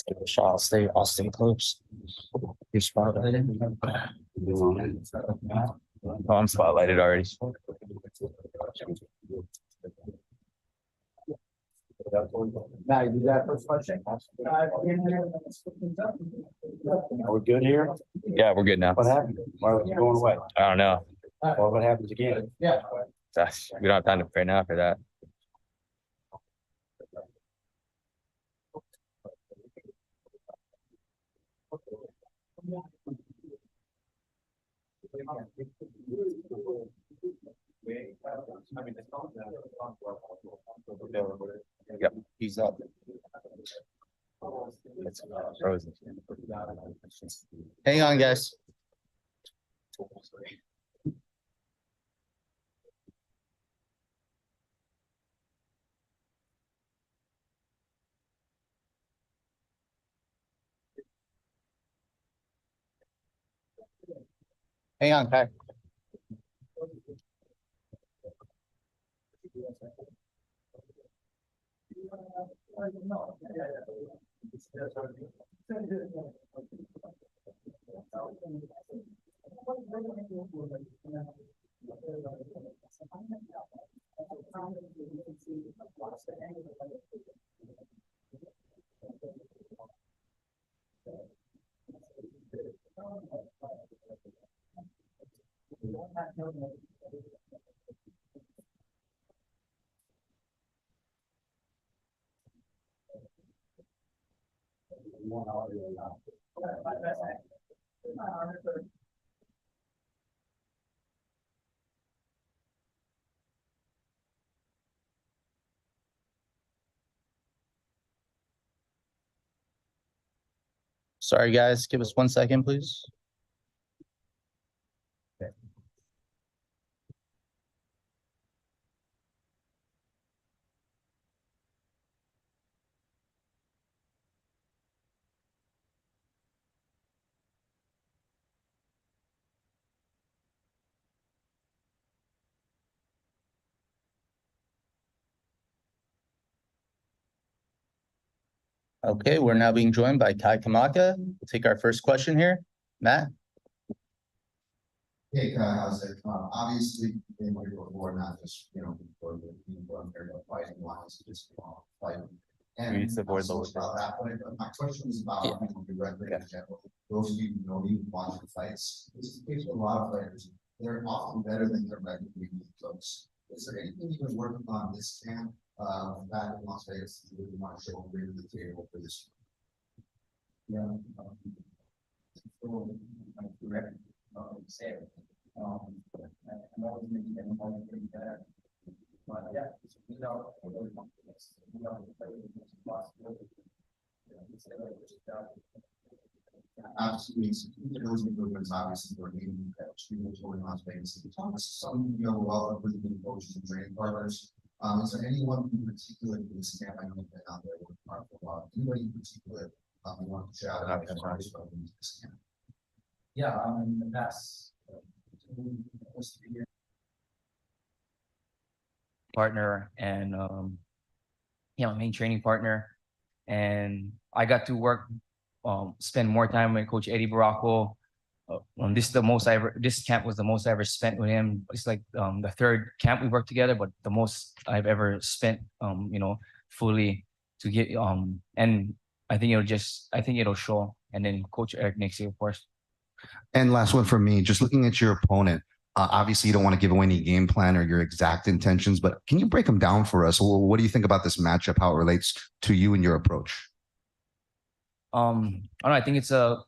Give it a shot. I'll stay close. You're spotlighted. Oh, I'm spotlighted already. Now you do that first question. Are we good here? Yeah, we're good now. What happened? Why was you going away? I don't know. Well, what happens again? Yeah. We don't have time to pray now for that. Yep, he's up. It's frozen. Hang on, guys. Hang on, Kai. Sorry, guys. Give us 1 second, please. Okay, we're now being joined by Kai Kamaka. We'll take our first question here. Matt? Hey, Kai, how's it? Obviously, been here before, not just, before the people up there, but fighting wise, just fighting. And We need to avoid also about that, but my question is about your record in general. Those of you who know you watch the fights, this is the case with a lot of players. They're often better than their record when you close. Is there anything you've been working on this camp, back in Las Vegas, that you really want to show bring to the table for this? Yeah, record, say, I'm always making them all pretty better. But yeah, Absolutely, those improvements obviously were needed extremely toward Las Vegas. Some, well, really good coaches and training partners. Is there anyone in particular for this camp? I know you've been out there working hard for a while. Anybody in particular you want to shout out as far as this camp? yeah, in the past 2 years. Partner and main training partner, and I got to work, spend more time with Coach Eddie Baracco. This camp was the most I ever spent with him. It's like the third camp we worked together, but the most I've ever spent, fully to get and I think it'll show. And then Coach Eric Nixie, of course. And last one for me, just looking at your opponent. Obviously, you don't want to give away any game plan or your exact intentions, but can you break them down for us? What do you think about this matchup? How it relates to you and your approach? I think it's a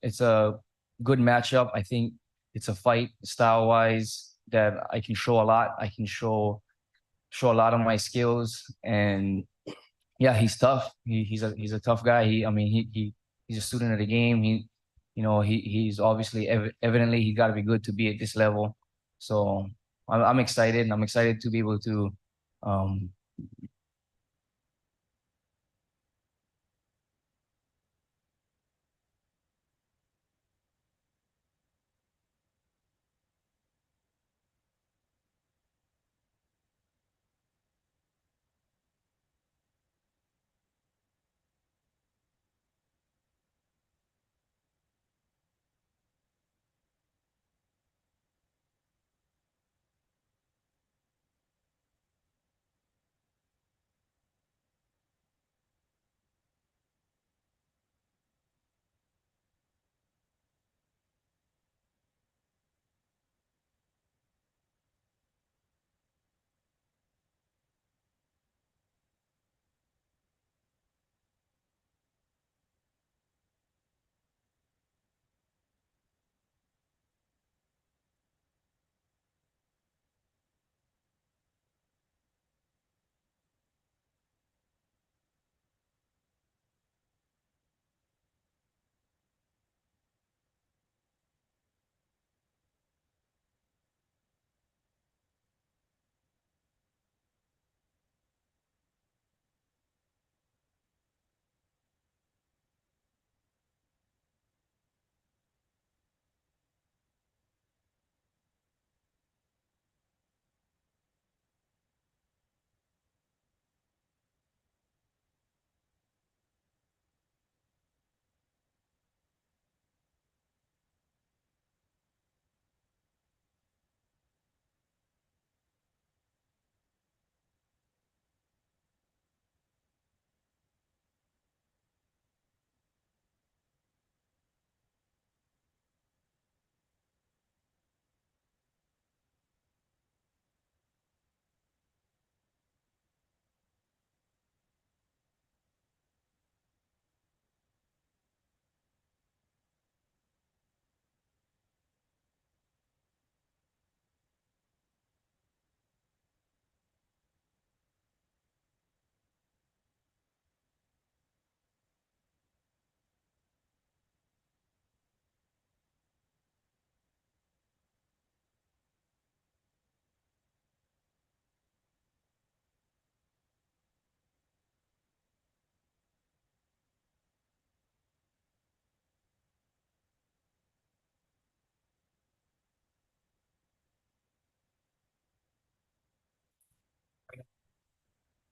good matchup. I think it's a fight style wise that I can show a lot. I can show a lot of my skills, and yeah, he's tough. He's a tough guy. He's a student of the game. He's obviously evidently he got to be good to be at this level. So I'm excited. I'm excited to be able to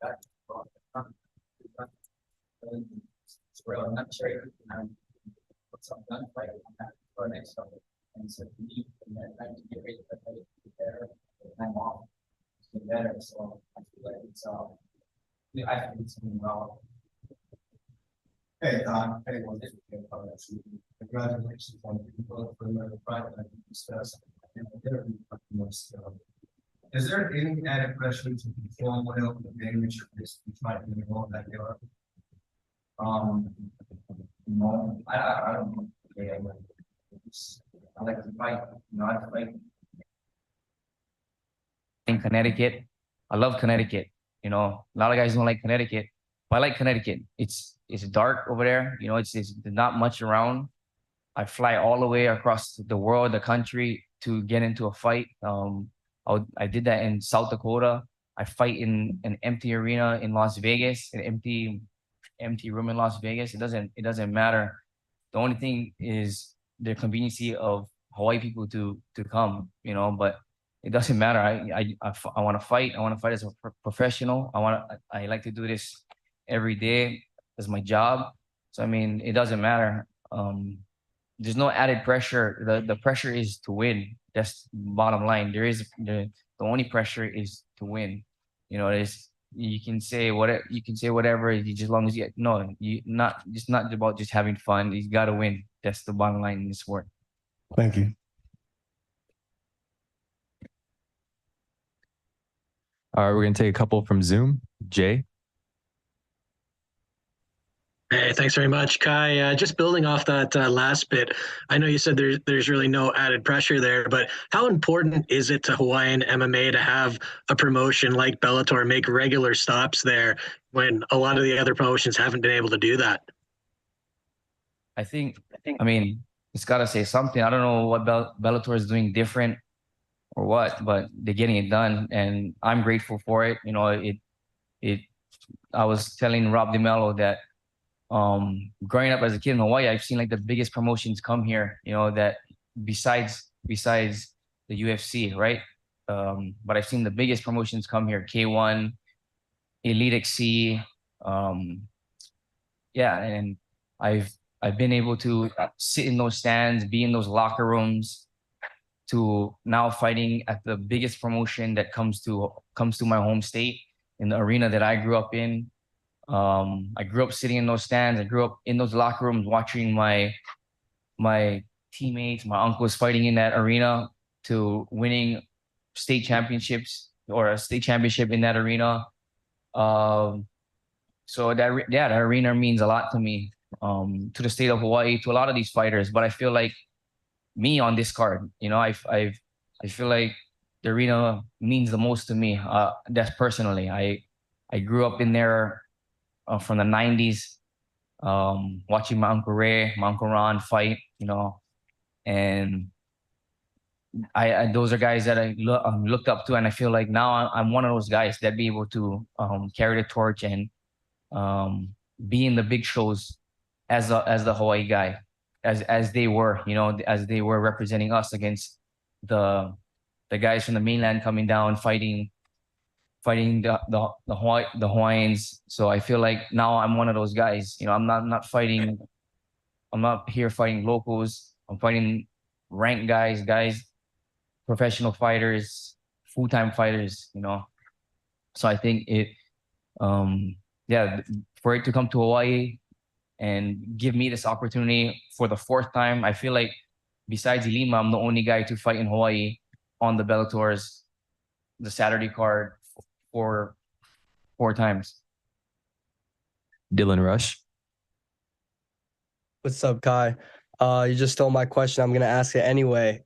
I'm sure put some gunfight for next couple. And so we and then I to get ready to prepare time off. Get better. So I feel like it's I think it's something wrong. Hey, hey, well, this is congratulations on the project that we discussed. Is there any added pressure to perform well in the game that you're basically trying to involve that they are? No, I don't know. Yeah, I like to fight, not fight. In Connecticut, I love Connecticut. You know, a lot of guys don't like Connecticut, but I like Connecticut. It's dark over there. You know, it's not much around. I fly all the way across the world, the country to get into a fight. I did that in South Dakota. I fight in an empty arena in Las Vegas, an empty room in Las Vegas. It doesn't matter. The only thing is the convenience of Hawaii people to come, you know, but it doesn't matter. I want to fight. I want to fight as a professional. I like to do this every day as my job. So I mean, it doesn't matter. There's no added pressure. The pressure is to win. That's bottom line. The only pressure is to win. You know, you can say whatever you just as long as you it's not about just having fun. You got to win. That's the bottom line in this sport. Thank you. All right, we're going to take a couple from Zoom. Jay. Hey, thanks very much, Kai. Just building off that last bit, I know you said there's really no added pressure there, but how important is it to Hawaiian MMA to have a promotion like Bellator make regular stops there when a lot of the other promotions haven't been able to do that? I mean, it's got to say something. I don't know what Bellator is doing different or what, but they're getting it done, and I'm grateful for it. You know, I was telling Rob DeMello that growing up as a kid in Hawaii, I've seen like the biggest promotions come here, you know, that besides the UFC, right? But I've seen the biggest promotions come here, K1, Elite XC. Yeah, and I've been able to sit in those stands, be in those locker rooms, to now fighting at the biggest promotion that comes to my home state, in the arena that I grew up in. I grew up sitting in those stands. I grew up in those locker rooms watching my teammates, my uncles fighting in that arena, to winning state championships or a state championship in that arena. So that arena means a lot to me, to the state of Hawaii, to a lot of these fighters. But I feel like me on this card, you know, I feel like the arena means the most to me. That's personally. I grew up in there from the 90s, watching my Uncle Ray, my Uncle Ron fight, you know, and those are guys that I looked up to, and I feel like now I'm one of those guys that be able to carry the torch and be in the big shows as the Hawaii guy, as they were, you know, as they were representing us against the guys from the mainland coming down fighting the Hawaiians. So I feel like now I'm one of those guys. You know, I'm not here fighting locals. I'm fighting ranked guys, professional fighters, full-time fighters, you know. So I think for it to come to Hawaii and give me this opportunity for the fourth time, I feel like besides Ilima, I'm the only guy to fight in Hawaii on the Bellator's, the Saturday card, for 4 times. Dylan Rush. What's up, Kai? You just stole my question. I'm going to ask it anyway.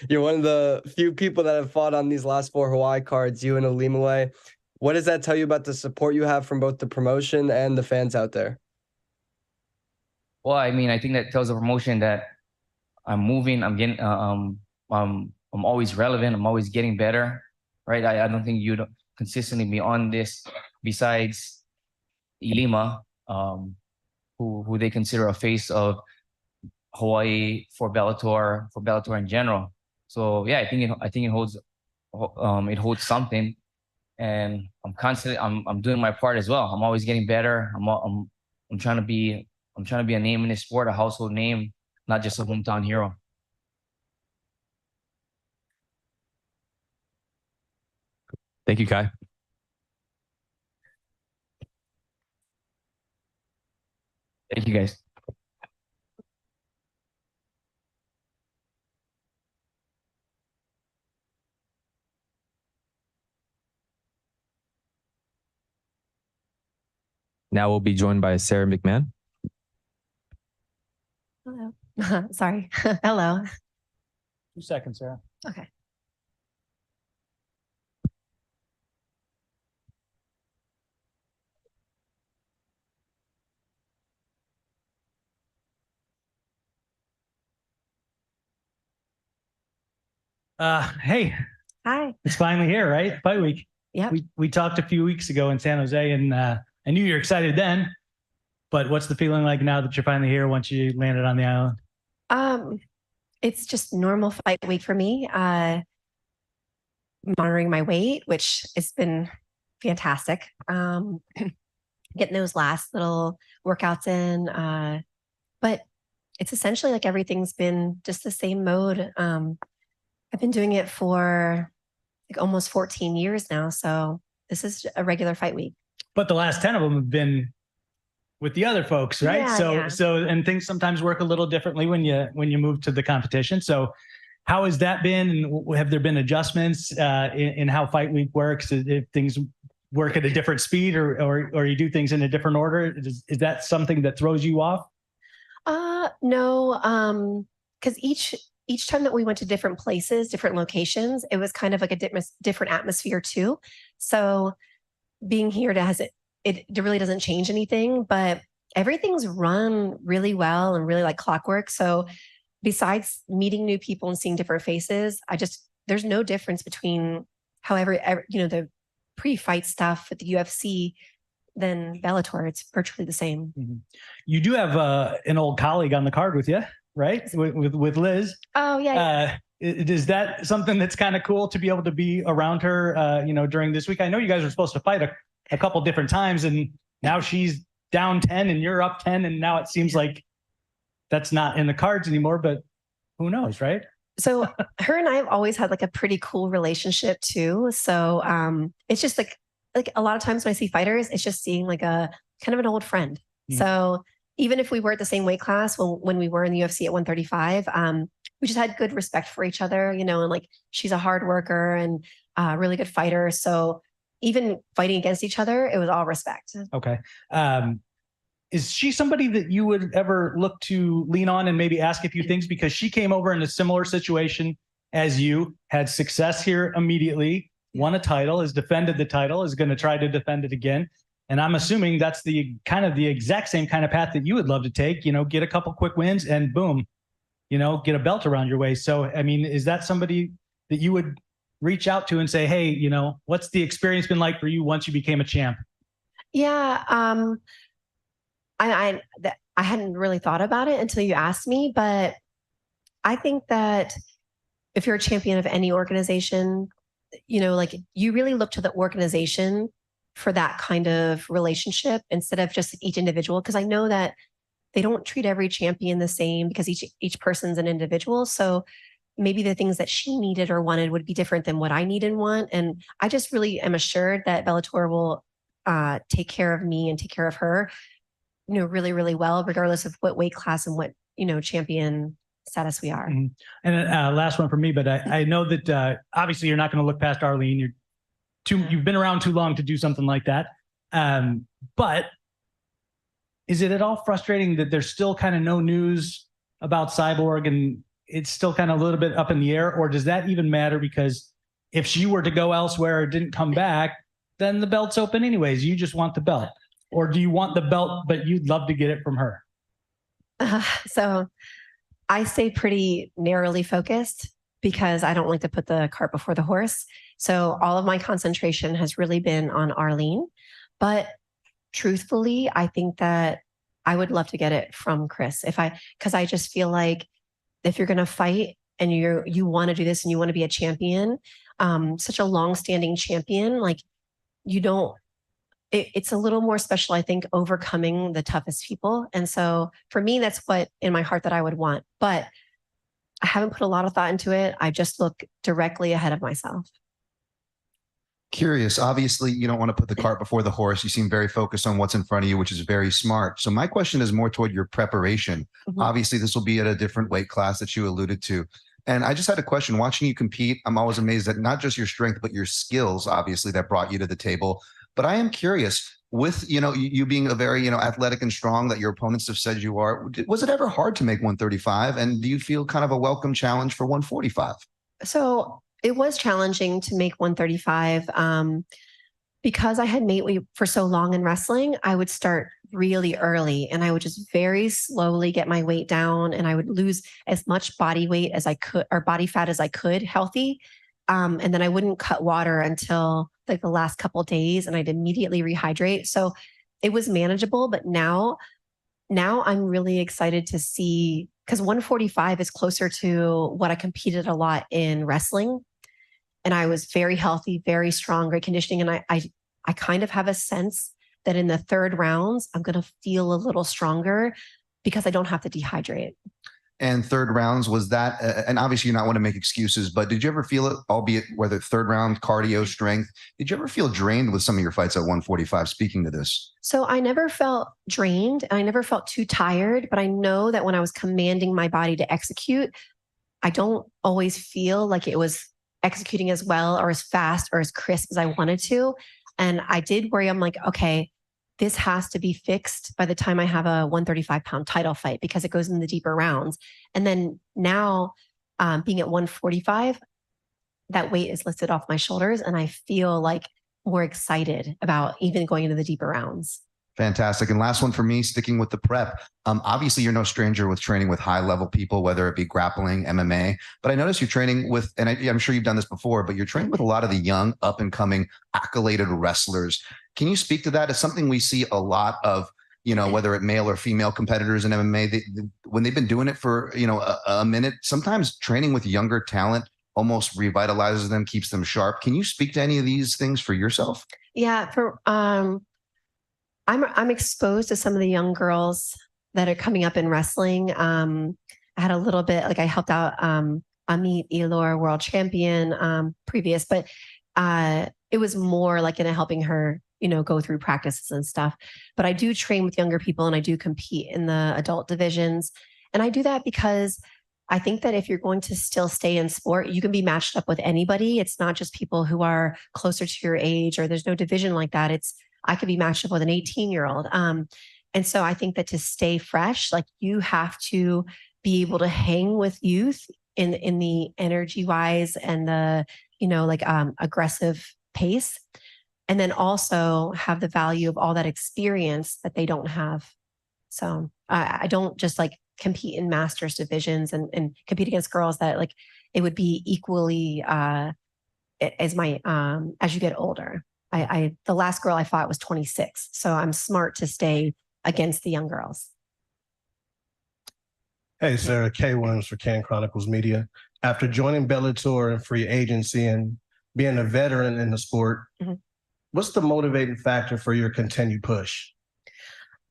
You're one of the few people that have fought on these last 4 Hawaii cards, you and Ilima-Lei. What does that tell you about the support you have from both the promotion and the fans out there? Well, I mean, I think that tells the promotion that I'm moving. I'm getting, I'm always relevant. I'm always getting better, right? I don't think you'd consistently be on this besides Ilima, who they consider a face of Hawaii for Bellator in general. So yeah, I think it holds something, and I'm doing my part as well. I'm always getting better. I'm trying to be a name in this sport, a household name, not just a hometown hero. Thank you, Kai. Thank you, guys. Now we'll be joined by Sarah McMann. Hello. Sorry. Hello. 2 seconds, Sarah. Okay. Hey, Hi. it's finally here, right? Fight week. Yep. We talked a few weeks ago in San Jose, and I knew you were excited then. But what's the feeling like now that you're finally here once you landed on the island? It's just normal fight week for me. Monitoring my weight, which has been fantastic. Getting those last little workouts in. But it's essentially like everything's been just the same mode. I've been doing it for like almost 14 years now. So this is a regular fight week. But the last 10 of them have been with the other folks, right? Yeah, so and things sometimes work a little differently when you move to the competition. So how has that been? And have there been adjustments in how fight week works? If things work at a different speed or you do things in a different order? Is that something that throws you off? No, because each time that we went to different places, different locations, it was kind of like a different atmosphere too. So being here it really doesn't change anything, but everything's run really well and really like clockwork. So besides meeting new people and seeing different faces, there's no difference between however, the pre-fight stuff with the UFC than Bellator. It's virtually the same. Mm-hmm. You do have an old colleague on the card with you, right? With Liz. Oh yeah. Is that something that's kind of cool to be able to be around her, during this week? I know you guys were supposed to fight a couple different times, and now she's down 10 and you're up 10, and now it seems like that's not in the cards anymore, but who knows, right? So her and I have always had like a pretty cool relationship too. So it's just like a lot of times when I see fighters, it's just seeing like a kind of an old friend. Mm-hmm. So even if we were at the same weight class when we were in the UFC at 135, we just had good respect for each other, and like she's a hard worker and a really good fighter. So even fighting against each other, it was all respect. Okay. Is she somebody that you would ever look to lean on and maybe ask a few things? Because she came over in a similar situation as you, had success here immediately, won a title, has defended the title, is going to try to defend it again. And I'm assuming that's the exact same kind of path that you would love to take, get a couple quick wins and boom, get a belt around your waist. So, I mean, is that somebody that you would reach out to and say, hey, what's the experience been like for you once you became a champ? Yeah. I hadn't really thought about it until you asked me, but I think that if you're a champion of any organization, like you really look to the organization for that kind of relationship instead of just each individual. Because I know that they don't treat every champion the same because each person's an individual. So maybe the things that she needed or wanted would be different than what I need and want. And I just really am assured that Bellator will take care of me and take care of her, really, really well, regardless of what weight class and what, champion status we are. Mm-hmm. And last one for me, but I know that obviously you're not going to look past Arlene. You've been around too long to do something like that. But is it at all frustrating that there's still kind of no news about Cyborg and it's still kind of a little bit up in the air? Or does that even matter? Because if she were to go elsewhere or didn't come back, then the belt's open anyways. You just want the belt. Or do you want the belt, but you'd love to get it from her? So I stay pretty narrowly focused because I don't like to put the cart before the horse. So all of my concentration has really been on Arlene. But truthfully, I think that I would love to get it from Chris because I just feel like if you're going to fight and you want to do this and you want to be a champion, such a long-standing champion, like you don't, it's a little more special, I think, overcoming the toughest people. And so for me, that's what in my heart that I would want. But I haven't put a lot of thought into it. I just look directly ahead of myself. Curious. Obviously, you don't want to put the cart before the horse. You seem very focused on what's in front of you, which is very smart. So my question is more toward your preparation. Mhm. Obviously, this will be at a different weight class that you alluded to. And I just had a question. Watching you compete, I'm always amazed at not just your strength, but your skills, obviously, that brought you to the table. But I am curious, with, you being a very, athletic and strong that your opponents have said you are, was it ever hard to make 135? And do you feel kind of a welcome challenge for 145? So it was challenging to make 135. Because I had made weight for so long in wrestling, I would start really early and I would just very slowly get my weight down, and I would lose as much body weight as I could, or body fat as I could, healthy. And then I wouldn't cut water until like the last couple of days, and I'd immediately rehydrate. So it was manageable, but now I'm really excited to see, because 145 is closer to what I competed a lot in wrestling. And I was very healthy, very strong, great conditioning. And I kind of have a sense that in the third rounds, I'm going to feel a little stronger because I don't have to dehydrate. And third rounds, was that, and obviously you not want to make excuses, but did you ever feel it, albeit whether third round, cardio, strength, did you ever feel drained with some of your fights at 145, speaking to this? So I never felt drained. I never felt too tired, but I know that when I was commanding my body to execute, I don't always feel like it was executing as well or as fast or as crisp as I wanted to. And I did worry. I'm like, okay, this has to be fixed by the time I have a 135-pound title fight, because it goes in the deeper rounds. And then now being at 145, that weight is lifted off my shoulders and I feel like more excited about even going into the deeper rounds. Fantastic. And last one for me, sticking with the prep. Obviously, you're no stranger with training with high level people, whether it be grappling, MMA. But I noticed you're training with, and I'm sure you've done this before, but you're training with a lot of the young, up and coming, accoladed wrestlers. Can you speak to that? It's something we see a lot of, whether it male or female competitors in MMA, when they've been doing it for, a minute, sometimes training with younger talent almost revitalizes them, keeps them sharp. Can you speak to any of these things for yourself? Yeah, I'm exposed to some of the young girls that are coming up in wrestling. I had a little bit, like I helped out Amit Elor, world champion, previous, but it was more like in helping her, go through practices and stuff. But I do train with younger people and I do compete in the adult divisions. And I do that because I think that if you're going to still stay in sport, you can be matched up with anybody. It's not just people who are closer to your age, or there's no division like that. I could be matched up with an 18-year-old. And so I think that to stay fresh, like you have to be able to hang with youth in the energy wise and the, aggressive pace. And then also have the value of all that experience that they don't have. So I don't just like compete in masters divisions and compete against girls that like, it would be equally as you get older. The last girl I fought was 26. So I'm smart to stay against the young girls. Hey, Sarah, K. Williams for Can Chronicles Media. After joining Bellator and free agency and being a veteran in the sport, what's the motivating factor for your continued push?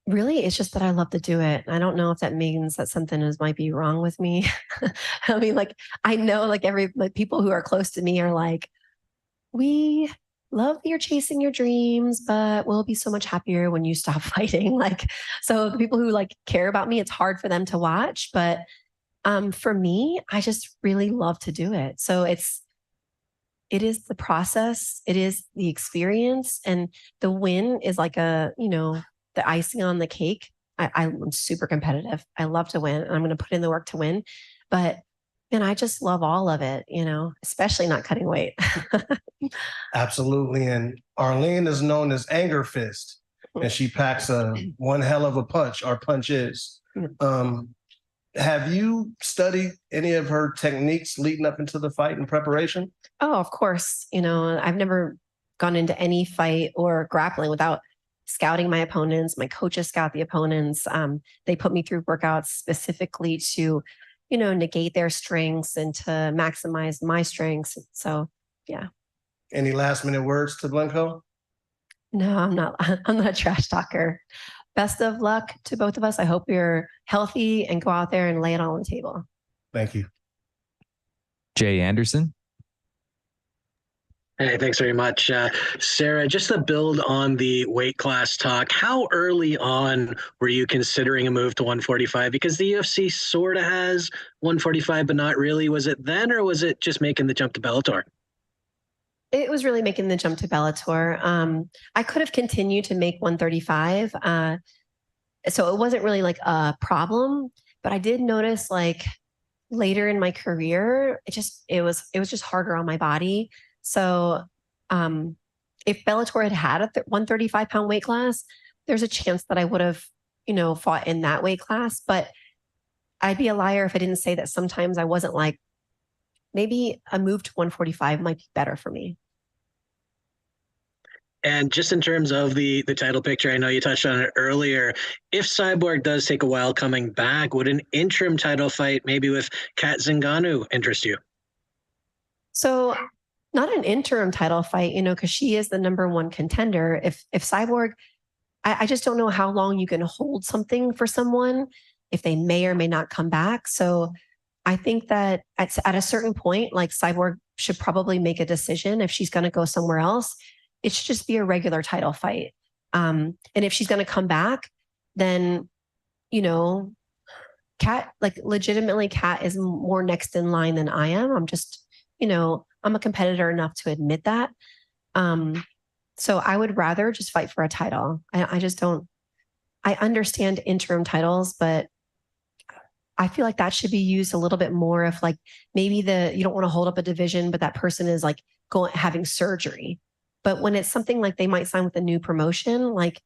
Really, it's just that I love to do it. I don't know if that means that something might be wrong with me. I mean, like, I know like people who are close to me are like, we love that you're chasing your dreams, but we'll be so much happier when you stop fighting. Like, so the people who like care about me, it's hard for them to watch. But for me, I just really love to do it. So it is the process, it is the experience, and the win is like the icing on the cake. I'm super competitive. I love to win, and I'm going to put in the work to win. But man, I just love all of it, especially not cutting weight. Absolutely. And Arlene is known as Anger Fist, and she packs one hell of a punch. Our punch is. Have you studied any of her techniques leading up into the fight in preparation? Oh, of course. I've never gone into any fight or grappling without scouting my opponents. My coaches scout the opponents. They put me through workouts specifically to, negate their strengths and to maximize my strengths. So, yeah. Any last minute words to Blanco? No, I'm not. I'm not a trash talker. Best of luck to both of us. I hope you're healthy and go out there and lay it all on the table. Thank you. Jay Anderson. Hey, thanks very much. Sarah, just to build on the weight class talk, how early on were you considering a move to 145? Because the UFC sort of has 145, but not really. Was it then, or was it just making the jump to Bellator? It was really making the jump to Bellator. I could have continued to make 135. So it wasn't really like a problem, but I did notice like later in my career, it was just harder on my body. So if Bellator had a 135-pound weight class, there's a chance that I would have, fought in that weight class. But I'd be a liar if I didn't say that sometimes I wasn't like, maybe a move to 145 might be better for me. And just in terms of the title picture, I know you touched on it earlier. If Cyborg does take a while coming back, would an interim title fight, maybe with Kat Zingano, interest you? So not an interim title fight, because she is the number one contender. If Cyborg, I just don't know how long you can hold something for someone if they may or may not come back. So I think that at a certain point, like Cyborg should probably make a decision if she's going to go somewhere else. It should just be a regular title fight. And if she's going to come back, then, Kat, like legitimately, Kat is more next in line than I am. I'm just, I'm a competitor enough to admit that. So I would rather just fight for a title. I just don't, I understand interim titles, but I feel like that should be used a little bit more if like maybe you don't want to hold up a division, but that person is like having surgery. But when it's something like they might sign with a new promotion, like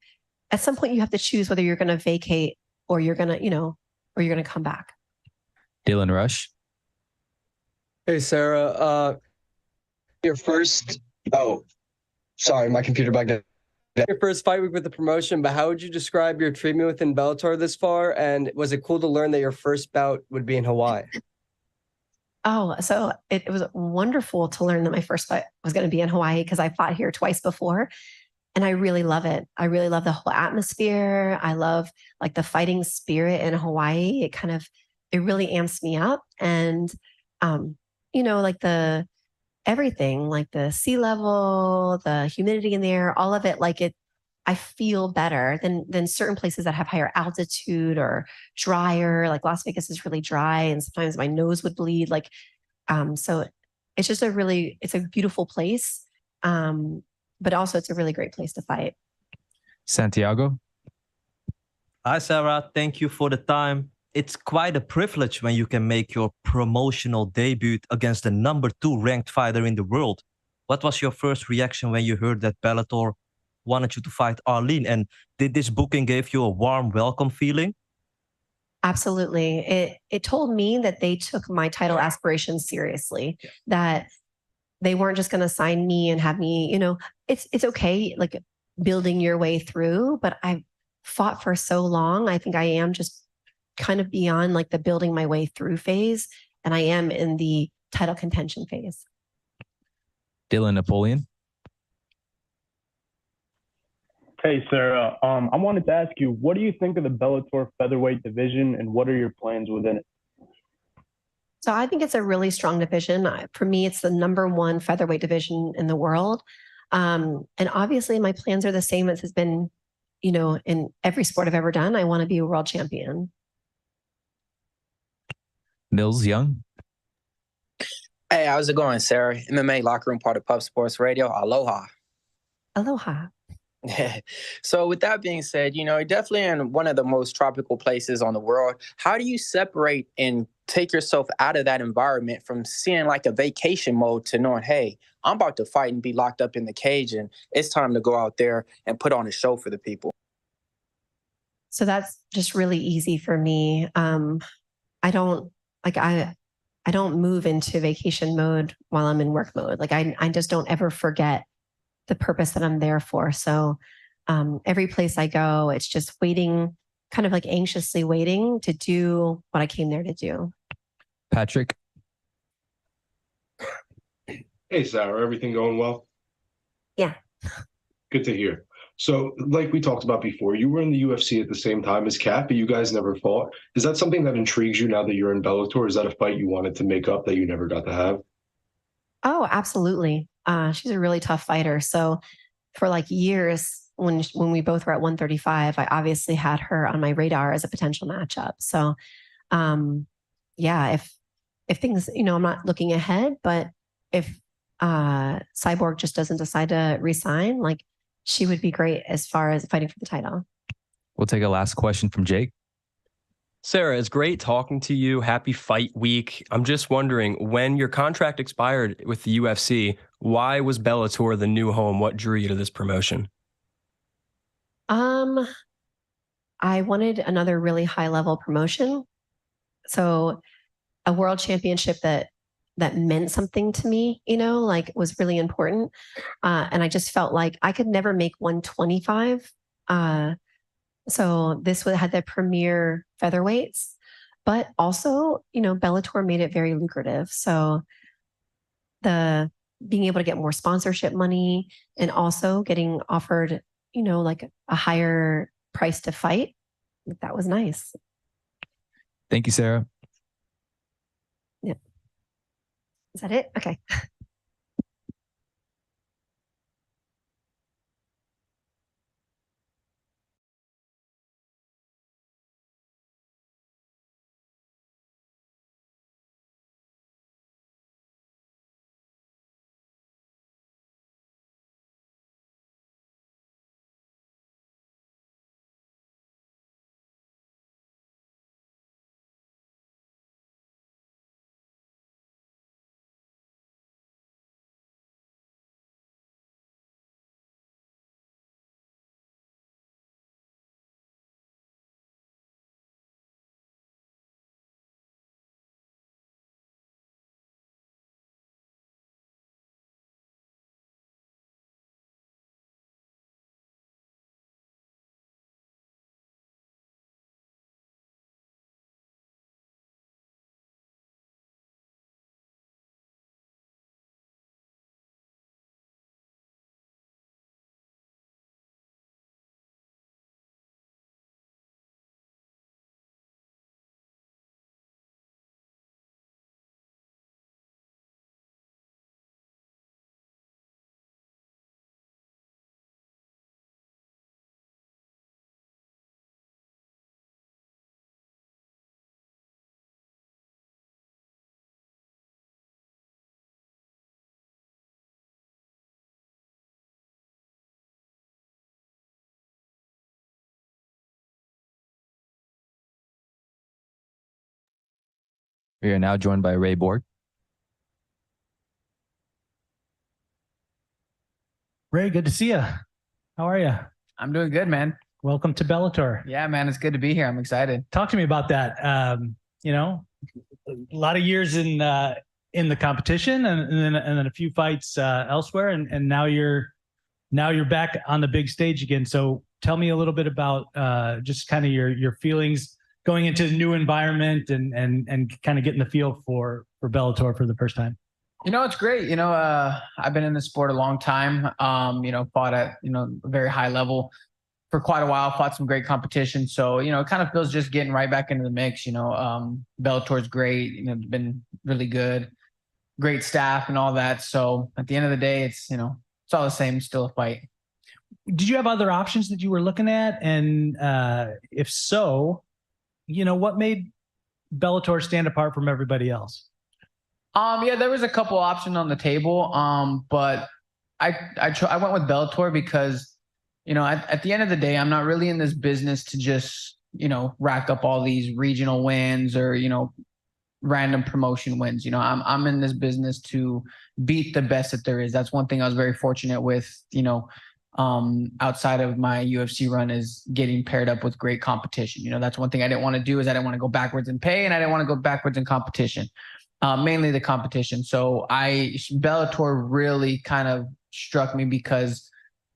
at some point you have to choose whether you're going to vacate or you're going to, or you're going to come back. Dylan Rush. Hey, Sarah. Your first. Oh, sorry, my computer bugged out. Your first fight week with the promotion, but how would you describe your treatment within Bellator this far? And was it cool to learn that your first bout would be in Hawaii? Oh, so it was wonderful to learn that my first fight was going to be in Hawaii because I fought here twice before. And I really love it. I really love the whole atmosphere. I love like the fighting spirit in Hawaii. It really amps me up. And, like everything, like the sea level, the humidity in the air, all of it, I feel better than certain places that have higher altitude or drier. Like Las Vegas is really dry, and sometimes my nose would bleed. So it's just it's a beautiful place, but also it's a really great place to fight. Santiago. Hi, Sarah. Thank you for the time. It's quite a privilege when you can make your promotional debut against the number 2 ranked fighter in the world. What was your first reaction when you heard that Bellator wanted you to fight Arlene? And did this booking give you a warm welcome feeling? Absolutely. It told me that they took my title aspirations seriously, that they weren't just going to sign me and have me, it's okay, like building your way through, but I've fought for so long. I think I am just kind of beyond like the building my way through phase, and I am in the title contention phase. Dylan Napoleon. Hey, Sarah. I wanted to ask you, what do you think of the Bellator featherweight division, and what are your plans within it? So I think it's a really strong division. For me, it's the number 1 featherweight division in the world. And obviously my plans are the same as has been, in every sport I've ever done. I want to be a world champion. Mills Young. Hey, how's it going, Sarah? MMA Locker Room, part of Pub Sports Radio. Aloha. Aloha. So with that being said, you're definitely in one of the most tropical places on the world. How do you separate and take yourself out of that environment from seeing like a vacation mode to knowing, hey, I'm about to fight and be locked up in the cage, and it's time to go out there and put on a show for the people? So that's just really easy for me. I don't move into vacation mode while I'm in work mode. Like I just don't ever forget the purpose that I'm there for. So every place I go, it's just waiting, kind of like anxiously waiting to do what I came there to do. Patrick. Hey, Sarah, everything going well? Yeah. Good to hear. So, like we talked about before, you were in the UFC at the same time as Kat, but you guys never fought. Is that something that intrigues you now that you're in Bellator? Is that a fight you wanted to make up that you never got to have? Oh, absolutely. She's a really tough fighter. So for like years, when we both were at 135, I obviously had her on my radar as a potential matchup. So, yeah, if things, you know, I'm not looking ahead, but if Cyborg just doesn't decide to resign, like she would be great as far as fighting for the title. We'll take a last question from Jake. Sarah, it's great talking to you. Happy fight week. I'm just wondering, when your contract expired with the UFC, why was Bellator the new home? What drew you to this promotion? I wanted another really high level promotion. So a world championship that meant something to me, you know, like was really important. And I just felt like I could never make 125. So this had the premier featherweights, but also, you know, Bellator made it very lucrative. So the being able to get more sponsorship money and also getting offered, you know, like a higher price to fight, that was nice. Thank you, Sarah. Yeah. Is that it? Okay. We are now joined by Ray Borg. Ray, good to see you. How are you? I'm doing good, man. Welcome to Bellator. Yeah, man, it's good to be here. I'm excited. Talk to me about that. You know, a lot of years in the competition, and then a few fights elsewhere, and now you're back on the big stage again. So tell me a little bit about just kind of your feelings going into the new environment and kind of getting the feel for Bellator for the first time. You know, it's great. You know, I've been in the sport a long time. You know, fought at, you know, a very high level for quite a while, fought some great competition. So, you know, it kind of feels just getting right back into the mix. You know, Bellator's great, you know, been really good, great staff and all that. So at the end of the day, it's, you know, it's all the same, still a fight. Did you have other options that you were looking at? And if so, you know, what made Bellator stand apart from everybody else? Yeah, there was a couple options on the table. But I went with Bellator because, you know, at the end of the day, I'm not really in this business to just, you know, rack up all these regional wins or, you know, random promotion wins. You know, I'm in this business to beat the best that there is. That's one thing I was very fortunate with, you know, outside of my UFC run, is getting paired up with great competition. You know, that's one thing I didn't want to do, is I didn't want to go backwards in pay, and I didn't want to go backwards in competition. Mainly the competition. So Bellator really kind of struck me because,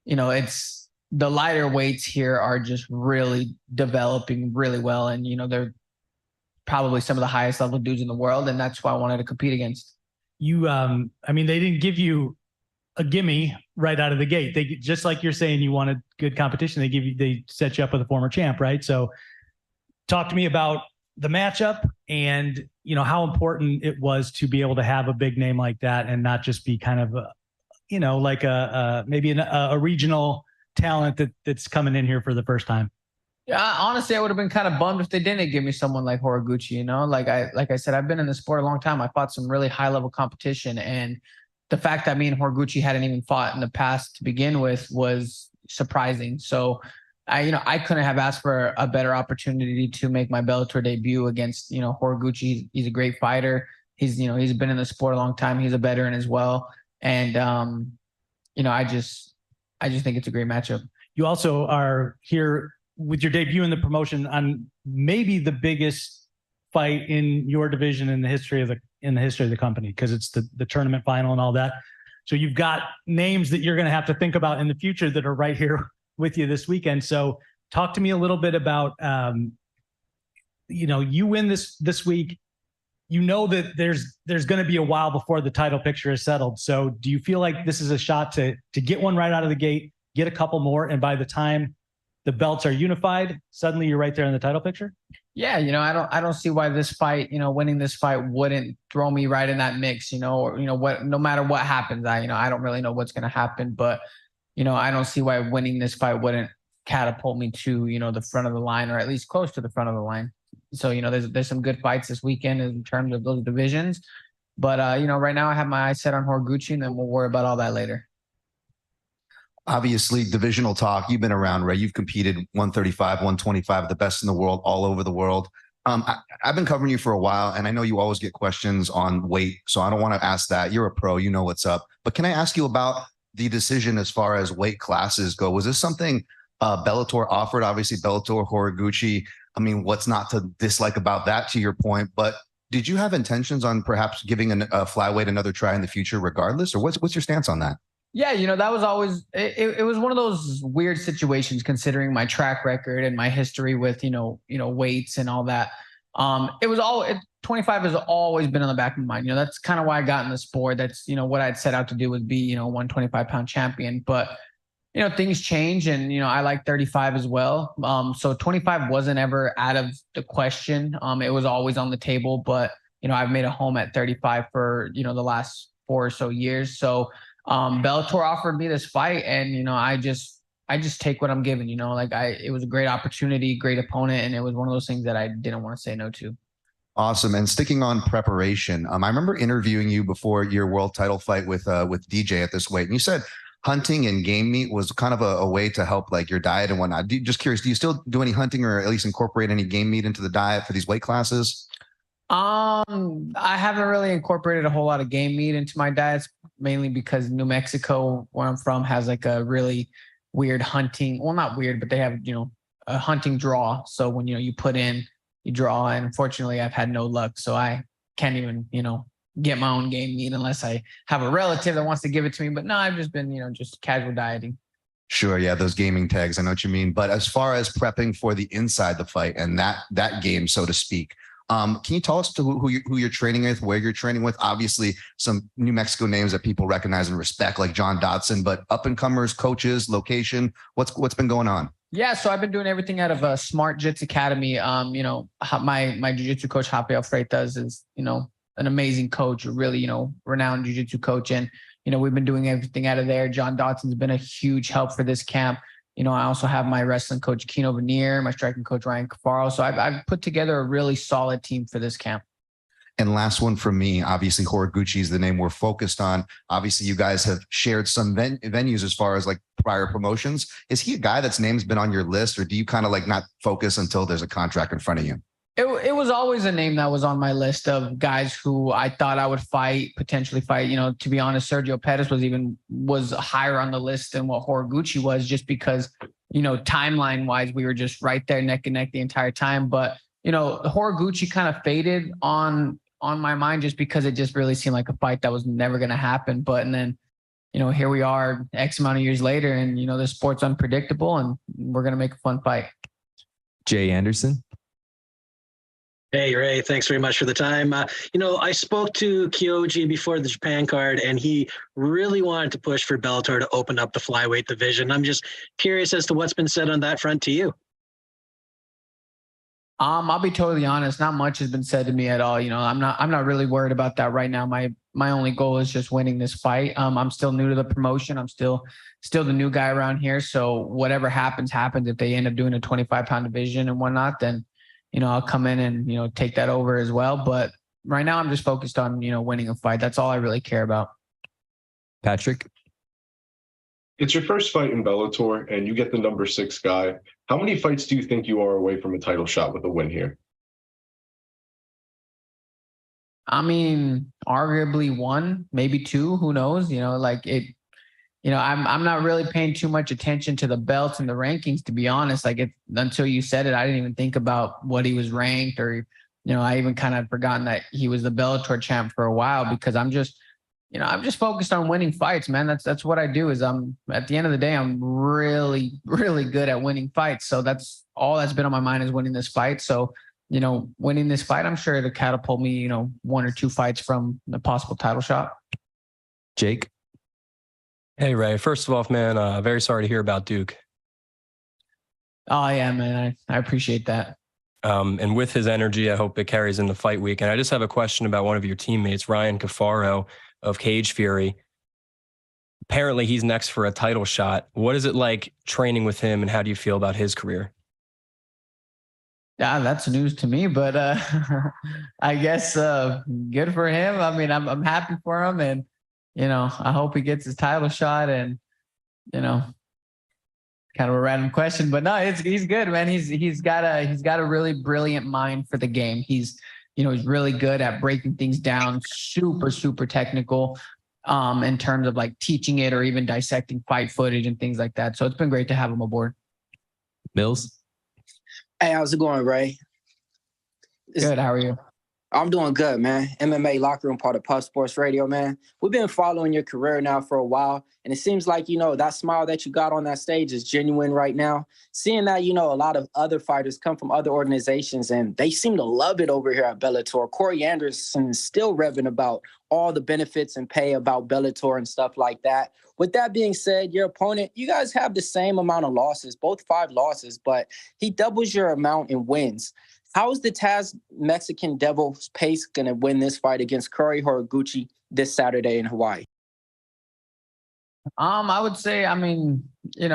you know, it's the lighter weights here are just really developing really well. And, you know, they're probably some of the highest level dudes in the world. And that's who I wanted to compete against. You, I mean, they didn't give you a gimme right out of the gate. They, just like you're saying, you wanted good competition. They set you up with a former champ, right? So talk to me about the matchup and, how important it was to be able to have a big name like that and not just be kind of like maybe a regional talent that's coming in here for the first time. Yeah, honestly, I would have been kind of bummed if they didn't give me someone like Horiguchi. Like I said, I've been in the sport a long time. I fought some really high level competition, and the fact that me and Horiguchi hadn't even fought in the past to begin with was surprising. So, I couldn't have asked for a better opportunity to make my Bellator debut against Horiguchi. He's a great fighter. He's been in the sport a long time. He's a veteran as well, and I just think it's a great matchup. You also are here with your debut in the promotion on maybe the biggest fight in your division in the history of the company, because it's the tournament final and all that. So you've got names that you're going to have to think about in the future that are right here with you this weekend. So talk to me a little bit about, you win this week, that there's going to be a while before the title picture is settled. So do you feel like this is a shot to get one right out of the gate, get a couple more, and by the time the belts are unified, suddenly you're right there in the title picture? Yeah, I don't see why this fight, winning this fight wouldn't throw me right in that mix, or no matter what happens, I don't really know what's going to happen, but I don't see why winning this fight wouldn't catapult me to, the front of the line, or at least close to the front of the line. So, there's some good fights this weekend in terms of those divisions, but right now I have my eyes set on Horiguchi, and then we'll worry about all that later. Obviously, divisional talk. You've been around, Ray. You've competed 135, 125, the best in the world, all over the world. I've been covering you for a while, and I know you always get questions on weight, so I don't want to ask that. You're a pro, you know what's up. But can I ask you about the decision as far as weight classes go? Was this something Bellator offered? Obviously, Bellator, Horiguchi. I mean, what's not to dislike about that, to your point? But did you have intentions on perhaps giving a flyweight another try in the future regardless? Or what's your stance on that? Yeah, that was always, it was one of those weird situations considering my track record and my history with, weights and all that. 25 has always been on the back of my mind. That's kind of why I got in the sport. That's, what I'd set out to do was be, 125-pound champion. But, things change, and, I like 35 as well. So 25 wasn't ever out of the question. It was always on the table, but, I've made a home at 35 for, the last 4 or so years. So, Bellator offered me this fight, and I just take what I'm given. It was a great opportunity, great opponent, and it was one of those things that I didn't want to say no to. Awesome. And sticking on preparation, I remember interviewing you before your world title fight with DJ at this weight, and you said hunting and game meat was kind of a way to help like your diet and whatnot. Just curious, do you still do any hunting or at least incorporate any game meat into the diet for these weight classes? I haven't really incorporated a whole lot of game meat into my diets, mainly because New Mexico, where I'm from, has like a really weird hunting. Well, not weird, but they have, a hunting draw. So when, you put in, you draw, and unfortunately I've had no luck. So I can't even, get my own game meat unless I have a relative that wants to give it to me. But no, I've just been, just casual dieting. Sure. Yeah. Those gaming tags. I know what you mean. But as far as prepping for the inside the fight and that game, so to speak, can you tell us who you're training with, where you're training with? Obviously, some New Mexico names that people recognize and respect, like John Dotson, but up and comers, coaches, location. What's been going on? Yeah, so I've been doing everything out of a Smart Jits Academy. My jiu-jitsu coach Raufeon Freitas is an amazing coach, a really renowned jiu-jitsu coach, and we've been doing everything out of there. John Dotson's been a huge help for this camp. I also have my wrestling coach, Kino Veneer, my striking coach, Ryan Cafaro. So I've put together a really solid team for this camp. And last one from me, obviously Horiguchi is the name we're focused on. Obviously, you guys have shared some venues as far as like prior promotions. Is he a guy that's name's been on your list, or do you kind of like not focus until there's a contract in front of you? It was always a name that was on my list of guys who I thought I would potentially fight. To be honest, Sergio Pettis was higher on the list than what Horiguchi was, just because, timeline wise, we were just right there neck and neck the entire time. But, Horiguchi kind of faded on my mind just because it just really seemed like a fight that was never going to happen. And then, here we are X amount of years later, and, the sport's unpredictable, and we're going to make a fun fight. Jay Anderson. Hey, Ray, thanks very much for the time. I spoke to Kyoji before the Japan card, and he really wanted to push for Bellator to open up the flyweight division. I'm just curious as to what's been said on that front to you. I'll be totally honest. Not much has been said to me at all. I'm not really worried about that right now. My only goal is just winning this fight. I'm still new to the promotion. I'm still the new guy around here. So whatever happens. If they end up doing a 25-pound division and whatnot, then, I'll come in and, take that over as well. But right now I'm just focused on, winning a fight. That's all I really care about. Patrick. It's your first fight in Bellator, and you get the number 6 guy. How many fights do you think you are away from a title shot with a win here? I mean, arguably 1, maybe 2. Who knows? I'm not really paying too much attention to the belts and the rankings, to be honest. Until you said it, I didn't even think about what he was ranked, or I even kind of forgotten that he was the Bellator champ for a while, because I'm just focused on winning fights, man. That's what I do. Is at the end of the day, I'm really, really good at winning fights. So that's all that's been on my mind, is winning this fight. So, winning this fight, I'm sure it'll catapult me, 1 or 2 fights from the possible title shot. Jake. Hey, Ray. First of all, man, very sorry to hear about Duke. Oh yeah, man. I appreciate that. And with his energy, I hope it carries into fight week. And I just have a question about one of your teammates, Ryan Cafaro of Cage Fury. Apparently he's next for a title shot. What is it like training with him, and how do you feel about his career? Yeah, that's news to me, but I guess good for him. I mean, I'm happy for him, and I hope he gets his title shot. And kind of a random question, but no, he's good, man. He's got a really brilliant mind for the game. He's really good at breaking things down, super technical in terms of like teaching it or even dissecting fight footage and things like that. So it's been great to have him aboard. Mills. Hey, how's it going, Ray? Good. How are you? I'm doing good, man. MMA Locker Room, part of Puff Sports Radio, man. We've been following your career now for a while, and it seems like, that smile that you got on that stage is genuine right now. Seeing that, a lot of other fighters come from other organizations, and they seem to love it over here at Bellator. Corey Anderson is still revving about all the benefits and pay about Bellator and stuff like that. With that being said, your opponent, you guys have the same amount of losses, both 5 losses, but he doubles your amount in wins. How is the Taz Mexican Devil's Pace going to win this fight against Kyoji Horiguchi this Saturday in Hawaii? I would say,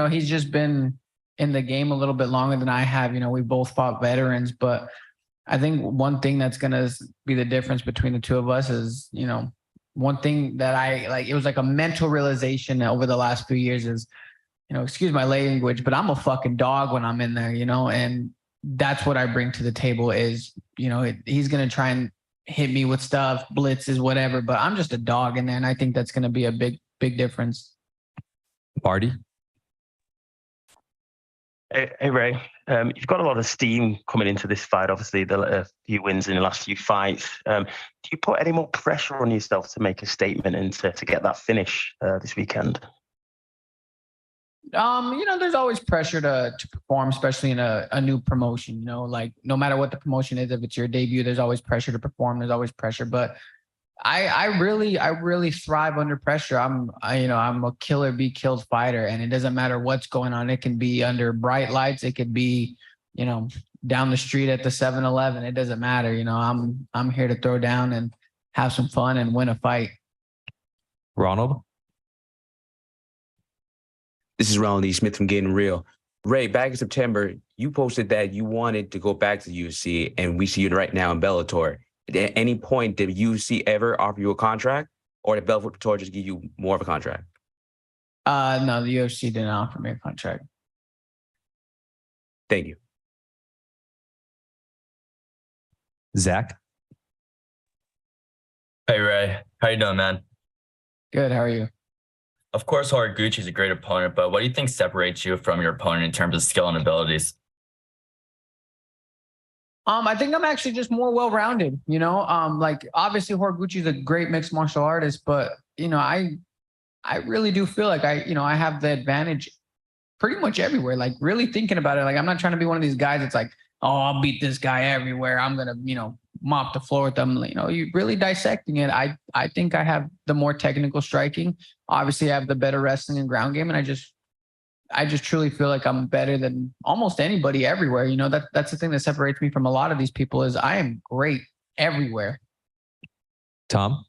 he's just been in the game a little bit longer than I have. We both fought veterans, but I think one thing that's going to be the difference between the two of us is, one thing that it was like a mental realization over the last few years is, excuse my language, but I'm a fucking dog when I'm in there, and that's what I bring to the table is, he's going to try and hit me with stuff, blitzes, whatever, but I'm just a dog in there. And I think that's going to be a big difference. Barty. Hey Ray, you've got a lot of steam coming into this fight. Obviously, a few wins in the last few fights. Do you put any more pressure on yourself to make a statement and to get that finish this weekend? There's always pressure to perform, especially in a new promotion. No matter what the promotion is, if it's your debut, there's always pressure to perform. There's always pressure, but I really thrive under pressure. I'm a kill or be killed fighter, and it doesn't matter what's going on. It can be under bright lights. It could be, down the street at the 7-Eleven. It doesn't matter. I'm here to throw down and have some fun and win a fight. Ronald. This is Ronald E. Smith from Getting Real. Ray, back in September, you posted that you wanted to go back to the UFC, and we see you right now in Bellator. At any point, did UFC ever offer you a contract, or did Bellator just give you more of a contract? No, the UFC didn't offer me a contract. Thank you. Zach. Hey Ray, how you doing, man? Good. How are you? Of course, Horiguchi is a great opponent, but what do you think separates you from your opponent in terms of skill and abilities? I think I'm actually just more well-rounded, obviously Horiguchi is a great mixed martial artist, but, I really do feel like I have the advantage pretty much everywhere. Like really thinking about it, like I'm not trying to be one of these guys that's like oh, I'll beat this guy everywhere. I'm going to, mop the floor with them. You're really dissecting it. I think I have the more technical striking. Obviously, I have the better wrestling and ground game. And I just truly feel like I'm better than almost anybody everywhere. That's the thing that separates me from a lot of these people is I am great everywhere. Tom?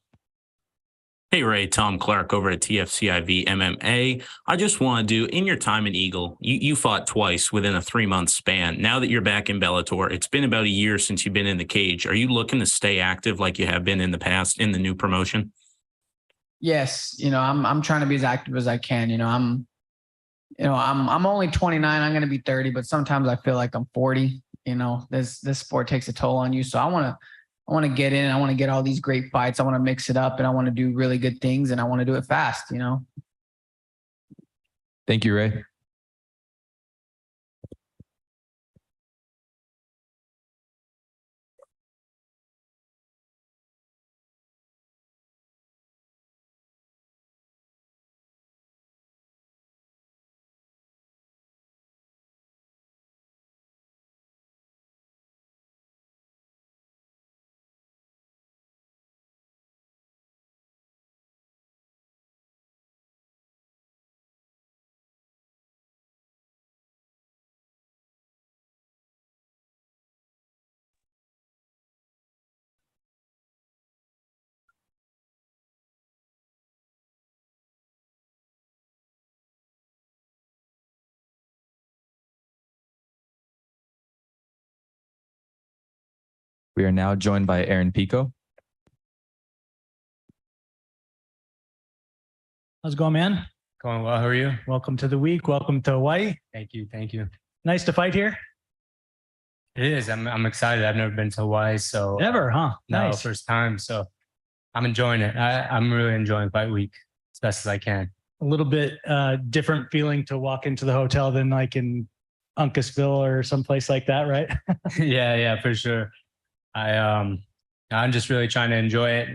Hey, Ray, Tom Clark over at TFCIV MMA. I just want to do, in your time in Eagle, you fought twice within a 3-month span. Now that you're back in Bellator, it's been about a year since you've been in the cage. Are you looking to stay active like you have been in the past in the new promotion? Yes. I'm trying to be as active as I can. I'm only 29. I'm going to be 30, but sometimes I feel like I'm 40. This sport takes a toll on you. So I want to get in. I want to get all these great fights. I want to mix it up and I want to do really good things and I want to do it fast, Thank you, Ray. We are now joined by Aaron Pico. How's it going, man? Going well. How are you? Welcome to the week. Welcome to Hawaii. Thank you. Thank you. Nice to fight here. It is. I'm excited. I've never been to Hawaii, so never, huh? No, Nice. first time. So I'm enjoying it. I'm really enjoying fight week as best as I can. A little bit different feeling to walk into the hotel than like in Uncasville or someplace like that, right? Yeah, for sure. I'm just really trying to enjoy it.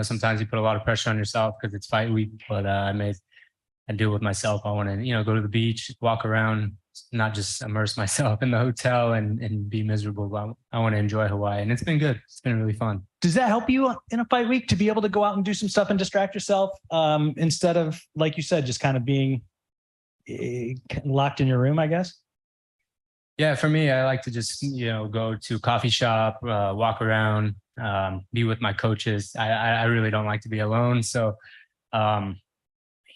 Sometimes you put a lot of pressure on yourself because it's fight week, but I deal with myself. I want to, go to the beach, walk around, not just immerse myself in the hotel and be miserable. But I want to enjoy Hawaii, and it's been good. It's been really fun. Does that help you in a fight week to be able to go out and do some stuff and distract yourself instead of, like you said, just kind of being locked in your room, I guess? Yeah, for me, I like to just, go to a coffee shop, walk around, be with my coaches. I really don't like to be alone. So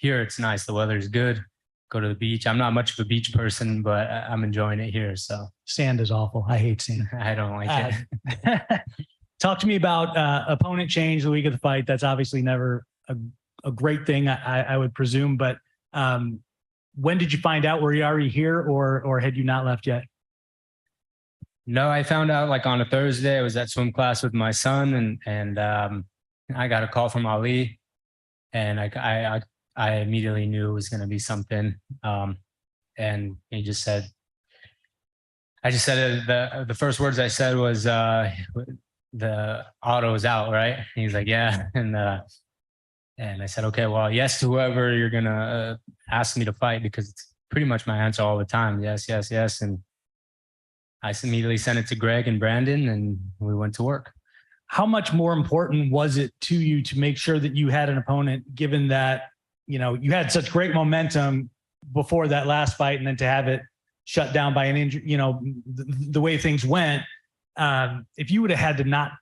here it's nice. The weather is good. Go to the beach. I'm not much of a beach person, but I'm enjoying it here. So sand is awful. I hate sand. I don't like it. Talk to me about opponent change the week of the fight. That's obviously never a great thing, I would presume. But when did you find out? Were you already here or had you not left yet? No, I found out like on a Thursday. I was at swim class with my son and I got a call from Ali and I immediately knew it was going to be something. And he just said, the first words I said was, the auto is out, right? And he's like, yeah. And I said, okay, well, yes, to whoever you're going to ask me to fight, because it's pretty much my answer all the time. Yes, yes, yes. And I immediately sent it to Greg and Brandon and we went to work. How much more important was it to you to make sure that you had an opponent, given that, you had such great momentum before that last fight and then to have it shut down by an injury, the way things went, if you would have had to not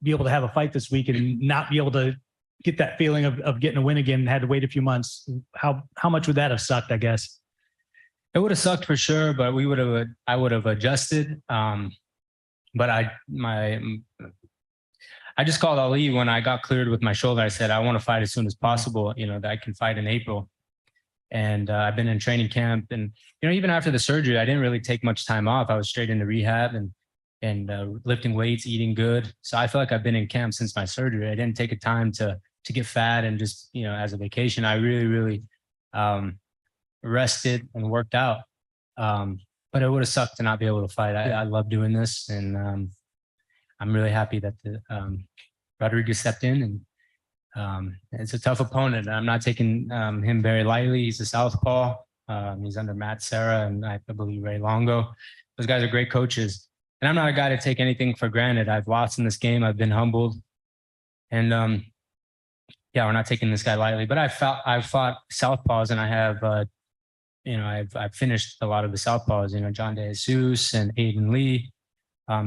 be able to have a fight this week and not be able to get that feeling of getting a win again and had to wait a few months, how much would that have sucked, I guess? It would have sucked for sure, but I would have adjusted. But I just called Ali when I got cleared with my shoulder. I said, I want to fight as soon as possible, that I can fight in April. And I've been in training camp and, even after the surgery, I didn't really take much time off. I was straight into rehab and lifting weights, eating good. So I feel like I've been in camp since my surgery. I didn't take a time to get fat and just, as a vacation. I really, really rested and worked out. But it would have sucked to not be able to fight. I love doing this. And I'm really happy that Rodriguez stepped in and it's a tough opponent. I'm not taking him very lightly. He's a southpaw. He's under Matt Serra and I believe Ray Longo. Those guys are great coaches. I'm not a guy to take anything for granted. I've lost in this game. I've been humbled. And yeah, we're not taking this guy lightly, but I've fought southpaws, and I have, you know, I've finished a lot of the southpaws, you know, John De Jesus and Aiden Lee.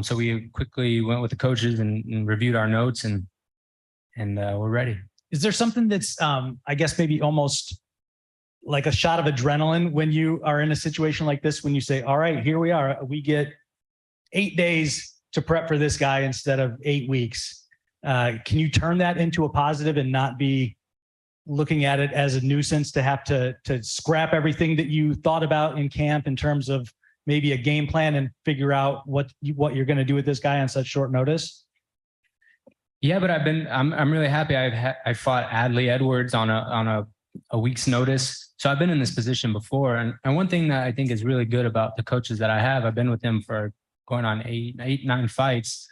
So we quickly went with the coaches and reviewed our notes, and we're ready. Is there something that's, I guess maybe almost like a shot of adrenaline when you are in a situation like this, when you say, all right, here we are, we get 8 days to prep for this guy instead of 8 weeks. Can you turn that into a positive and not be looking at it as a nuisance to have to scrap everything that you thought about in camp in terms of maybe a game plan and figure out what you're going to do with this guy on such short notice? Yeah, but I'm really happy. I fought Adley Edwards on a week's notice. So I've been in this position before. And one thing that I think is really good about the coaches that I have, I've been with them for going on 9 fights.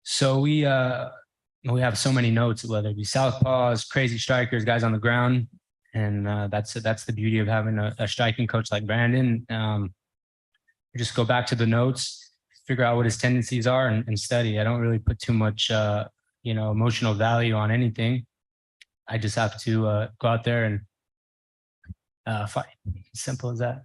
So we have so many notes, whether it be southpaws, crazy strikers, guys on the ground. And that's the beauty of having a striking coach like Brandon. You just go back to the notes, figure out what his tendencies are, and study. I don't really put too much emotional value on anything. I just have to go out there and fight. Simple as that.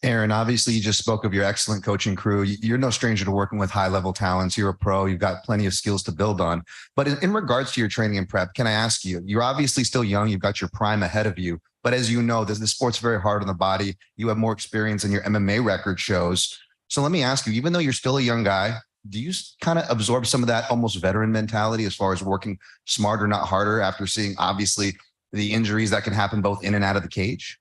Aaron, obviously you just spoke of your excellent coaching crew. You're no stranger to working with high-level talents. You're a pro. You've got plenty of skills to build on. But in regards to your training and prep, can I ask you, you're obviously still young. You've got your prime ahead of you. But as you know, the sport's very hard on the body. You have more experience than your MMA record shows. So let me ask you, even though you're still a young guy, do you kind of absorb some of that almost veteran mentality as far as working smarter, not harder, after seeing obviously the injuries that can happen both in and out of the cage?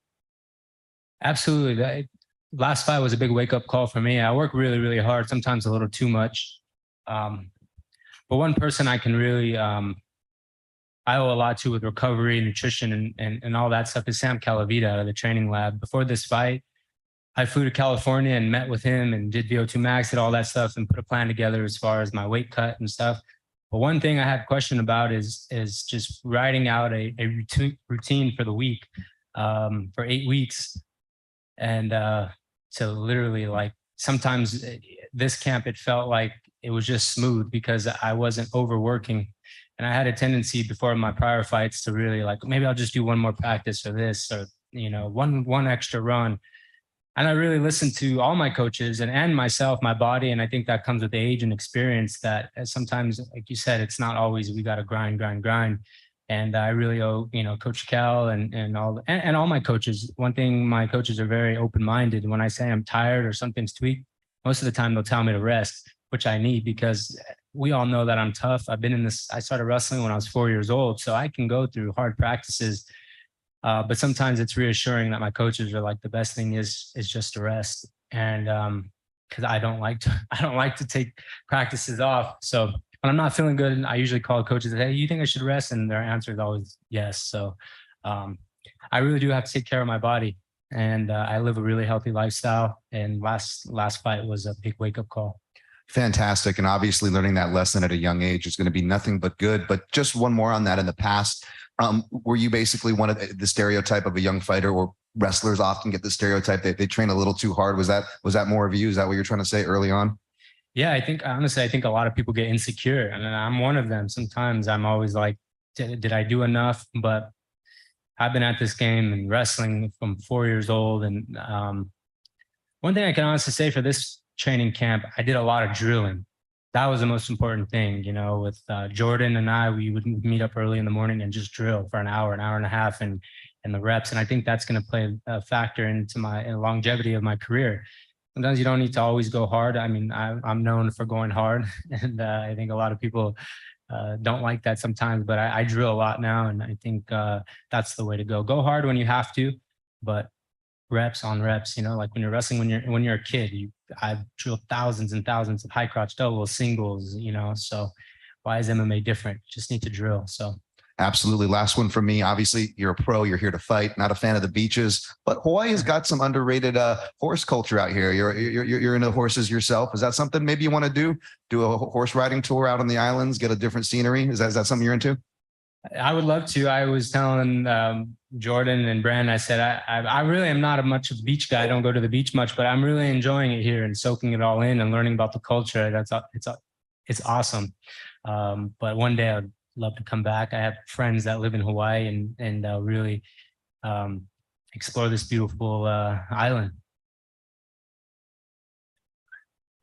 Absolutely. Last fight was a big wake-up call for me. I work really, really hard, sometimes a little too much. But one person I can really, I owe a lot to with recovery, nutrition, and all that stuff is Sam Calavita out of the training lab. Before this fight, I flew to California and met with him and did VO2 max, did all that stuff, and put a plan together as far as my weight cut and stuff. But one thing I have a question about is just writing out a routine for the week, for 8 weeks. And so literally, like, sometimes this camp, it felt like it was just smooth because I wasn't overworking. And I had a tendency before my prior fights to really like, maybe I'll just do one more practice or this, or, you know, one extra run. And I really listened to all my coaches and myself, my body. And I think that comes with age and experience, that sometimes, like you said, it's not always, we got to grind. And I really owe, you know, Coach Cal and all my coaches. One thing, my coaches are very open-minded. When I say I'm tired or something's tweaked, most of the time they'll tell me to rest, which I need, because we all know that I'm tough. I've been in this, I started wrestling when I was 4 years old, so I can go through hard practices. But sometimes it's reassuring that my coaches are like, the best thing is just to rest. And because I don't like to take practices off. So when I'm not feeling good, I usually call coaches and say, hey, you think I should rest? And their answer is always yes. So I really do have to take care of my body. And I live a really healthy lifestyle. And last fight was a big wake-up call. Fantastic. And obviously learning that lesson at a young age is going to be nothing but good. But just one more on that. In the past, were you basically one of the stereotype of a young fighter, or wrestlers often get the stereotype that they train a little too hard? Was that more of you? Is that what you're trying to say early on? Yeah, I think a lot of people get insecure, and I'm one of them. Sometimes I'm always like, did I do enough? But I've been at this game and wrestling from 4 years old. And one thing I can honestly say for this training camp, I did a lot of drilling. That was the most important thing, you know, with Jordan and I, we would meet up early in the morning and just drill for an hour and a half, and the reps. And I think that's going to play a factor into my longevity of my career. Sometimes you don't need to always go hard. I mean, I'm known for going hard, and I think a lot of people don't like that sometimes, but I drill a lot now, and I think that's the way to go. Go hard when you have to, but reps on reps, you know, like when you're wrestling, when you're a kid, I've drilled thousands and thousands of high crotch doubles, singles, you know, so why is MMA different? Just need to drill. So absolutely. Last one from me. Obviously, you're a pro. You're here to fight. Not a fan of the beaches, but Hawaii has got some underrated horse culture out here. You're into horses yourself. Is that something maybe you want to do? Do a horse riding tour out on the islands, get a different scenery? Is that something you're into? I would love to. I was telling Jordan and Brand, I said, I really am not much of a beach guy. I don't go to the beach much, but I'm really enjoying it here and soaking it all in and learning about the culture. It's awesome. But one day I'd love to come back. I have friends that live in Hawaii and really explore this beautiful island.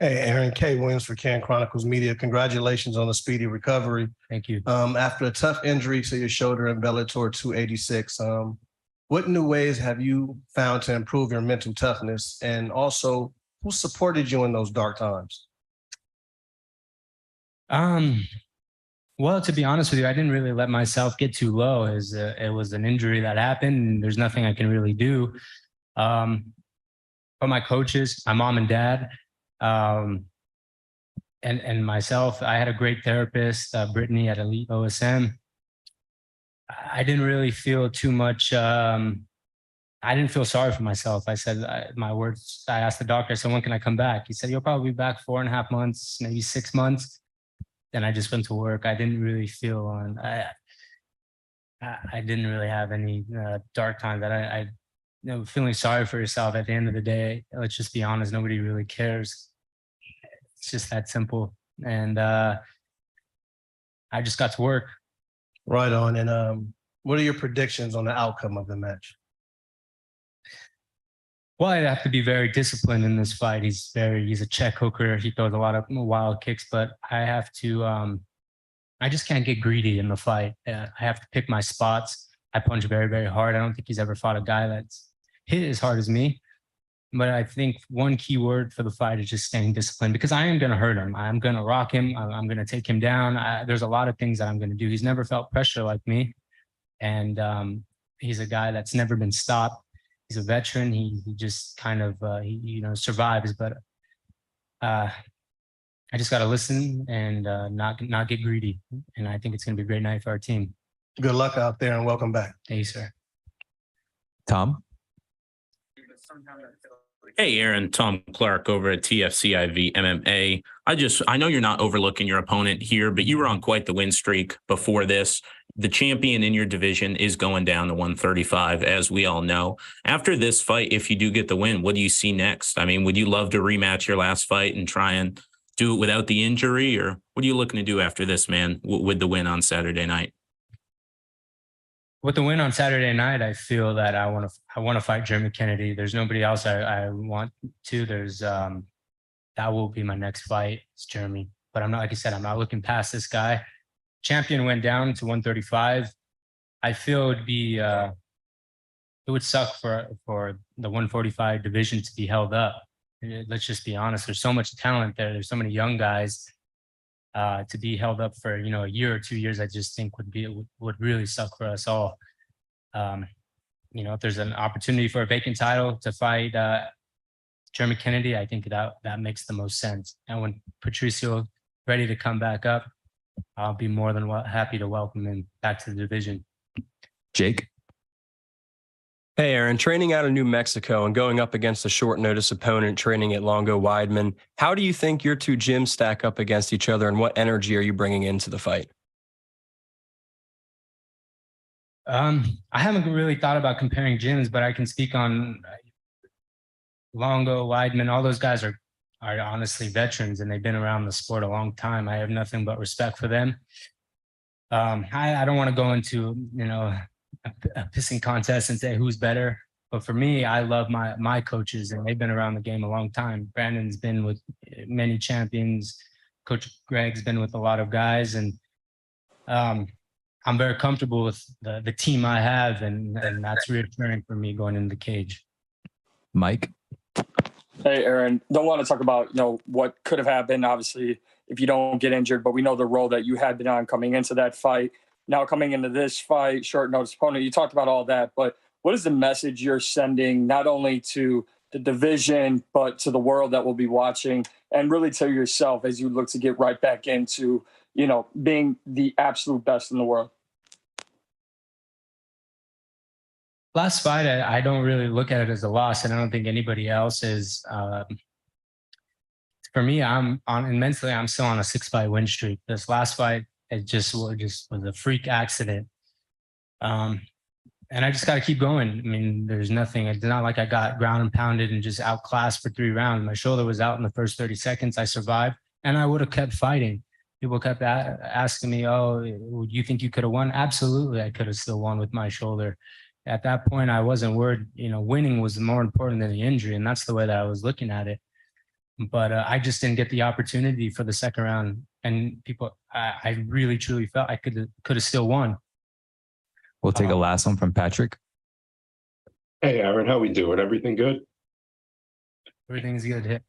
Hey, Aaron K. Williams for Can Chronicles Media. Congratulations on a speedy recovery. Thank you. After a tough injury to your shoulder in Bellator 286, what new ways have you found to improve your mental toughness? And also, who supported you in those dark times? Well, to be honest with you, I didn't really let myself get too low. It was an injury that happened, and there's nothing I can really do. But my coaches, my mom and dad, and myself, I had a great therapist, Brittany at Elite OSM. I didn't really feel too much. I didn't feel sorry for myself. I said my words. I asked the doctor, I said, when can I come back? He said, you'll probably be back 4.5 months, maybe 6 months. Then I just went to work. I didn't really feel on. I didn't really have any dark times that feeling sorry for yourself at the end of the day. Let's just be honest. Nobody really cares. It's just that simple. And I just got to work. Right on. And what are your predictions on the outcome of the match? Well, I'd have to be very disciplined in this fight. He's a check hooker. He throws a lot of wild kicks, but I have to, I just can't get greedy in the fight. I have to pick my spots. I punch very, very hard. I don't think he's ever fought a guy that's hit as hard as me. But I think one key word for the fight is just staying disciplined, because I am going to hurt him. I'm going to rock him. I'm going to take him down. There's a lot of things that I'm going to do. He's never felt pressure like me. And he's a guy that's never been stopped. He's a veteran. He just kind of, survives. But I just got to listen and not get greedy. And I think it's going to be a great night for our team. Good luck out there and welcome back. Thank you, sir. Tom? Hey, Aaron, Tom Clark over at TFCIV MMA. I know you're not overlooking your opponent here, but you were on quite the win streak before this. The champion in your division is going down to 135, as we all know. After this fight, if you do get the win, what do you see next? I mean, would you love to rematch your last fight and try and do it without the injury, or what are you looking to do after this, man, with the win on Saturday night? With the win on Saturday night, I feel that I want to fight Jeremy Kennedy. There's nobody else I want to. That will be my next fight. It's Jeremy. But I'm not, like I said, I'm not looking past this guy. Champion went down to 135. I feel it would suck for the 145 division to be held up. Let's just be honest. There's so much talent there. There's so many young guys. To be held up for a year or 2 years, I just think would really suck for us all. If there's an opportunity for a vacant title to fight Jeremy Kennedy, I think that makes the most sense. And when Patricio ready to come back up, I'll be more than happy to welcome him back to the division. Jake? Hey, Aaron, training out of New Mexico and going up against a short notice opponent training at Longo Weidman, how do you think your two gyms stack up against each other, and what energy are you bringing into the fight? I haven't really thought about comparing gyms, but I can speak on Longo, Weidman. All those guys are honestly veterans, and they've been around the sport a long time. I have nothing but respect for them. I don't want to go into, a pissing contest and say who's better. But for me, I love my coaches, and they've been around the game a long time. Brandon's been with many champions. Coach Greg's been with a lot of guys, and I'm very comfortable with the team I have, and that's reassuring for me going into the cage. Mike? Hey, Aaron, don't want to talk about, what could have happened, obviously, if you don't get injured, but we know the role that you had been on coming into that fight. Now coming into this fight, short notice opponent, you talked about all that, but what is the message you're sending not only to the division, but to the world that will be watching, and really to yourself as you look to get right back into, being the absolute best in the world? Last fight, I don't really look at it as a loss, and I don't think anybody else is. For me, mentally, I'm still on a 6-fight win streak. This last fight, it just was a freak accident. and I just got to keep going. I mean, there's nothing. It's not like I got ground and pounded and just outclassed for 3 rounds. My shoulder was out in the first 30 seconds. I survived, and I would have kept fighting. People kept asking me, "Oh, you think you could have won?" Absolutely, I could have still won with my shoulder. At that point, I wasn't worried. Winning was more important than the injury, and that's the way that I was looking at it. But I just didn't get the opportunity for the second round, and I really truly felt I could have still won. We'll take a last one from Patrick. Hey, Aaron, how we doing? Everything good? Everything's good.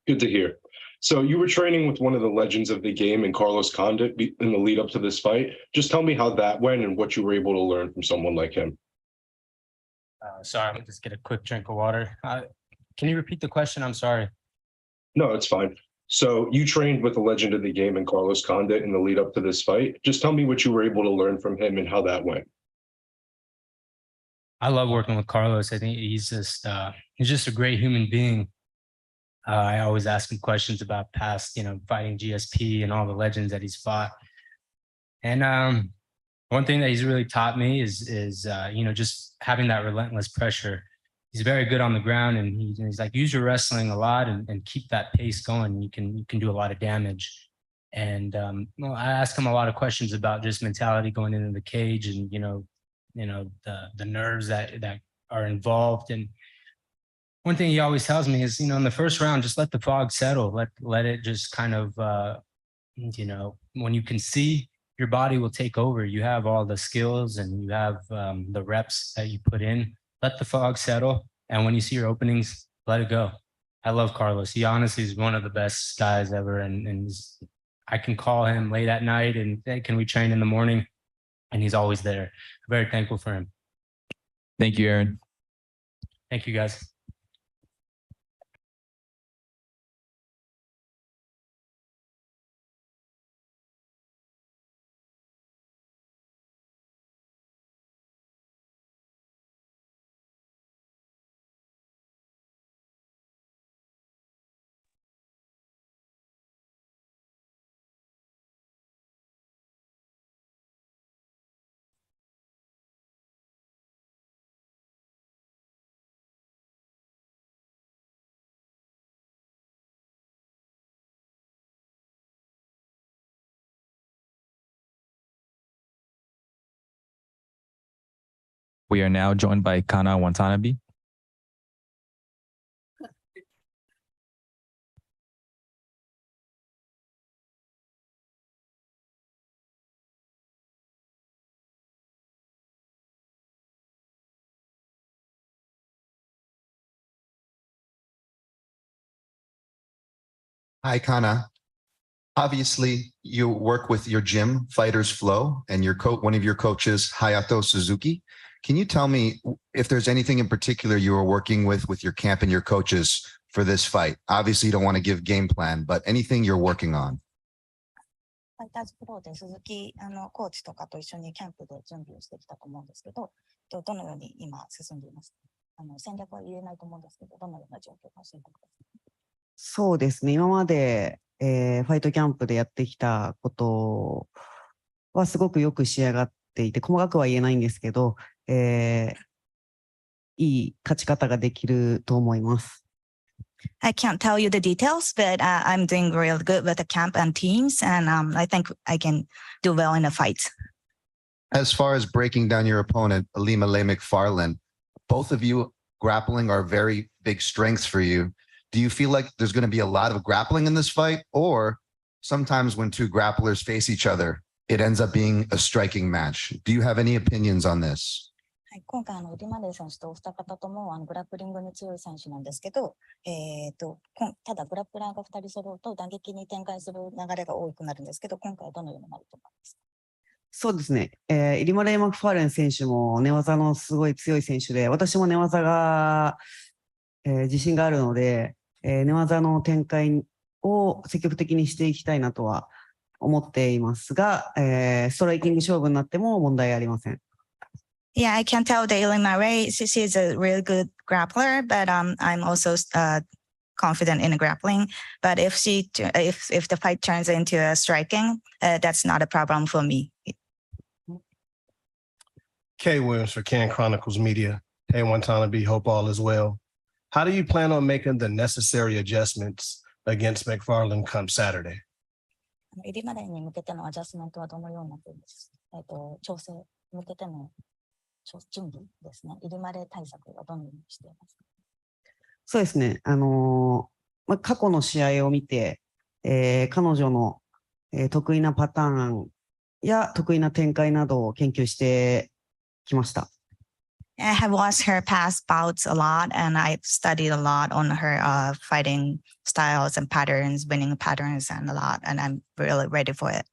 Good to hear. So you were training with one of the legends of the game in Carlos Condit in the lead up to this fight. Just tell me how that went and what you were able to learn from someone like him. Sorry, I'll just get a quick drink of water. Can you repeat the question? I'm sorry. No, it's fine. So you trained with a legend of the game in Carlos Condit in the lead up to this fight. Just tell me what you were able to learn from him and how that went. I love working with Carlos. I think he's just a great human being. I always ask him questions about past, fighting GSP and all the legends that he's fought. And one thing that he's really taught me is just having that relentless pressure. He's very good on the ground, and he's like, use your wrestling a lot and keep that pace going. You can do a lot of damage. And I ask him a lot of questions about just mentality going into the cage, and the nerves that are involved. And one thing he always tells me is, in the first round, just let the fog settle. Let it just kind of, when you can see, your body will take over. You have all the skills and you have the reps that you put in. Let the fog settle. And when you see your openings, let it go. I love Carlos. He honestly is one of the best guys ever. And I can call him late at night and say, can we train in the morning? And he's always there. I'm very thankful for him. Thank you, Aaron. Thank you, guys. We are now joined by Kana Watanabe. Hi, Kana. Obviously, you work with your gym, Fighters Flow, and one of your coaches, Hayato Suzuki. Can you tell me if there's anything in particular you are working with your camp and your coaches for this fight? Obviously, you don't want to give game plan, but anything you're working on. ファイターズプロで鈴木コーチとかと一緒にキャンプで準備をしてきたと思うんですけど、どのように今進んでいますか？戦略は言えないと思うんですけど、どのような状況か教えてください。そうですね。今まで、ファイトキャンプでやってきたことはすごくよく仕上がっていて、細かくは言えないんですけど、いい勝ち方ができると思います。I can't tell you the details, but I'm doing real good with the camp and teams, and I think I can do well in the fight. As far as breaking down your opponent, Ilima-Lei MacFarlane, both of you grappling are very big strengths for you. Do you feel like there's going to be a lot of grappling in this fight, or sometimes when two grapplers face each other, it ends up being a striking match? Do you have any opinions on this? はい、今回ウディマレー選手とお二方ともグラップリングに強い選手なんですけど、ただグラップラーが2人揃うと打撃に展開する流れが多くなるんですけど、今回はどのようになると思いますか？そうですね。イリマ・レイ・マクファーレン選手も寝技のすごい強い選手で、私も寝技が、自信があるので、寝技の展開を積極的にしていきたいなとは思っていますが、ストライキング勝負になっても問題ありません。Yeah, I can tell that Ilima-Lei, she's a really good grappler, but I'm also confident in the grappling. But if the fight turns into a striking, that's not a problem for me. Kay Williams for Can Chronicles Media. Hey, Watanabe, hope all is well. How do you plan on making the necessary adjustments against McFarlane come Saturday? 入りまでに向けてのアジャスメントはどのようになっています。調整に向けての準備ですね。入りまで対策はどのようにしていますか？そうですね。過去の試合を見て、彼女の、得意なパターンや得意な展開などを研究してきました。I have watched her past bouts a lot, and I've studied a lot on her fighting styles and patterns, winning patterns, and a lot. And I'm really ready for it.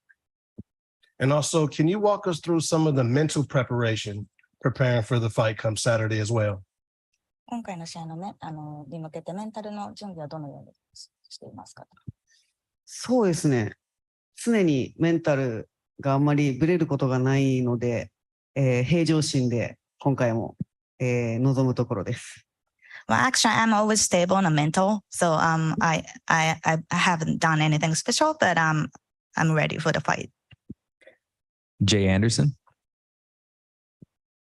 And also, can you walk us through some of the mental preparation preparing for the fight come Saturday as well? 今回の試合のに向けてメンタルの準備はどのようにしていますか？そうですね。常にメンタルがあんまりブレることがないので、平常心で今回も、臨むところです。Well, actually, I'm always stable on a mental, so I haven't done anything special, but I'm ready for the fight. Jay Anderson.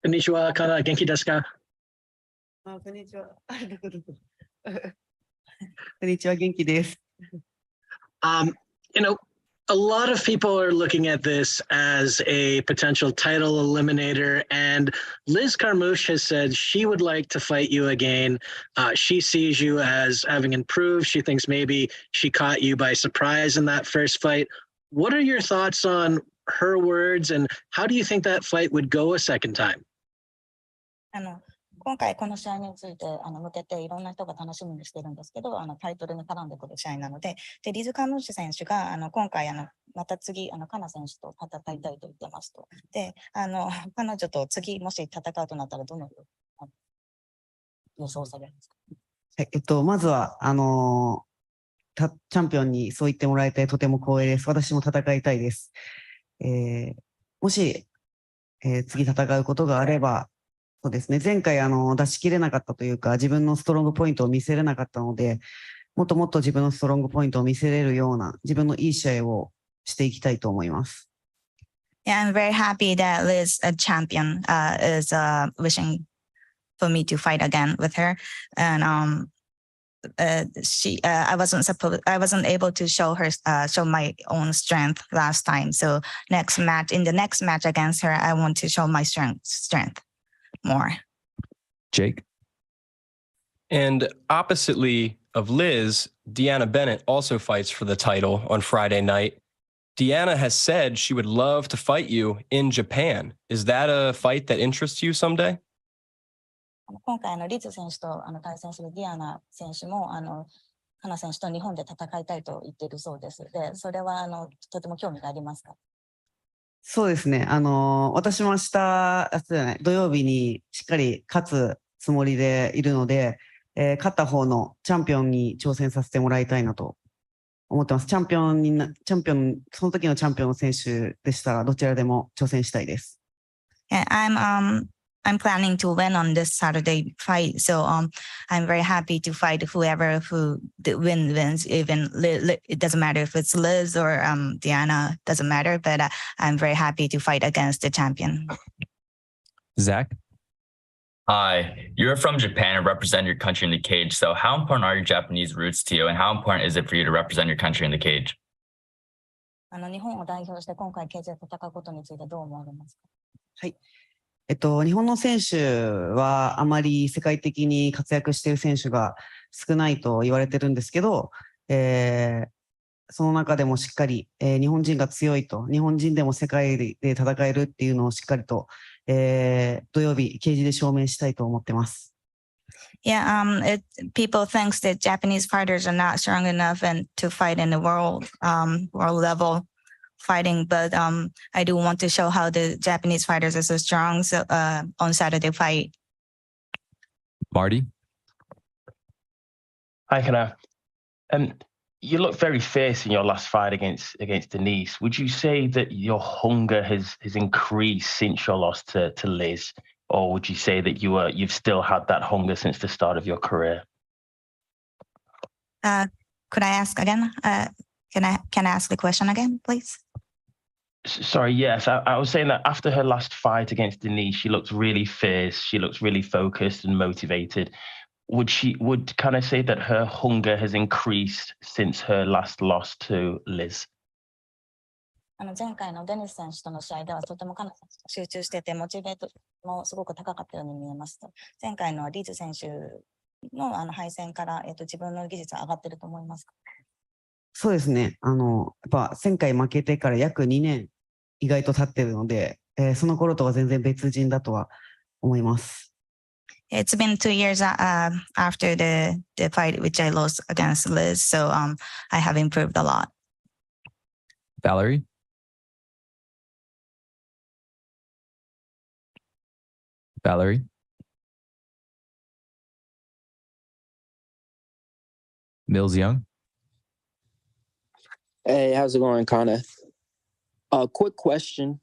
Konnichiwa, Kana, genki desu ka? こんにちは。こんにちは、元気です。You know, a lot of people are looking at this as a potential title eliminator, and Liz Carmouche has said she would like to fight you again. She sees you as having improved. She thinks maybe she caught you by surprise in that first fight. What are your thoughts on her words, and how do you think that fight would go a second time? 今回この試合について向けていろんな人が楽しみにしてるんですけど、タイトルに絡んでくる試合なので、リズ・カムーシュ選手が今回また次カナ選手と戦いたいと言ってますと。で、彼女と次もし戦うとなったらどのように予想されますか？まずはチャンピオンにそう言ってもらえてとても光栄です。私も戦いたいです。もし、次戦うことがあれば、そうですね。前回出し切れなかったというか、自分のストロングポイントを見せれなかったので、もっともっと自分のストロングポイントを見せれるような自分のいい試合をしていきたいと思います。Yeah, I'm very happy that Liz, a champion, is wishing for me to fight again with her, and I wasn't able to show my own strength last time. So in the next match against her, I want to show my strength more. Jake. And oppositely of Liz, Deanna Bennett also fights for the title on Friday night. Deanna has said she would love to fight you in Japan. Is that a fight that interests you someday? 今回リズ選手と対戦するディアナ選手もカナ選手と日本で戦いたいと言っているそうです。で、それはとても興味がありますか？そうですね。私も土曜日にしっかり勝つつもりでいるので、勝った方のチャンピオンに挑戦させてもらいたいなと思ってます。その時のチャンピオンの選手でしたらどちらでも挑戦したいです。Yeah, I'm planning to win on this Saturday fight, so I'm very happy to fight whoever wins. Even it doesn't matter if it's Liz or Deanna, doesn't matter. But I'm very happy to fight against the champion. Zach. Hi, you're from Japan and represent your country in the cage. So how important are your Japanese roots to you, and how important is it for you to represent your country in the cage? 日本を代表して今回ケージで戦うことについてどう思われますか？はい。日本の選手はあまり世界的に活躍している選手が少ないと言われてるんですけど、その中でもしっかり、日本人が強いと、日本人でも世界で戦えるっていうのをしっかりと、土曜日、ケージで証明したいと思ってます。Yeah, people think that Japanese fighters are not strong enough to fight in the world level fighting, but I do want to show how the Japanese fighters are so strong on Saturday fight. Marty. Hi, Kana. You look very fierce in your last fight against Denise. Would you say that your hunger has increased since your loss to Liz, or would you say that you've still had that hunger since the start of your career? Could I ask again? Can I ask the question again, please? Sorry, yes. I was saying that after her last fight against Denise, she looked really fierce. She looks really focused and motivated. Would Kana say that her hunger has increased since her last loss to Liz? 前回のデニス選手との試合ではとても彼女集中しててモチベートもすごく高かったように見えますと前回のリズ選手の敗戦から、自分の技術は上がってると思いますか？そうですね。やっぱ前回負けてから約2年意外と経ってるので、その頃とは全然別人だとは思います。It's been 2 years after the fight which I lost against Liz, so I have improved a lot. Valerie? Valerie? Mills Young? Hey, how's it going, Kana? Quick question.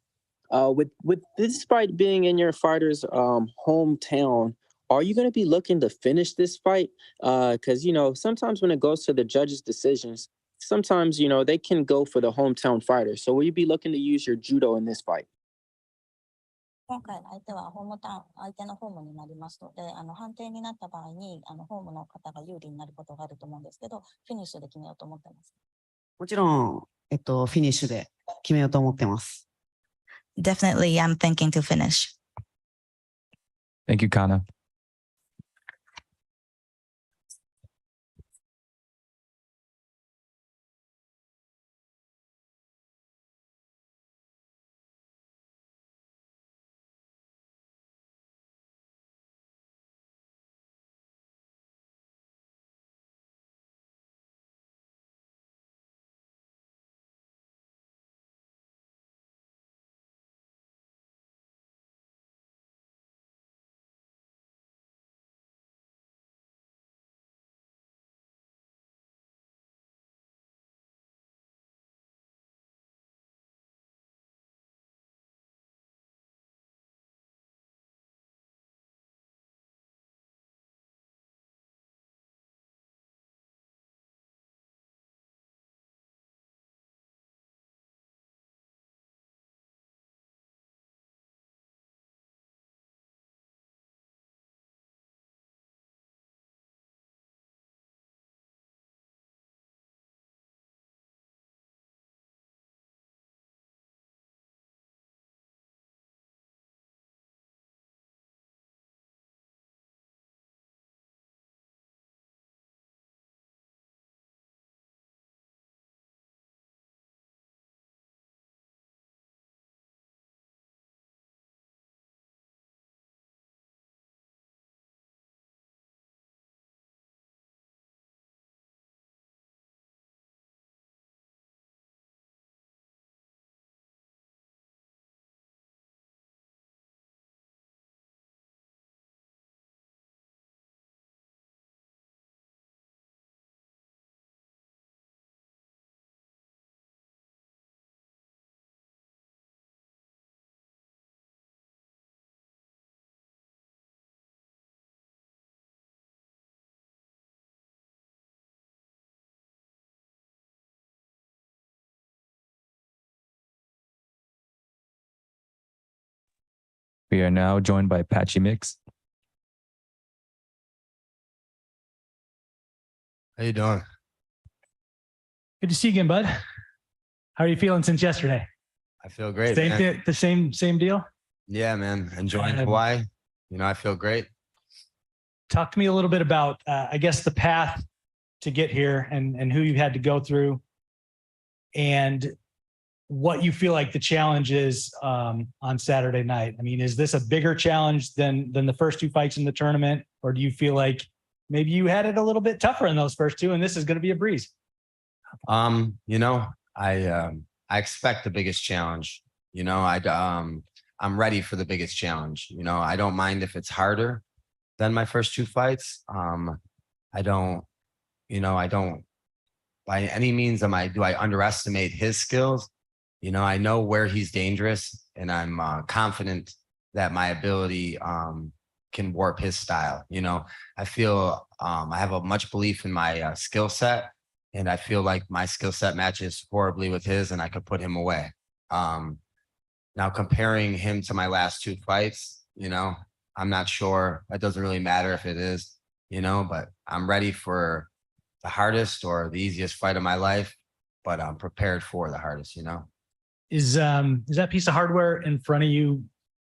With this fight being in your fighter's hometown, are you going to be looking to finish this fight? Because, sometimes when it goes to the judges' decisions, sometimes, they can go for the hometown fighter. So will you be looking to use your judo in this fight? 今回の相手は相手のホームになりますので、判定になった場合にホームの方が有利になることがあると思うんですけど、フィニッシュで決めようと思ってます。もちろん、フィニッシュで決めようと思ってます。Definitely, I'm thinking to finish. Thank you, Kana. We are now joined by Patchy Mix. How you doing? Good to see you again, bud. How are you feeling since yesterday? I feel great. The same deal? Yeah, man. Enjoying Hawaii. I feel great. Talk to me a little bit about, I guess, the path to get here and who you had to go through and what you feel like the challenge is on Saturday night. I mean, is this a bigger challenge than the first two fights in the tournament? Or do you feel like maybe you had it a little bit tougher in those first two and this is going to be a breeze? I expect the biggest challenge. I'm ready for the biggest challenge. I don't mind if it's harder than my first two fights. I don't by any means do I underestimate his skills. I know where he's dangerous, and I'm confident that my ability can warp his style. I feel I have a much belief in my skill set, and I feel like my skill set matches horribly with his, and I could put him away. Now comparing him to my last 2 fights, I'm not sure. It doesn't really matter if it is, but I'm ready for the hardest or the easiest fight of my life, but I'm prepared for the hardest, Is that piece of hardware in front of you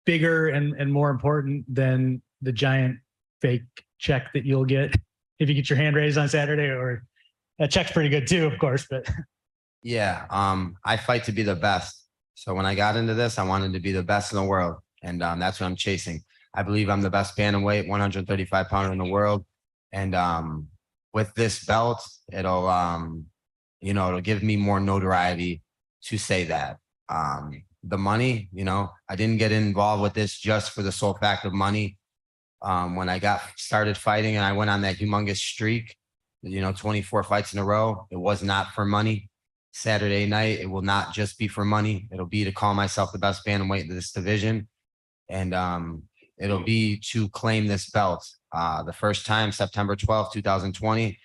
bigger and more important than the giant fake check that you'll get if you get your hand raised on Saturday? Or that check's pretty good too, of course, but Yeah, I fight to be the best. So when I got into this, I wanted to be the best in the world, and that's what I'm chasing. I believe I'm the best bantamweight, 135 pounder in the world, and with this belt, it'll it'll give me more notoriety to say that. The money, I didn't get involved with this just for the sole fact of money. When I got started fighting and I went on that humongous streak, 24 fights in a row, it was not for money. Saturday night, it will not just be for money. It'll be to call myself the best bantamweight in this division. And it'll be to claim this belt. The first time, September 12th, 2020,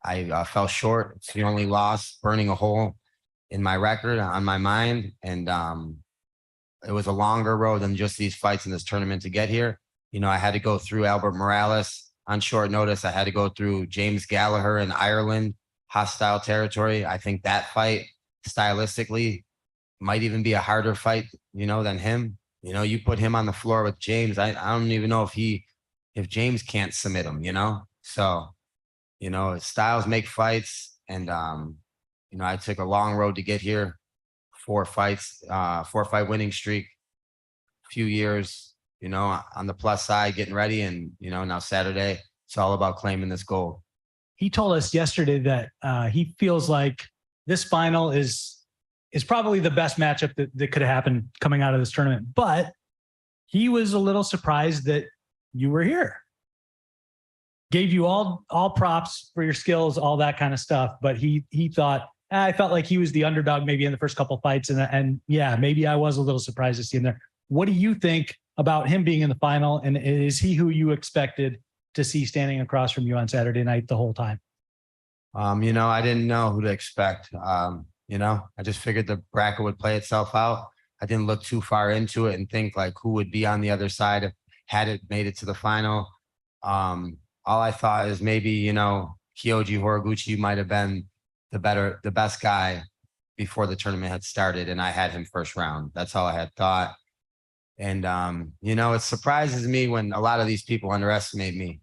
I fell short. It's the only loss, burning a hole in my record, on my mind. And it was a longer road than just these fights in this tournament to get here. I had to go through Albert Morales on short notice. I had to go through James Gallagher in Ireland, hostile territory. I think that fight stylistically might even be a harder fight, than him. You put him on the floor with James. I don't even know if James can't submit him, So, styles make fights. And, I took a long road to get here, 4 fights, 4-fight winning streak, a few years, on the plus side, getting ready. And, now Saturday, it's all about claiming this gold. he told us yesterday that he feels like this final is probably the best matchup that could have happened coming out of this tournament. But he was a little surprised that you were here. Gave you all props for your skills, all that kind of stuff. But he thought, I felt like he was the underdog maybe in the first couple of fights. And yeah, maybe I was a little surprised to see him there. What do you think about him being in the final? And is he who you expected to see standing across from you on Saturday night the whole time? I didn't know who to expect. I just figured the bracket would play itself out. I didn't look too far into it and think like who would be on the other side had it made it to the final. All I thought is maybe, Kyoji Horiguchi might have been the best guy before the tournament had started, and I had him first round. That's all I had thought. And, it surprises me when a lot of these people underestimate me,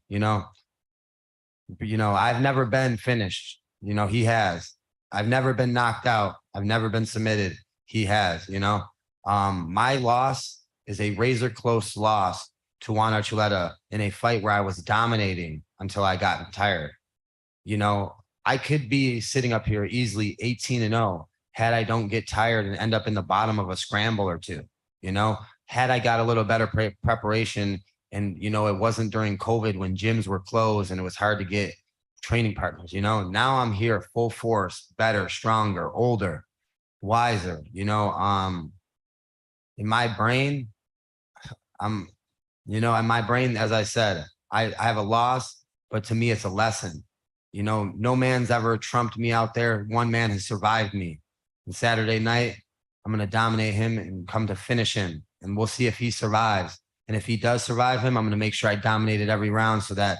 I've never been finished. He has. I've never been knocked out. I've never been submitted. He has, my loss is a razor close loss to Juan Archuleta in a fight where I was dominating until I got tired. I could be sitting up here easily 18-0 had I don't get tired and end up in the bottom of a scramble or two, had I got a little better preparation. And, it wasn't during COVID when gyms were closed and it was hard to get training partners, now I'm here full force, better, stronger, older, wiser, in my brain, in my brain, as I said, I have a loss, but to me, it's a lesson. No man's ever trumped me out there. One man has survived me. And Saturday night, I'm going to dominate him and come to finish him. And we'll see if he survives. And if he does survive him, I'm going to make sure I dominated every round so that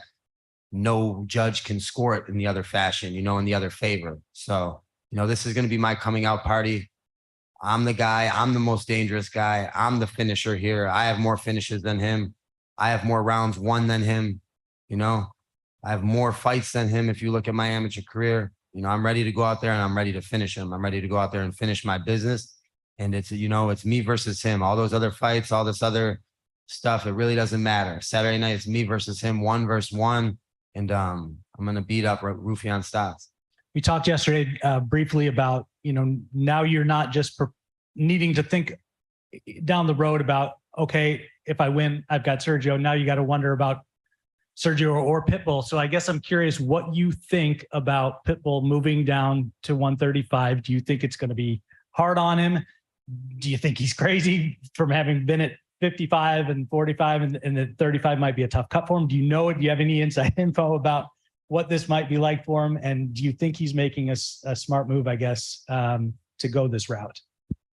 no judge can score it in the other fashion, in the other favor. So, this is going to be my coming out party. I'm the guy. I'm the most dangerous guy. I'm the finisher here. I have more finishes than him. I have more rounds won than him. I have more fights than him. If you look at my amateur career, I'm ready to go out there and I'm ready to finish him. I'm ready to go out there and finish my business. And it's, it's me versus him. All those other fights, all this other stuff, it really doesn't matter. Saturday night, it's me versus him, 1 versus 1. And I'm going to beat up Raufeon Stots. We talked yesterday briefly about, now you're not just needing to think down the road about, okay, if I win, I've got Sergio. Now you got to wonder about Sergio or Pitbull. So I guess I'm curious what you think about Pitbull moving down to 135. Do you think it's going to be hard on him? Do you think he's crazy from having been at 55 and 45 and the 35 might be a tough cut for him? Do you have any inside info about what this might be like for him? And do you think he's making a smart move, I guess, to go this route?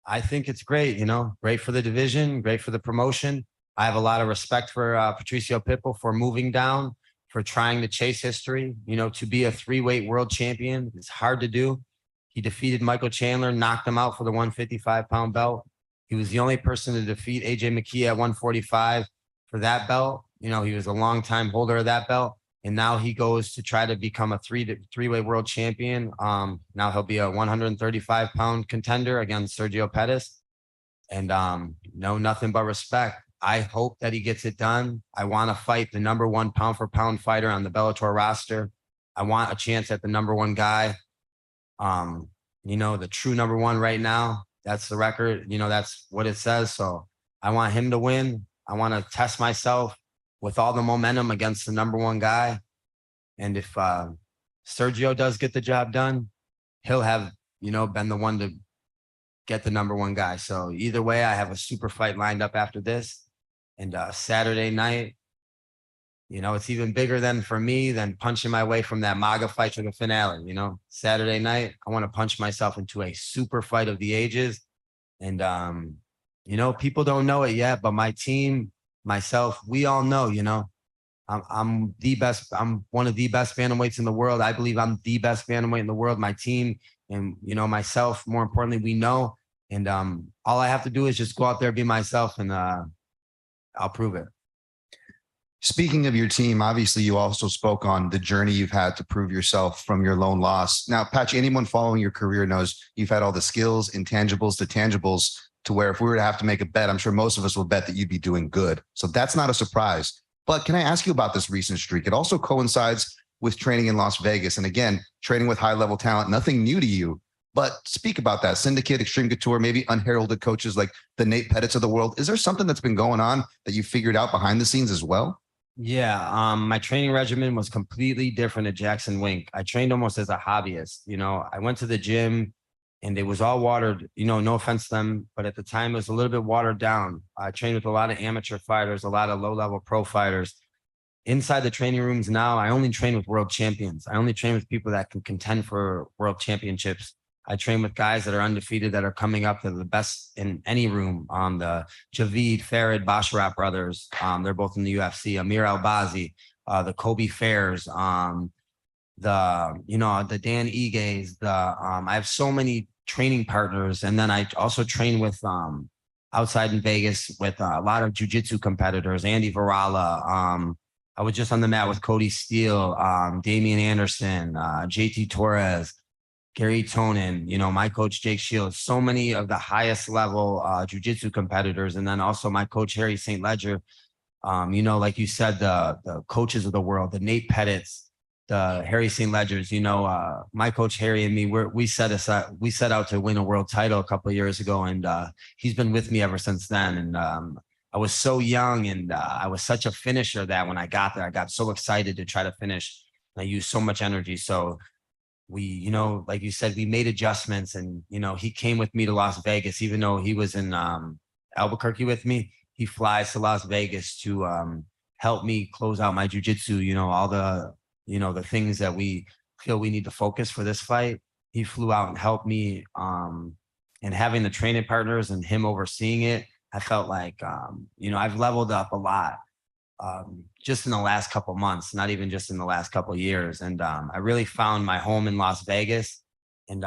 I think it's great, great for the division, great for the promotion. I have a lot of respect for Patricio Pitbull for moving down, for trying to chase history. To be a 3-weight world champion is hard to do. He defeated Michael Chandler, knocked him out for the 155-pound belt. He was the only person to defeat AJ McKee at 145 for that belt. He was a long-time holder of that belt. And now he goes to try to become a three-way world champion. Now he'll be a 135-pound contender against Sergio Pettis. And nothing but respect. I hope that he gets it done. I want to fight the number one pound-for-pound fighter on the Bellator roster. I want a chance at the number one guy. The true number one right now. That's the record. That's what it says. So I want him to win. I want to test myself with all the momentum against the number one guy. And if Sergio does get the job done, he'll have, been the one to get the number one guy. So either way, I have a super fight lined up after this. And Saturday night, it's even bigger for me than punching my way from that MAGA fight to the finale. Saturday night, I want to punch myself into a super fight of the ages. And, people don't know it yet, but my team, myself, we all know, I'm the best. I'm one of the best bantamweights in the world. I believe I'm the best bantamweight in the world. My team and, myself, more importantly, we know. And all I have to do is just go out there, be myself, and I'll prove it. Speaking of your team, obviously you also spoke on the journey you've had to prove yourself from your lone loss. Now, Patchy, anyone following your career knows you've had all the skills, intangibles, the tangibles, to where if we were to have to make a bet, I'm sure most of us will bet that you'd be doing good. So that's not a surprise. But can I ask you about this recent streak? It also coincides with training in Las Vegas. And again, training with high-level talent, nothing new to you. But speak about that. Syndicate, Extreme Couture, maybe unheralded coaches like the Nate Pettits of the world. Is there something that's been going on that you figured out behind the scenes as well? Yeah, my training regimen was completely different at Jackson Wink. I trained almost as a hobbyist. I went to the gym and it was all watered, no offense to them, but at the time it was a little bit watered down. I trained with a lot of amateur fighters, a lot of low-level pro fighters. Inside the training rooms now, I only train with world champions. I only train with people that can contend for world championships. I train with guys that are undefeated, that are coming up to the best in any room. The Javid, Farid, Basharat brothers, they're both in the UFC. Amir Albazi, the Kobe Fairs, the Dan Iges. I have so many training partners, and then I also train with outside in Vegas with a lot of jiu-jitsu competitors. Andy Varala. I was just on the mat with Cody Steele, Damian Anderson, JT Torres, Gary Tonin, my coach, Jake Shields, so many of the highest level jiu-jitsu competitors. And then also my coach, Harry St. Ledger, like you said, the coaches of the world, the Nate Pettits, the Harry St. Ledgers, my coach, Harry, and me, we set out to win a world title a couple of years ago. And he's been with me ever since then. And I was so young and I was such a finisher that when I got there, I got so excited to try to finish. I used so much energy. So we, like you said, we made adjustments, and, he came with me to Las Vegas, even though he was in Albuquerque with me. He flies to Las Vegas to help me close out my jiu-jitsu, all the, the things that we feel we need to focus for this fight. He flew out and helped me, and having the training partners and him overseeing it, I felt like, I've leveled up a lot. Just in the last couple months, not even just in the last couple of years. And I really found my home in Las Vegas. And,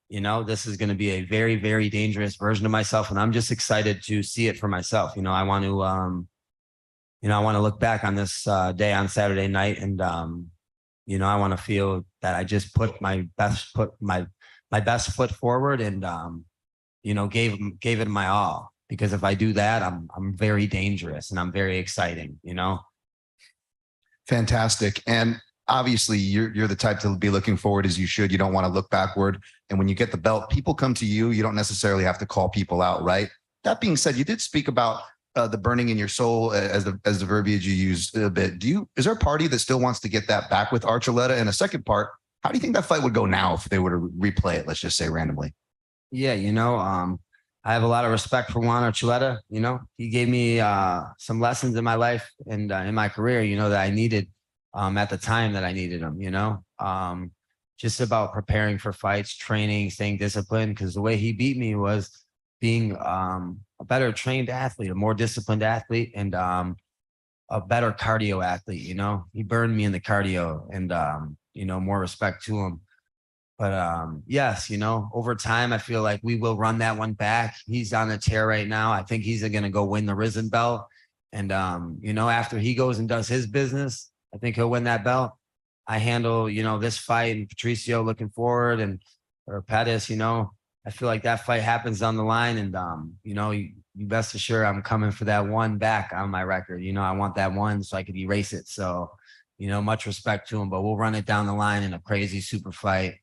this is going to be a very, very dangerous version of myself. And I'm just excited to see it for myself. I want to, I want to look back on this day on Saturday night. And, I want to feel that I just put my best foot forward and, gave it my all. Because if I do that, I'm very dangerous and I'm very exciting, Fantastic. And obviously you're the type to be looking forward as you should. You don't want to look backward. And when you get the belt, people come to you. You don't necessarily have to call people out, right? That being said, you did speak about the burning in your soul as the verbiage you used a bit. Is there a party that still wants to get that back with Archuleta? And a second part, how do you think that fight would go now if they were to replay it? Let's just say randomly. Yeah, I have a lot of respect for Juan Archuleta. He gave me some lessons in my life and in my career, that I needed at the time that I needed them, just about preparing for fights, training, staying disciplined. Because the way he beat me was being a better trained athlete, a more disciplined athlete, and a better cardio athlete. You know, he burned me in the cardio, and you know, more respect to him. But yes, you know, over time, I feel like we will run that one back. He's on a tear right now. I think he's going to go win the Risen belt. And, you know, after he goes and does his business, I think he'll win that belt. I handle, you know, this fight and Patricio looking forward, and or Pettis, you know, I feel like that fight happens down the line. And, you know, you best assure I'm coming for that one back on my record. You know, I want that one so I could erase it. So, you know, much respect to him, but we'll run it down the line in a crazy super fight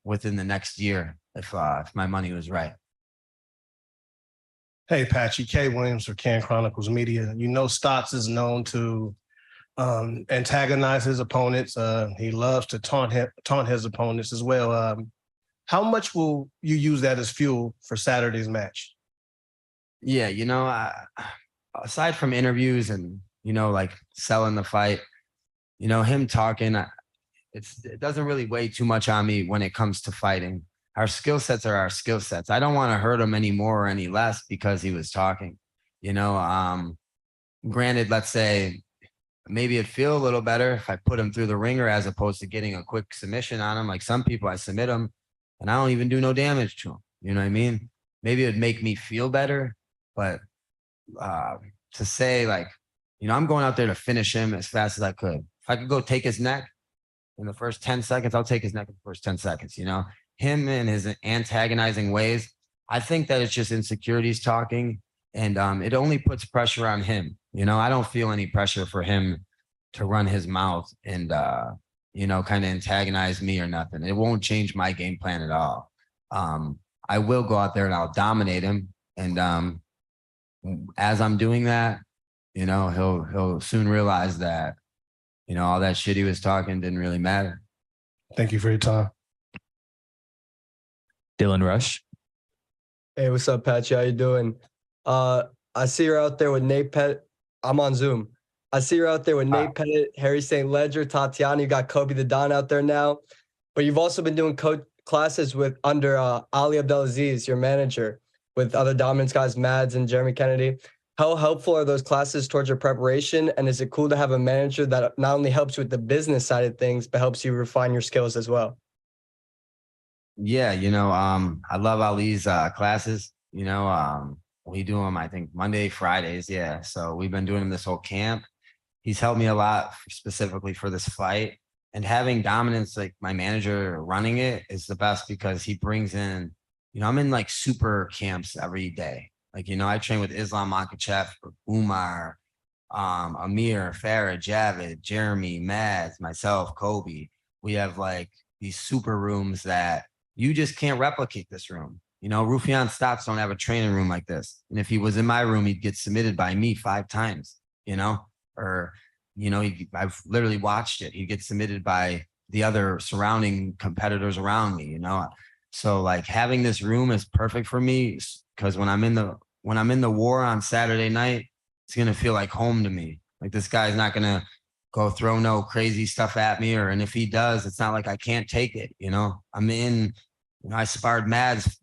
within the next year if my money was right. Hey, Patchy, K. Williams for Can Chronicles Media. You know, Stots is known to antagonize his opponents. He loves to taunt his opponents as well. How much will you use that as fuel for Saturday's match? Yeah, you know, aside from interviews and, you know, like selling the fight, you know, him talking, it doesn't really weigh too much on me when it comes to fighting. Our skill sets are our skill sets. I don't want to hurt him any more or any less because he was talking, you know. Granted, let's say maybe it'd feel a little better if I put him through the ringer as opposed to getting a quick submission on him. Like some people, I submit them and I don't even do no damage to him. You know what I mean? Maybe it'd make me feel better, but to say like, you know, I'm going out there to finish him as fast as I could. If I could go take his neck in the first 10 seconds, I'll take his neck in the first 10 seconds, you know? Him and his antagonizing ways, I think that it's just insecurities talking, and it only puts pressure on him. You know, I don't feel any pressure for him to run his mouth and, you know, kind of antagonize me or nothing. It won't change my game plan at all. I will go out there and I'll dominate him. And as I'm doing that, you know, he'll soon realize that, you know, all that shit he was talking didn't really matter. Thank you for your time. Dylan Rush. Hey, what's up, Patchy? How you doing? I see you're out there with Nate Pettit. I'm on Zoom. I see you're out there with Nate Pettit, Harry St. Ledger, Tatiana. You got Kobe the Don out there now. But you've also been doing classes with under Ali Abdelaziz, your manager, with other dominance guys, Mads and Jeremy Kennedy. How helpful are those classes towards your preparation? And is it cool to have a manager that not only helps you with the business side of things, but helps you refine your skills as well? Yeah, you know, I love Ali's classes. You know, we do them, I think, Monday, Fridays. Yeah. So we've been doing them this whole camp. He's helped me a lot specifically for this fight. And having dominance, like my manager running it, is the best because he brings in, you know, I'm in like super camps every day. Like, you know, I train with Islam Makhachev, Umar, Amir, Farah, Javid, Jeremy, Mads, myself, Kobe. We have like these super rooms that you just can't replicate this room. You know, Raufeon Stots don't have a training room like this. And if he was in my room, he'd get submitted by me 5 times, you know, or, you know, I've literally watched it. He'd get submitted by the other surrounding competitors around me, you know? So like having this room is perfect for me because when I'm in the war on Saturday night, it's going to feel like home to me. Like this guy's not going to go throw no crazy stuff at me, and if he does, it's not like I can't take it. You know, you know, I sparred Mads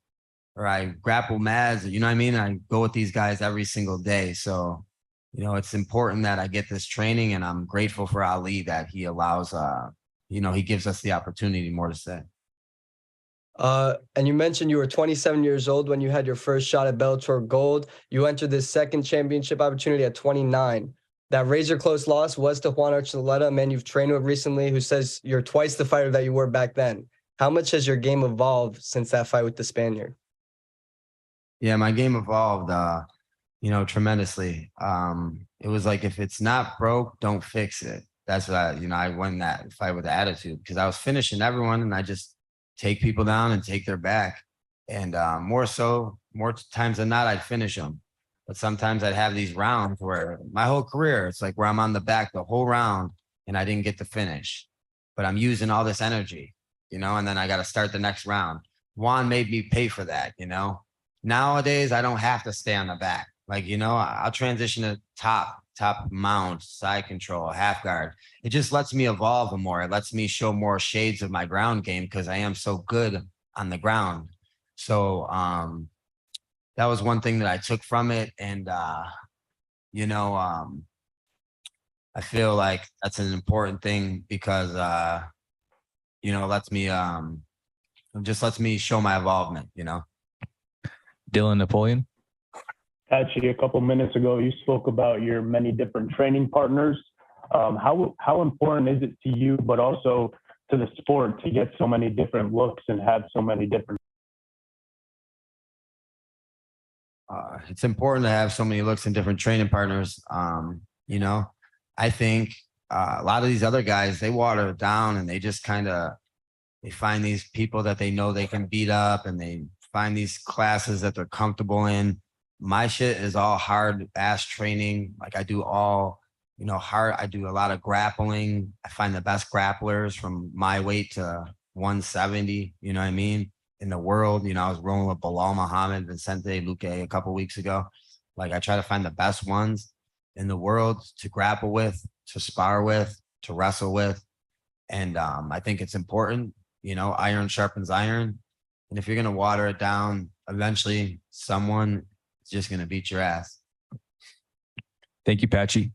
or I grapple Mads, you know what I mean? I go with these guys every single day. So, you know, it's important that I get this training, and I'm grateful for Ali that he allows, you know, he gives us the opportunity, more to say. And you mentioned you were 27 years old when you had your first shot at Bellator Gold. You entered this second championship opportunity at 29. That razor close loss was to Juan Archuleta, a man you've trained with recently, who says you're twice the fighter that you were back then. How much has your game evolved since that fight with the Spaniard? Yeah, my game evolved, you know, tremendously. It was like, if it's not broke, don't fix it. That's what you know, I won that fight with attitude because I was finishing everyone and I just take people down and take their back. And more times than not, I'd finish them. But sometimes I'd have these rounds where my whole career, it's like where I'm on the back the whole round and I didn't get to finish, but I'm using all this energy, you know, and then I got to start the next round. Juan made me pay for that, you know. Nowadays, I don't have to stay on the back. Like, you know, I'll transition to top mount, side control, half guard. It just lets me evolve more. It lets me show more shades of my ground game because I am so good on the ground. So, that was one thing that I took from it. And, you know, I feel like that's an important thing because, you know, just lets me show my involvement, you know. Dylan Napoleon. Patchy, a couple minutes ago, you spoke about your many different training partners. How important is it to you, but also to the sport, to get so many different looks and have so many different? It's important to have so many looks and different training partners. You know, I think a lot of these other guys, they water it down and they just kind of, they find these people that they know they can beat up and they find these classes that they're comfortable in. My shit is all hard ass training. Like I do all, you know, hard. I do a lot of grappling. I find the best grapplers from my weight to 170, you know what I mean? In the world, you know, I was rolling with Bilal Muhammad, Vicente Luque a couple weeks ago. Like I try to find the best ones in the world to grapple with, to spar with, to wrestle with. And I think it's important, you know, iron sharpens iron. And if you're going to water it down, eventually someone is just going to beat your ass. Thank you, Patchy.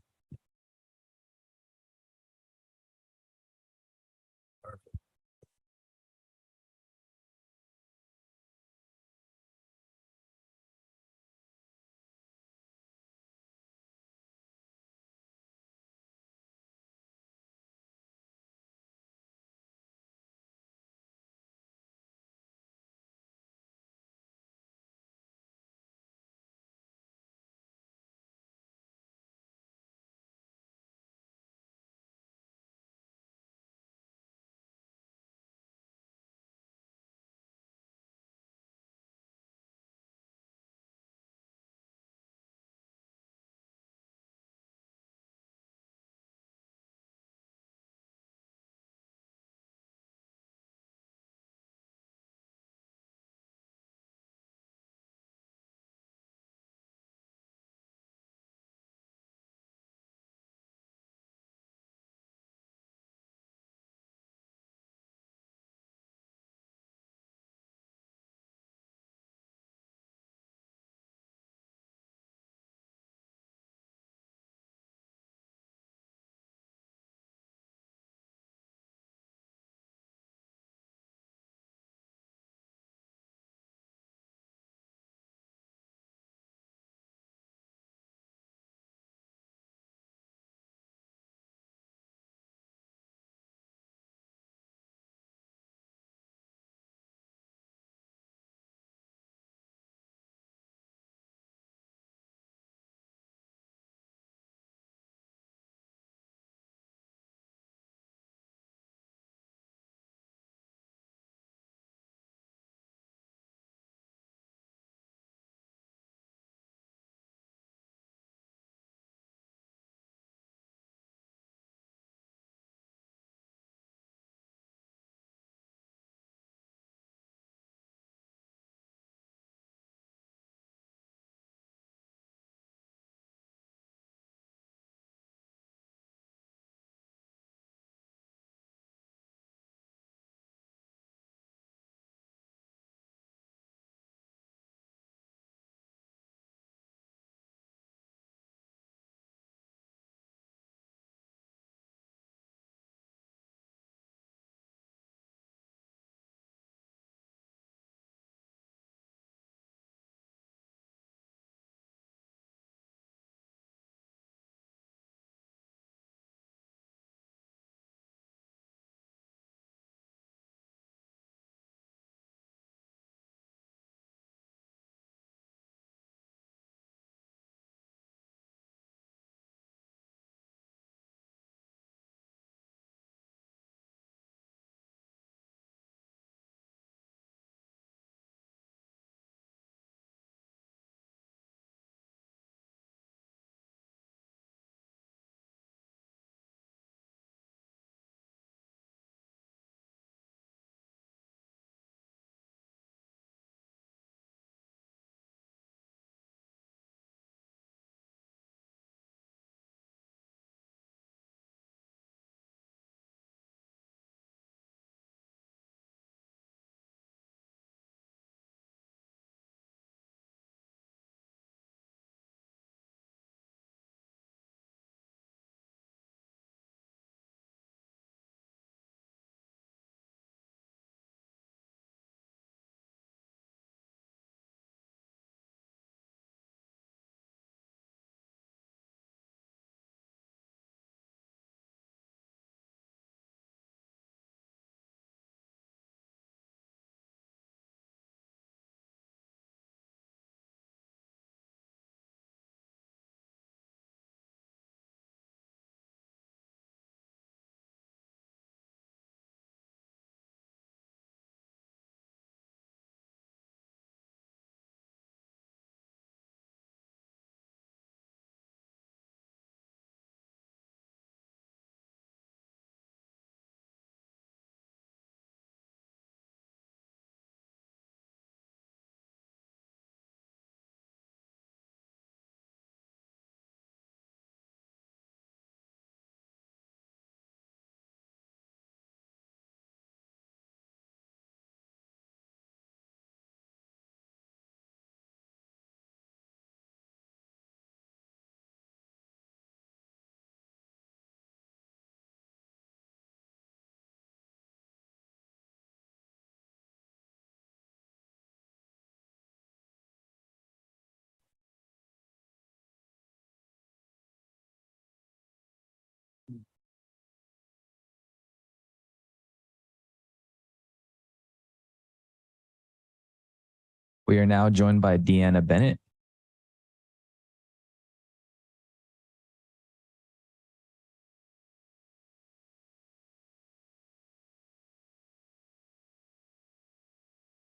We are now joined by Deanna Bennett.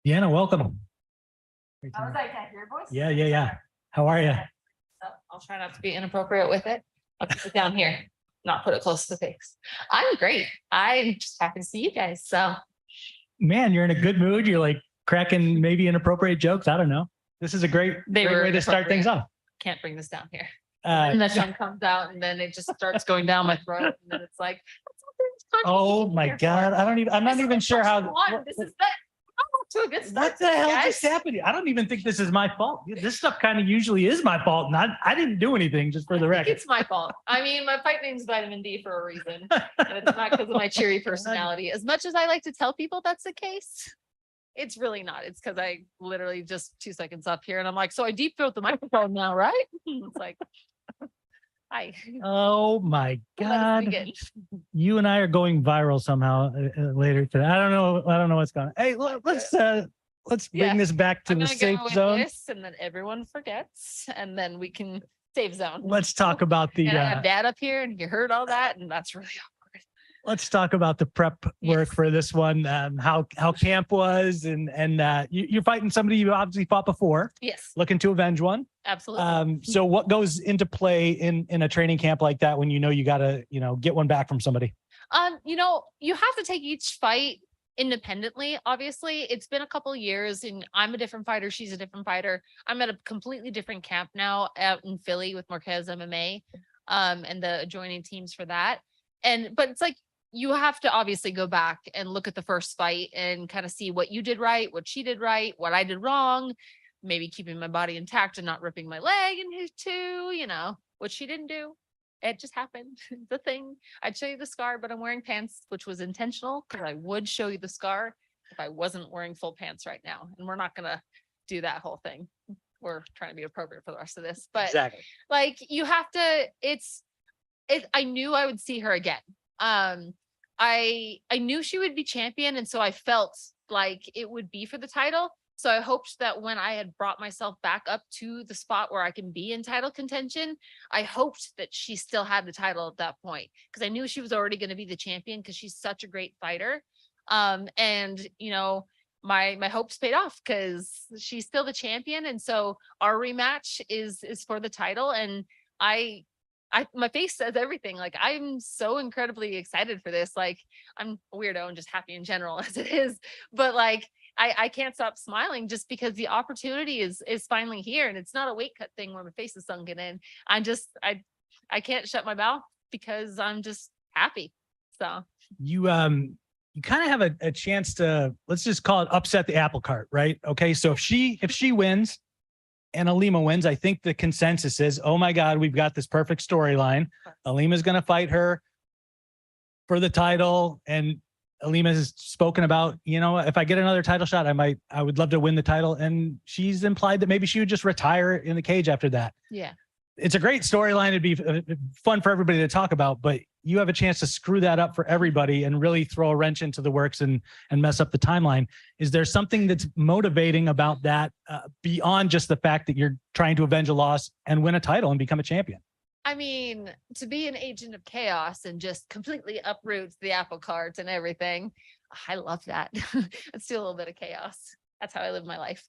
Deanna, welcome. I was like, can I hear your voice? Yeah. How are you? So I'll try not to be inappropriate with it. I'll put it down here, not put it close to the face. I'm great. I'm just happy to see you guys. So, Man, you're in a good mood. You're like cracking maybe inappropriate jokes. I don't know. This is a great way to start things off. can't bring this down here. And the tongue comes out, and then it just starts going down my throat, and then it's like, oh my God. I'm not even sure how. This is that. To a good start. What the hell just happened? I don't even think this is my fault. This stuff kind of usually is my fault. And I didn't do anything, just for the record. It's my fault. I mean, my fight name's Vitamin D for a reason. And it's not because of my cheery personality. As much as I like to tell people that's the case, it's really not. It's because I literally just 2 seconds up here and I'm like, so I deep throat the microphone now, right? It's like, hi. Oh my God. You and I are going viral somehow later today. I don't know what's going on. Hey, let's bring this back to the safe zone. This, and then everyone forgets, and then we can safe zone. Let's talk about the and I have Dad up here, and you heard all that, and that's really awkward. Let's talk about the prep work for this one. How camp was, and you're fighting somebody you obviously fought before. Yes. Looking to avenge one. Absolutely. So what goes into play in a training camp like that when you gotta get one back from somebody? You have to take each fight independently. Obviously, it's been a couple years, and I'm a different fighter. She's a different fighter. I'm at a completely different camp now out in Philly with Marquez MMA, and the adjoining teams for that. But it's like, you have to obviously go back and look at the first fight and kind of see what you did right, what she did right, what I did wrong, maybe keeping my body intact and not ripping my leg in two, what she didn't do. It just happened. The thing. I'd show you the scar, but I'm wearing pants, which was intentional because I would show you the scar if I wasn't wearing full pants right now. And we're not going to do that whole thing. We're trying to be appropriate for the rest of this. But exactly. Like, you have to, I knew I would see her again. I knew she would be champion, and so I felt like it would be for the title. So I hoped that when I had brought myself back up to the spot where I can be in title contention, I hoped that she still had the title at that point, because I knew she was already going to be the champion because she's such a great fighter. And my hopes paid off because she's still the champion, and so our rematch is for the title. And my face says everything. Like, I'm so incredibly excited for this. Like, I'm a weirdo and just happy in general as it is, but like, I can't stop smiling just because the opportunity is finally here, and it's not a weight cut thing where my face is sunken in. I can't shut my mouth because I'm just happy. So you kind of have a chance to, let's just call it, upset the apple cart, right? Okay, so if she wins and Ilima wins, I think the consensus is, oh my God, we've got this perfect storyline. Ilima's going to fight her for the title, and Ilima has spoken about, if I get another title shot, I would love to win the title. And she's implied that maybe she would just retire in the cage after that. Yeah. It's a great storyline. It'd be fun for everybody to talk about, but you have a chance to screw that up for everybody and really throw a wrench into the works and mess up the timeline. Is there something that's motivating about that beyond just the fact that you're trying to avenge a loss and win a title and become a champion? I mean, to be an agent of chaos and just completely uproot the apple cart and everything, I love that. Let's do a little bit of chaos. That's how I live my life.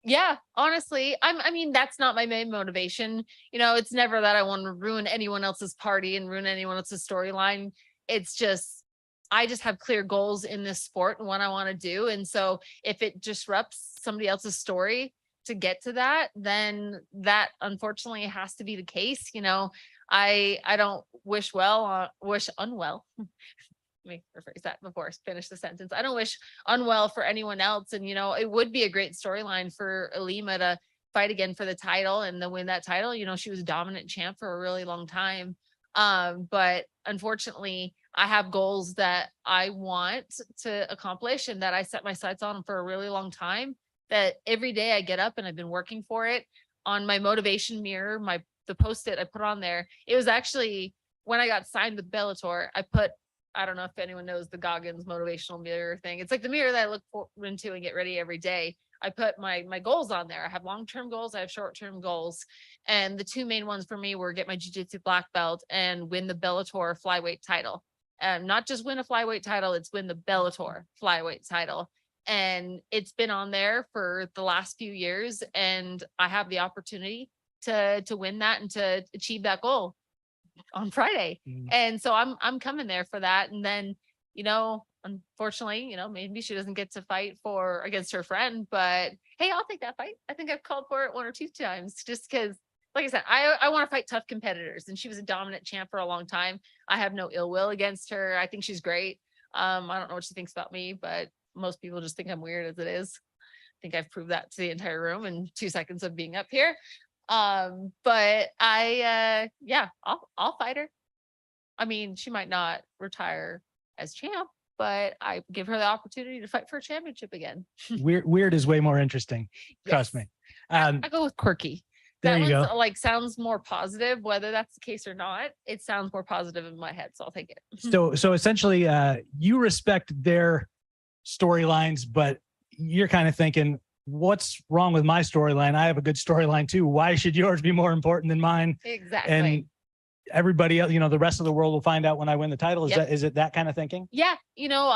Yeah, honestly, I mean, that's not my main motivation. It's never that I want to ruin anyone else's party and ruin anyone else's storyline. It's just, I just have clear goals in this sport and what I want to do. And so if it disrupts somebody else's story to get to that, then that unfortunately has to be the case. I don't wish unwell. Let me rephrase that before I finish the sentence. I don't wish unwell for anyone else. And, it would be a great storyline for Ilima to fight again for the title and then win that title. She was a dominant champ for a really long time. But unfortunately, I have goals that I want to accomplish and that I set my sights on for a really long time, that every day I get up and I've been working for it. On my motivation mirror, the Post-it I put on there, it was actually when I got signed with Bellator, I don't know if anyone knows the Goggins motivational mirror thing. It's like the mirror that I look into and get ready every day. I put my goals on there. I have long-term goals, I have short-term goals. And the two main ones for me were get my jiu-jitsu black belt and win the Bellator flyweight title. And not just win a flyweight title, it's win the Bellator flyweight title. And it's been on there for the last few years. And I have the opportunity to win that and to achieve that goal on Friday. And so I'm coming there for that. And then, you know, unfortunately, you know, maybe she doesn't get to fight against her friend, but hey, I'll take that fight. I think I've called for it 1 or 2 times just because, like I said, I want to fight tough competitors, and she was a dominant champ for a long time. I have no ill will against her. I think she's great. I don't know what she thinks about me, but most people just think I'm weird as it is. I think I've proved that to the entire room in 2 seconds of being up here. But yeah, I'll fight her. I mean, she might not retire as champ, but I give her the opportunity to fight for a championship again. Weird is way more interesting. Trust me. I go with quirky. There That you one's go. like sounds more positive, whether that's the case or not. It sounds more positive in my head, so I'll take it. So essentially, you respect their storylines, but you're kind of thinking, what's wrong with my storyline? I have a good storyline too. Why should yours be more important than mine? Exactly. And everybody else, you know, the rest of the world will find out when I win the title. Is it that kind of thinking? Yeah, you know,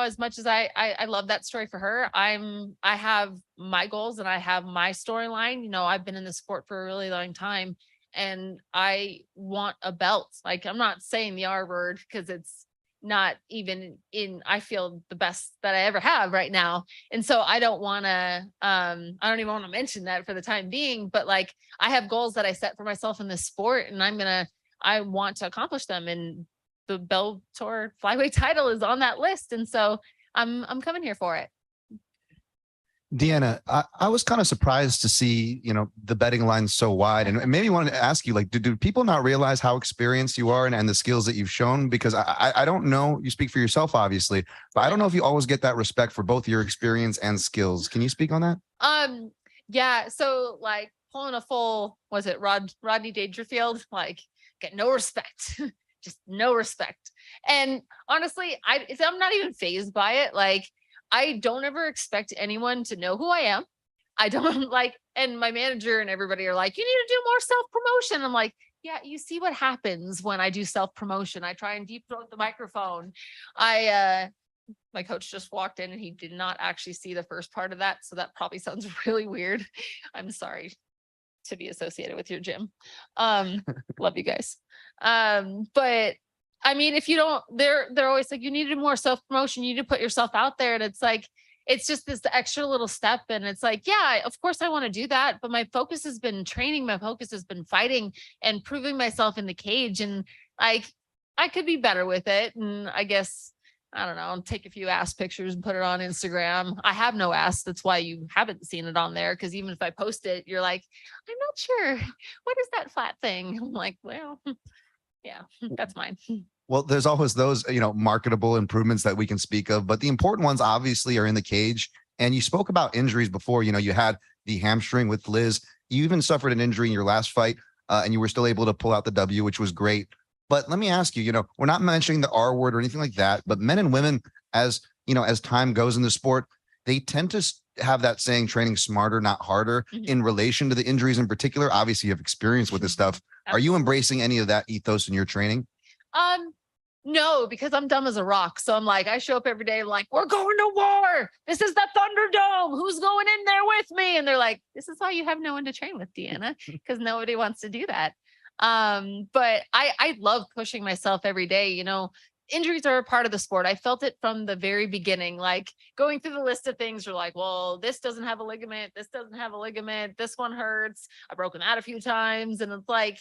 as much as I love that story for her, I have my goals and I have my storyline. You know, I've been in the sport for a really long time and I want a belt. Like, I'm not saying the R word because it's not even I feel the best that I ever have right now. And so I don't want to, I don't even want to mention that for the time being, but like, I have goals that I set for myself in this sport and I want to accomplish them. And the Bellator flyweight title is on that list. And so I'm coming here for it. Deanna, I was kind of surprised to see, you know, the betting line so wide, and maybe wanted to ask you, like, do people not realize how experienced you are and the skills that you've shown? Because I don't know, you speak for yourself, obviously, but I don't know if you always get that respect for both your experience and skills. Can you speak on that? Yeah. So like pulling a full, was it Rodney Dangerfield? Like, get no respect. Just no respect. And honestly, I'm not even fazed by it. Like, I don't ever expect anyone to know who I am. I don't and my manager and everybody are like, you need to do more self-promotion. I'm like, yeah, you see what happens when I do self-promotion. I try and deep throat the microphone. My coach just walked in and he did not actually see the first part of that. So that probably sounds really weird. I'm sorry to be associated with your gym. Love you guys. But I mean, if you don't, they're always like, you need to do more self-promotion. You need to put yourself out there. And it's like, it's just this extra little step. And it's like, yeah, of course I want to do that. But my focus has been training. My focus has been fighting and proving myself in the cage. And like, I could be better with it. And I guess, I don't know, take a few ass pictures and put it on Instagram. I have no ass. That's why you haven't seen it on there. Cause even if I post it, you're like, I'm not sure. What is that flat thing? I'm like, well, yeah, that's mine. Well, there's always those, you know, marketable improvements that we can speak of, but the important ones obviously are in the cage. And you spoke about injuries before. You know, you had the hamstring with Liz. You even suffered an injury in your last fight, and you were still able to pull out the W, which was great. But let me ask you, you know, we're not mentioning the R word or anything like that, but men and women, as you know, as time goes in the sport, they tend to have that saying, training smarter, not harder, in relation to the injuries in particular. Obviously, you have experience with this stuff. Are you embracing any of that ethos in your training? No, because I'm dumb as a rock. So I'm like, I show up every day like, we're going to war. This is the Thunderdome. Who's going in there with me? And they're like, this is why you have no one to train with, Deanna, because nobody wants to do that. But I love pushing myself every day. You know, injuries are a part of the sport. I felt it from the very beginning, like going through the list of things. You're like, well, this doesn't have a ligament. This doesn't have a ligament. This one hurts. I've broken that a few times. And it's like,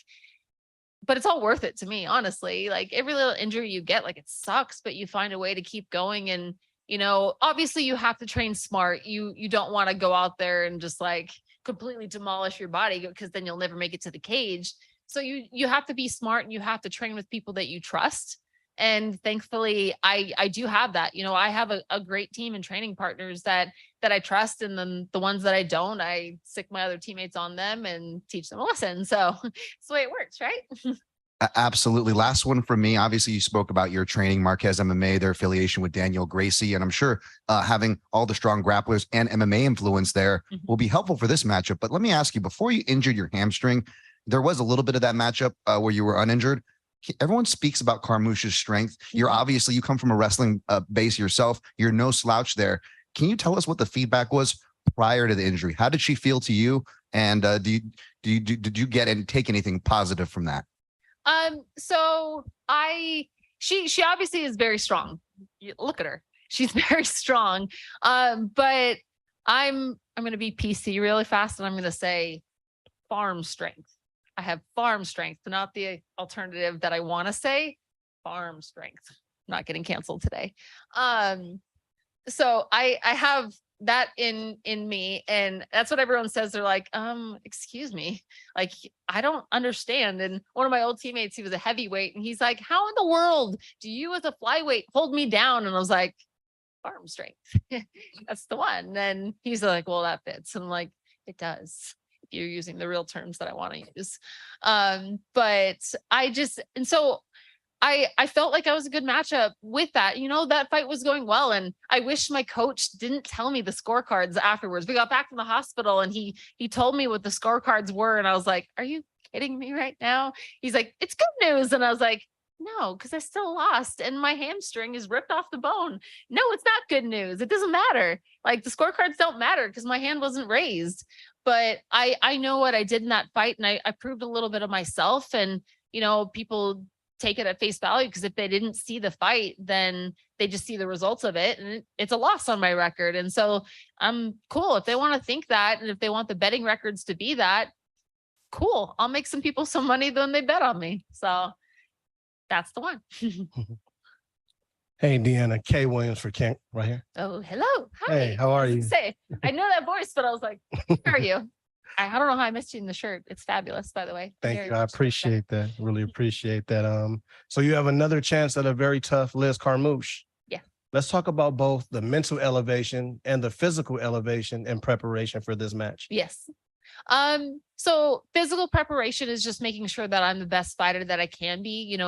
but it's all worth it to me, honestly. Like every little injury you get, like it sucks, but you find a way to keep going. And, you know, obviously you have to train smart. You don't want to go out there and just like completely demolish your body, because then you'll never make it to the cage. So you have to be smart and you have to train with people that you trust. And thankfully I do have that. You know, I have a great team and training partners that I trust. And then the ones that I don't, I sick my other teammates on them and teach them a lesson. So it's the way it works, right? Absolutely. Last one from me. Obviously, you spoke about your training, Marquez MMA, their affiliation with Daniel Gracie, and I'm sure having all the strong grapplers and MMA influence there will be helpful for this matchup. But let me ask you, before you injured your hamstring, there was a little bit of that matchup where you were uninjured. Everyone speaks about Carmouche's strength. You're obviously, you come from a wrestling base yourself. You're no slouch there. Can you tell us what the feedback was prior to the injury? How did she feel to you? And did you get and take anything positive from that? So she obviously is very strong. Look at her. She's very strong. But I'm going to be PC really fast and I'm going to say farm strength. I have farm strength, not the alternative that I want to say, farm strength. I'm not getting canceled today. So I have that in me, and that's what everyone says. They're like, excuse me, like I don't understand. And one of my old teammates, he was a heavyweight, and he's like, how in the world do you as a flyweight hold me down? And I was like, farm strength. That's the one. And he's like, well, that fits. And I'm like, it does, if you're using the real terms that I want to use. But I felt like I was a good matchup with that. That fight was going well. And I wish my coach didn't tell me the scorecards afterwards. We got back from the hospital and he told me what the scorecards were. And I was like, are you kidding me right now? He's like, it's good news. And I was like, no, because I still lost and my hamstring is ripped off the bone. No, it's not good news. It doesn't matter. Like the scorecards don't matter because my hand wasn't raised. But I know what I did in that fight. And I proved a little bit of myself. And, people take it at face value because if they didn't see the fight, then they just see the results of it and it's a loss on my record. And so I'm cool if they want to think that, and if they want the betting records to be that, cool. I'll make some people some money when they bet on me. So that's the one. Hey, Deanna, Kay Williams for Kent right here. Oh, hello. Hi. Hey, how are you? I know that voice, but I was like, how are you? I don't know how I missed you in the shirt. It's fabulous, by the way. Thank you. I appreciate that. Really appreciate that. So you have another chance at a very tough Liz Carmouche. Yeah. Let's talk about both the mental elevation and the physical elevation in preparation for this match. Yes. So physical preparation is just making sure that I'm the best fighter that I can be,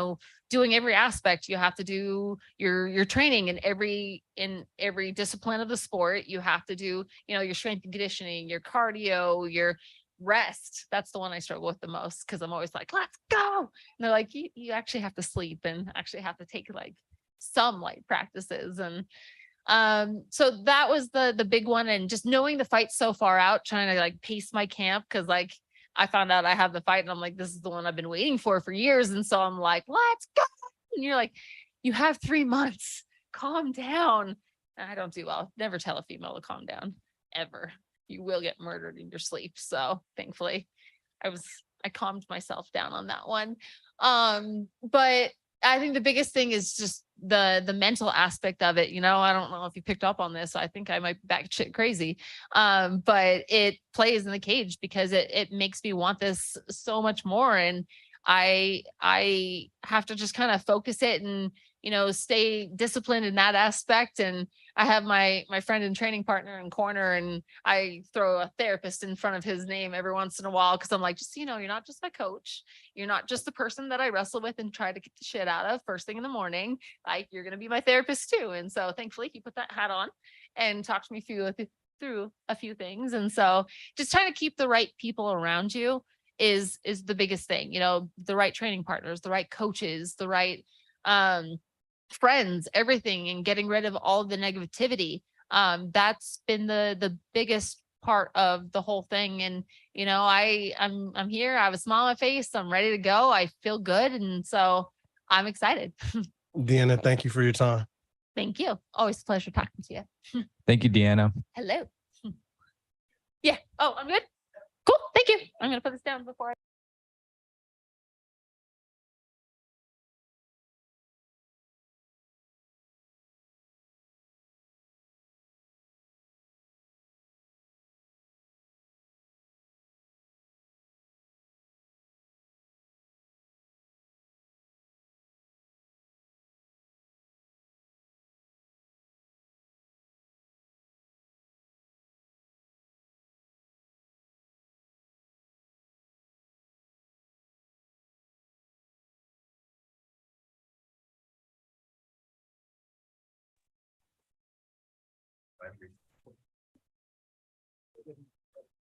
doing every aspect. You have to do your training in every discipline of the sport. You have to do, your strength and conditioning, your cardio, your rest. That's the one I struggle with the most because I'm always like, let's go. And they're like, you actually have to sleep and actually have to take like some light practices. And so that was the big one. And just knowing the fight so far out, trying to like pace my camp. Cause like I found out I have the fight and I'm like, this is the one I've been waiting for years. And so I'm like, let's go. And you're like, you have 3 months, calm down. And I don't do well. Never tell a female to calm down ever. You will get murdered in your sleep. So thankfully I calmed myself down on that one. But I think the biggest thing is just the mental aspect of it. I don't know if you picked up on this. I think I might be batshit crazy. But it plays in the cage because it makes me want this so much more. And I have to just kind of focus it and, stay disciplined in that aspect. And I have my friend and training partner in corner, and I throw a therapist in front of his name every once in a while. Cause I'm like, just, you're not just my coach. You're not just the person that I wrestle with and try to get the shit out of first thing in the morning. Like you're going to be my therapist too. And so thankfully he put that hat on and talked me through a few things. And so just trying to keep the right people around you is the biggest thing, the right training partners, the right coaches, the right, friends, everything, and getting rid of all the negativity. That's been the biggest part of the whole thing. And, I'm here. I have a smile on my face. I'm ready to go. I feel good. And so I'm excited. Deanna, thank you for your time. Thank you. Always a pleasure talking to you. Thank you, Deanna. Hello. Yeah. Oh, I'm good. Cool. Thank you. I'm going to put this down before I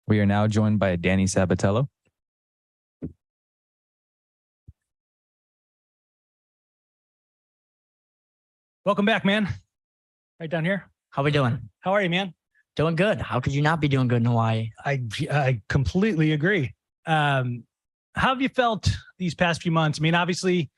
We are now joined by Danny Sabatello. Welcome back, man. Right down here. How we doing? How are you, man? Doing good. How could you not be doing good in Hawaii? I completely agree. How have you felt these past few months? I mean, obviously,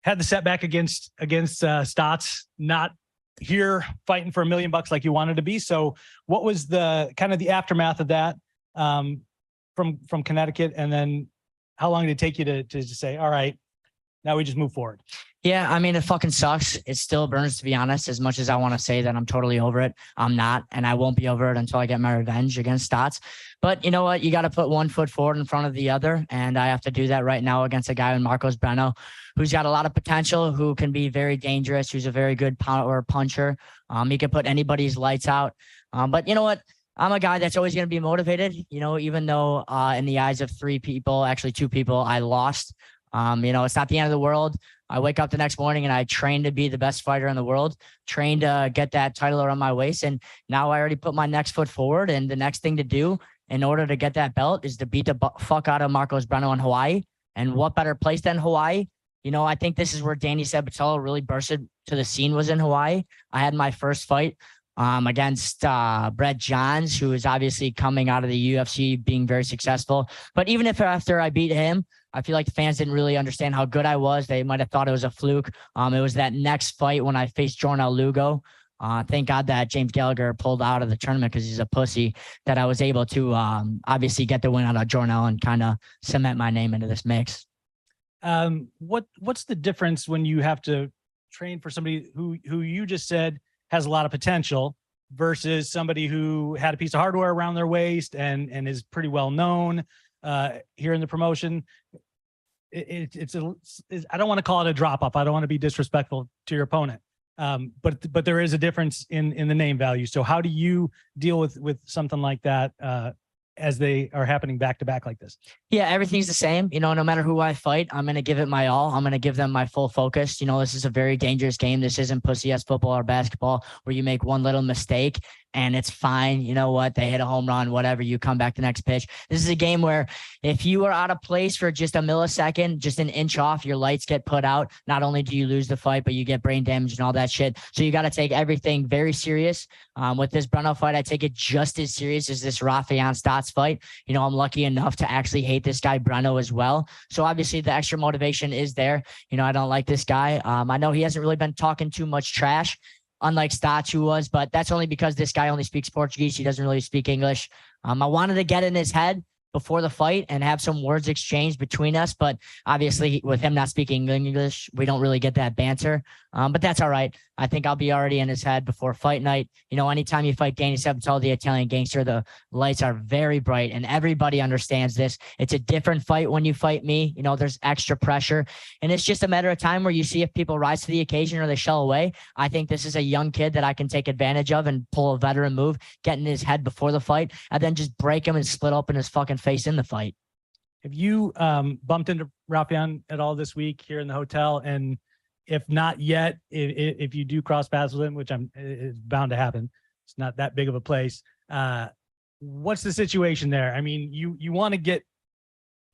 had the setback against Stots, not here fighting for $1 million like you wanted to be. So, what was the kind of the aftermath of that from Connecticut, and then how long did it take you to say, all right, now we just move forward? Yeah, I mean, it fucking sucks. It still burns, to be honest. As much as I want to say that I'm totally over it, I'm not, and I won't be over it until I get my revenge against Stots. But you know what? You got to put one foot forward in front of the other, and I have to do that right now against a guy in Marcos Breno, who's got a lot of potential, who can be very dangerous, who's a very good power puncher. He can put anybody's lights out. But you know what? I'm a guy that's always going to be motivated, you know, even though in the eyes of two people, I lost. It's not the end of the world. I wake up the next morning and I train to be the best fighter in the world, train to get that title around my waist. And now I already put my next foot forward. And the next thing to do in order to get that belt is to beat the fuck out of Marcos Breno in Hawaii. And what better place than Hawaii? You know, I think this is where Danny Sabatello really bursted to the scene, was in Hawaii. I had my first fight against Brett Johns, who is obviously coming out of the UFC being very successful. But even if after I beat him, I feel like the fans didn't really understand how good I was. They might have thought it was a fluke. It was that next fight when I faced Jornal Lugo. Thank God that James Gallagher pulled out of the tournament because he's a pussy, that I was able to obviously get the win out of Jornal and kind of cement my name into this mix. What's the difference when you have to train for somebody who you just said has a lot of potential versus somebody who had a piece of hardware around their waist and is pretty well known here in the promotion? I don't want to call it a drop off. I don't want to be disrespectful to your opponent. But there is a difference in the name value. So how do you deal with something like that as they are happening back to back like this? Yeah, everything's the same. You know, no matter who I fight, I'm going to give it my all. I'm going to give them my full focus. You know, this is a very dangerous game. This isn't pussy ass football or basketball where you make one little mistake and it's fine. You know what? They hit a home run, whatever, you come back the next pitch. This is a game where if you are out of place for just a millisecond, just an inch off, your lights get put out. Not only do you lose the fight, but you get brain damage and all that shit. So you got to take everything very serious. With this Breno fight, I take it just as serious as this Raufeon Stots fight. You know, I'm lucky enough to actually hate this guy Breno as well. So obviously the extra motivation is there. You know, I don't like this guy. I know he hasn't really been talking too much trash, unlike Stots who was, but that's only because this guy only speaks Portuguese. He doesn't really speak English. I wanted to get in his head before the fight and have some words exchanged between us. But obviously with him not speaking English, we don't really get that banter. But that's all right. I think I'll be already in his head before fight night. You know, anytime you fight Danny Sabatello, the Italian gangster, the lights are very bright and everybody understands this. It's a different fight when you fight me. You know, there's extra pressure and it's just a matter of time where you see if people rise to the occasion or they shell away. I think this is a young kid that I can take advantage of and pull a veteran move, get in his head before the fight, and then just break him and split open his fucking face in the fight. Have you bumped into Raufeon at all this week here in the hotel? And if not yet, if you do cross paths with him, which it's bound to happen, it's not that big of a place. What's the situation there? I mean, you want to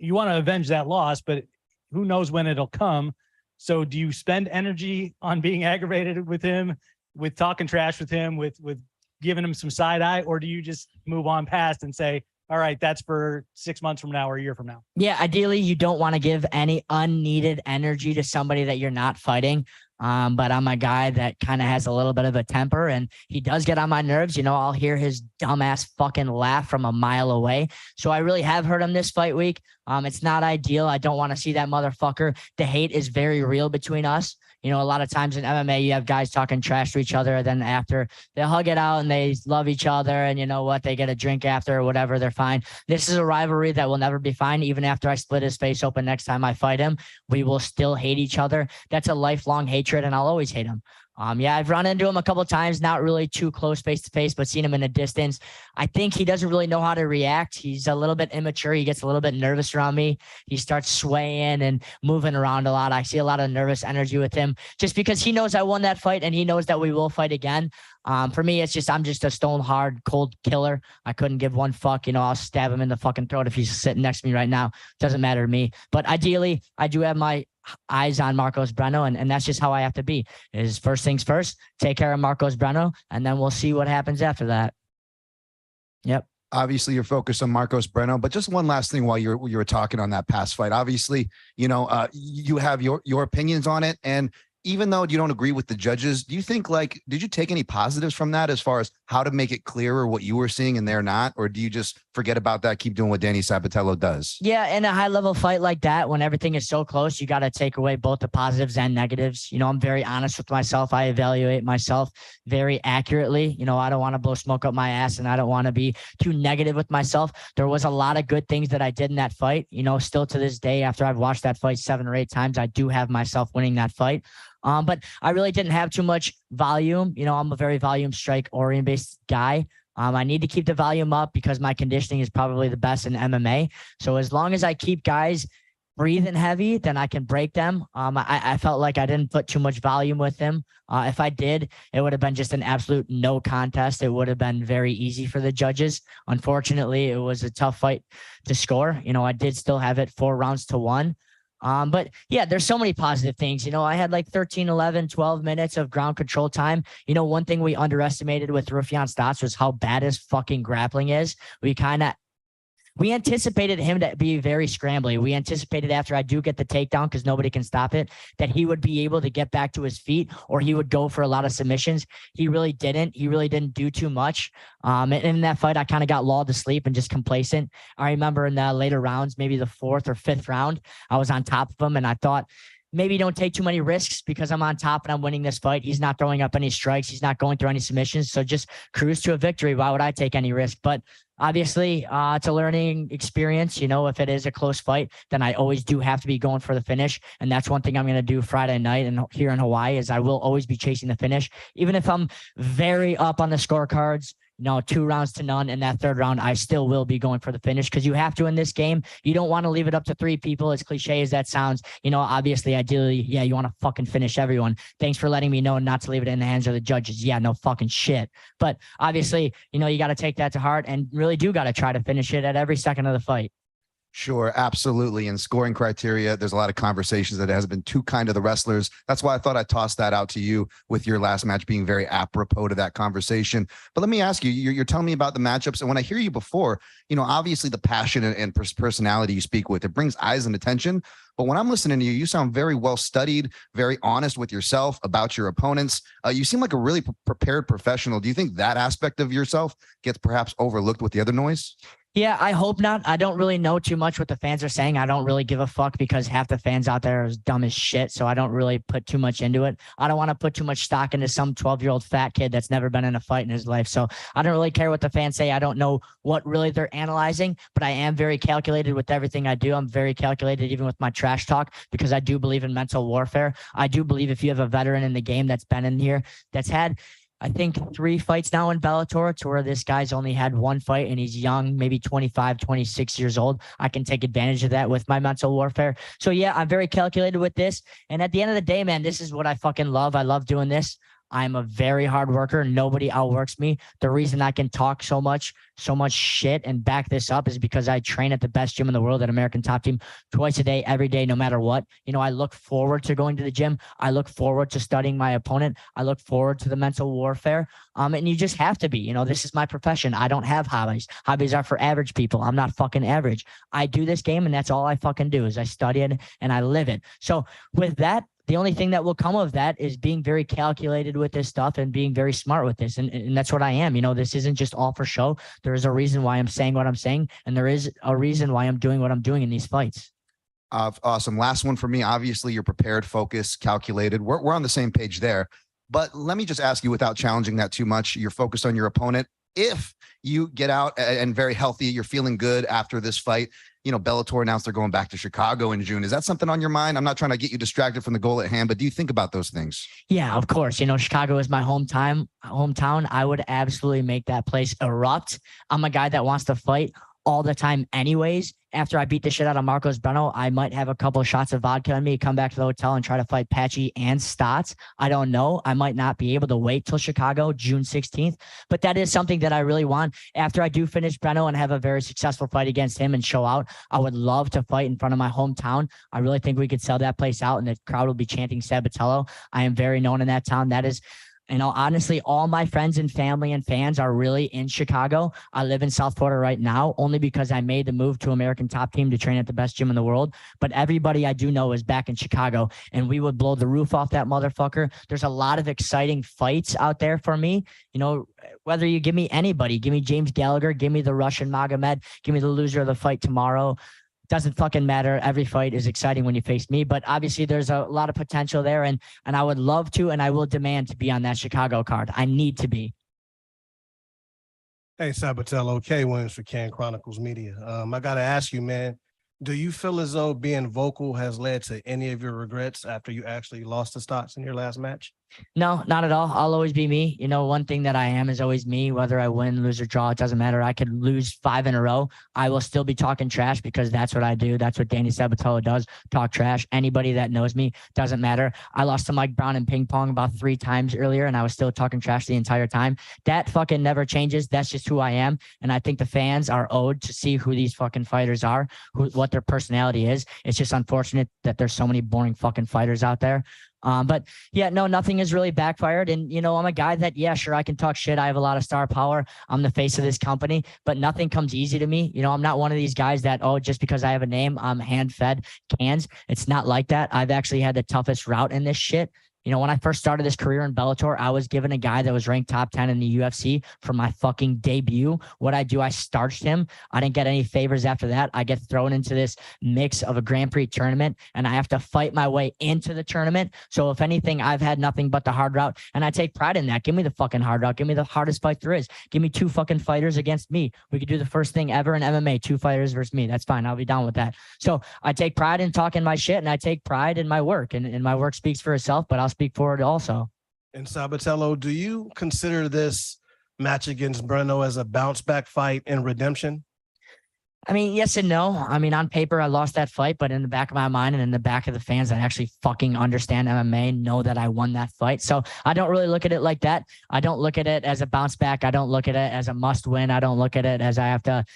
avenge that loss, but who knows when it'll come. So do you spend energy on being aggravated with him, with talking trash with him, with giving him some side eye, or do you just move on past and say, all right, that's for 6 months from now or a year from now? Yeah, ideally, you don't want to give any unneeded energy to somebody that you're not fighting. But I'm a guy that kind of has a little bit of a temper and he does get on my nerves. You know, I'll hear his dumbass fucking laugh from a mile away. So I really have heard him this fight week. It's not ideal. I don't want to see that motherfucker. The hate is very real between us. You know, a lot of times in MMA, you have guys talking trash to each other. Then after they hug it out and they love each other and you know what, they get a drink after or whatever, they're fine. This is a rivalry that will never be fine. Even after I split his face open next time I fight him, we will still hate each other. That's a lifelong hatred and I'll always hate him. Yeah, I've run into him a couple of times, not really too close face to face, but seen him in a distance. I think he doesn't really know how to react. He's a little bit immature. He gets a little bit nervous around me. He starts swaying and moving around a lot. I see a lot of nervous energy with him just because he knows I won that fight and he knows that we will fight again. For me, it's just, I'm just a stone hard, cold killer. I couldn't give one fuck. I'll stab him in the fucking throat if he's sitting next to me right now. Doesn't matter to me. But ideally, I do have my eyes on Marcos Breno, and that's just how I have to be. Is first things first, take care of Marcos Breno, and then we'll see what happens after that. Yep. Obviously, you're focused on Marcos Breno, but just one last thing while you were talking on that past fight. Obviously, you have your opinions on it, and even though you don't agree with the judges, do you think, did you take any positives from that as far as how to make it clearer what you were seeing and they're not? Or do you just forget about that, keep doing what Danny Sabatello does? Yeah, in a high level fight like that, when everything is so close, you got to take away both the positives and negatives. I'm very honest with myself. I evaluate myself very accurately. I don't want to blow smoke up my ass, and I don't want to be too negative with myself. There was a lot of good things that I did in that fight. Still to this day, after I've watched that fight 7 or 8 times, I do have myself winning that fight. But I really didn't have too much volume. I'm a very volume strike orient based guy. I need to keep the volume up because my conditioning is probably the best in MMA. So as long as I keep guys breathing heavy, then I can break them. I felt like I didn't put too much volume with him. If I did, it would have been just an absolute no contest. It would have been very easy for the judges. Unfortunately, it was a tough fight to score. I did still have it 4 rounds to 1. But yeah, there's so many positive things. I had like 13, 11, 12 minutes of ground control time. One thing we underestimated with Raufeon Stots was how bad his fucking grappling is. We anticipated him to be very scrambly. We anticipated after I do get the takedown, because nobody can stop it, that he would be able to get back to his feet, or he would go for a lot of submissions. He really didn't. He really didn't do too much. And in that fight, I kind of got lulled to sleep and just complacent. I remember in the later rounds, maybe the 4th or 5th round, I was on top of him, and I thought, maybe don't take too many risks because I'm on top and I'm winning this fight. He's not throwing up any strikes. He's not going through any submissions. So just cruise to a victory. Why would I take any risk? But obviously, it's a learning experience. If it is a close fight, then I always do have to be going for the finish. And that's one thing I'm going to do Friday night and here in Hawaii is I will always be chasing the finish. Even if I'm very up on the scorecards, 2 rounds to none in that 3rd round, I still will be going for the finish because you have to in this game. You don't want to leave it up to 3 people. As cliche as that sounds, obviously, ideally, yeah, you want to fucking finish everyone. Thanks for letting me know not to leave it in the hands of the judges. Yeah, no fucking shit. But obviously, you got to take that to heart and really do got to try to finish it at every second of the fight. Sure, absolutely. And scoring criteria, there's a lot of conversations that it hasn't been too kind to the wrestlers. That's why I thought I'd toss that out to you with your last match being very apropos to that conversation. But let me ask you, you're telling me about the matchups. And when I hear you before, obviously the passion and personality you speak with, it brings eyes and attention. But when I'm listening to you, you sound very well studied, very honest with yourself about your opponents. You seem like a really prepared professional. Do you think that aspect of yourself gets perhaps overlooked with the other noise? Yeah, I hope not. I don't really know too much what the fans are saying. I don't really give a fuck because half the fans out there are dumb as shit. So I don't really put too much into it. I don't want to put too much stock into some 12-year-old fat kid that's never been in a fight in his life. So I don't really care what the fans say. I don't know what really they're analyzing, but I am very calculated with everything I do. I'm very calculated even with my trash talk because I do believe in mental warfare. I do believe if you have a veteran in the game that's been in here, that's had I think 3 fights now in Bellator to where this guy's only had 1 fight and he's young, maybe 25, 26 years old. I can take advantage of that with my mental warfare. So yeah, I'm very calculated with this. And at the end of the day, man, this is what I fucking love. I love doing this. I'm a very hard worker. Nobody outworks me. The reason I can talk so much shit and back this up is because I train at the best gym in the world at American Top Team twice a day, every day, no matter what. I look forward to going to the gym. I look forward to studying my opponent. I look forward to the mental warfare. And you just have to be, this is my profession. I don't have hobbies. Hobbies are for average people. I'm not fucking average. I do this game and that's all I fucking do is I study it and I live it. So with that, the only thing that will come of that is being very calculated with this stuff and being very smart with this. And that's what I am. This isn't just all for show. There is a reason why I'm saying what I'm saying. And there is a reason why I'm doing what I'm doing in these fights. Awesome. Last one for me. Obviously, you're prepared, focused, calculated. We're on the same page there. But let me just ask you without challenging that too much. You're focused on your opponent. If you get out and very healthy, you're feeling good after this fight, Bellator announced they're going back to Chicago in June. Is that something on your mind? I'm not trying to get you distracted from the goal at hand, but do you think about those things? Yeah, of course. Chicago is my hometown. I would absolutely make that place erupt. I'm a guy that wants to fight all the time anyways. After I beat the shit out of Marcos Breno, I might have a couple of shots of vodka on me, come back to the hotel and try to fight Patchy and Stots. I don't know. I might not be able to wait till Chicago, June 16th, but that is something that I really want. After I do finish Breno and have a very successful fight against him and show out, I would love to fight in front of my hometown. I really think we could sell that place out and the crowd will be chanting Sabatello. I am very known in that town. That is, honestly, all my friends and family and fans are really in Chicago. I live in South Florida right now only because I made the move to American Top Team to train at the best gym in the world. But everybody I do know is back in Chicago, and we would blow the roof off that motherfucker. There's a lot of exciting fights out there for me. Whether you give me anybody, give me James Gallagher, give me the Russian Magomed, give me the loser of the fight tomorrow. Doesn't fucking matter. Every fight is exciting when you face me, but obviously there's a lot of potential there, and I would love to, and I will demand to be on that Chicago card. I need to be. Hey, Sabatello, K Williams for Can Chronicles Media. I got to ask you, man, do you feel as though being vocal has led to any of your regrets after you actually lost to Stots in your last match? No, not at all. I'll always be me. One thing that I am is always me, whether I win, lose, or draw. It doesn't matter. I could lose 5 in a row. I will still be talking trash because that's what I do. That's what Danny Sabatello does. Talk trash. Anybody that knows me, doesn't matter. I lost to Mike Brown in ping pong about 3 times earlier, and I was still talking trash the entire time. That fucking never changes. That's just who I am. And I think the fans are owed to see who these fucking fighters are, what their personality is. It's just unfortunate that there's so many boring fucking fighters out there. But yeah, no, nothing has really backfired. And, I'm a guy that, yeah, sure, I can talk shit. I have a lot of star power. I'm the face of this company, but nothing comes easy to me. I'm not one of these guys that, just because I have a name, I'm hand-fed cans. It's not like that. I've actually had the toughest route in this shit. When I first started this career in Bellator, I was given a guy that was ranked top 10 in the UFC for my fucking debut. What I do, I starched him. I didn't get any favors after that. I get thrown into this mix of a Grand Prix tournament, and I have to fight my way into the tournament. So if anything, I've had nothing but the hard route, and I take pride in that. Give me the fucking hard route. Give me the hardest fight there is. Give me 2 fucking fighters against me. We could do the first thing ever in MMA, 2 fighters versus me. That's fine. I'll be down with that. So I take pride in talking my shit, and I take pride in my work, and my work speaks for itself, but I'll speak for it also. And Sabatello, do you consider this match against Breno as a bounce back fight and redemption? Yes and no. On paper, I lost that fight, but in the back of my mind and in the back of the fans that actually fucking understand MMA know that I won that fight. So I don't really look at it like that. I don't look at it as a bounce back. I don't look at it as a must win. I don't look at it as I have to,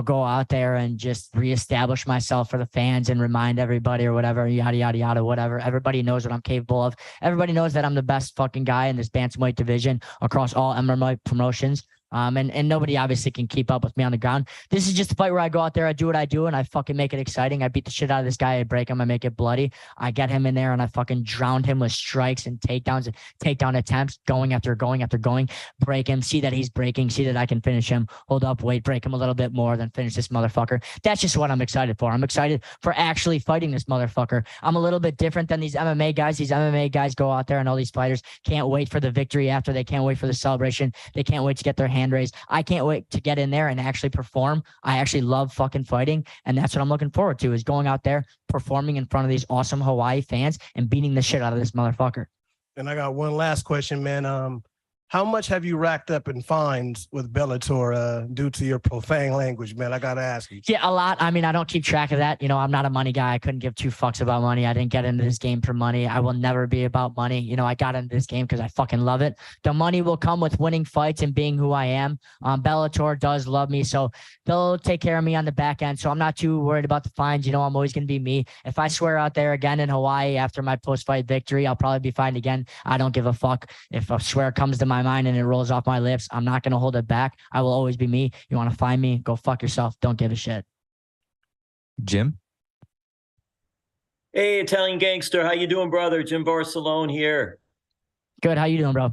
go out there and just reestablish myself for the fans and remind everybody or whatever, yada, yada, yada, whatever. Everybody knows what I'm capable of. Everybody knows that I'm the best fucking guy in this bantamweight division across all MMA promotions. And nobody obviously can keep up with me on the ground. This is just a fight where I go out there, I do what I do, and I fucking make it exciting. I beat the shit out of this guy, I break him, I make it bloody. I get him in there and I fucking drowned him with strikes and takedowns and takedown attempts, going after going, break him, see that he's breaking, see that I can finish him, hold up, wait, break him a little bit more, then finish this motherfucker. That's just what I'm excited for. I'm excited for actually fighting this motherfucker. I'm a little bit different than these MMA guys. These MMA guys go out there and all these fighters can't wait for the victory after. They can't wait for the celebration. They can't wait to get their hand raised. I can't wait to get in there and actually perform. I actually love fucking fighting, and that's what I'm looking forward to, is going out there, performing in front of these awesome Hawaii fans and beating the shit out of this motherfucker. And I got one last question, man. How much have you racked up in fines with Bellator due to your profane language, man? I got to ask you. Yeah, a lot. I don't keep track of that. I'm not a money guy. I couldn't give 2 fucks about money. I didn't get into this game for money. I will never be about money. I got into this game because I fucking love it. The money will come with winning fights and being who I am. Bellator does love me, so they'll take care of me on the back end. So I'm not too worried about the fines. I'm always going to be me. If I swear out there again in Hawaii after my post-fight victory, I'll probably be fined again. I don't give a fuck. If a swear comes to my mind and it rolls off my lips, I'm not going to hold it back. I will always be me. You want to find me? Go fuck yourself. Don't give a shit. Jim? Hey, Italian gangster. How you doing, brother? Jim Barcelone here. Good. How you doing, bro?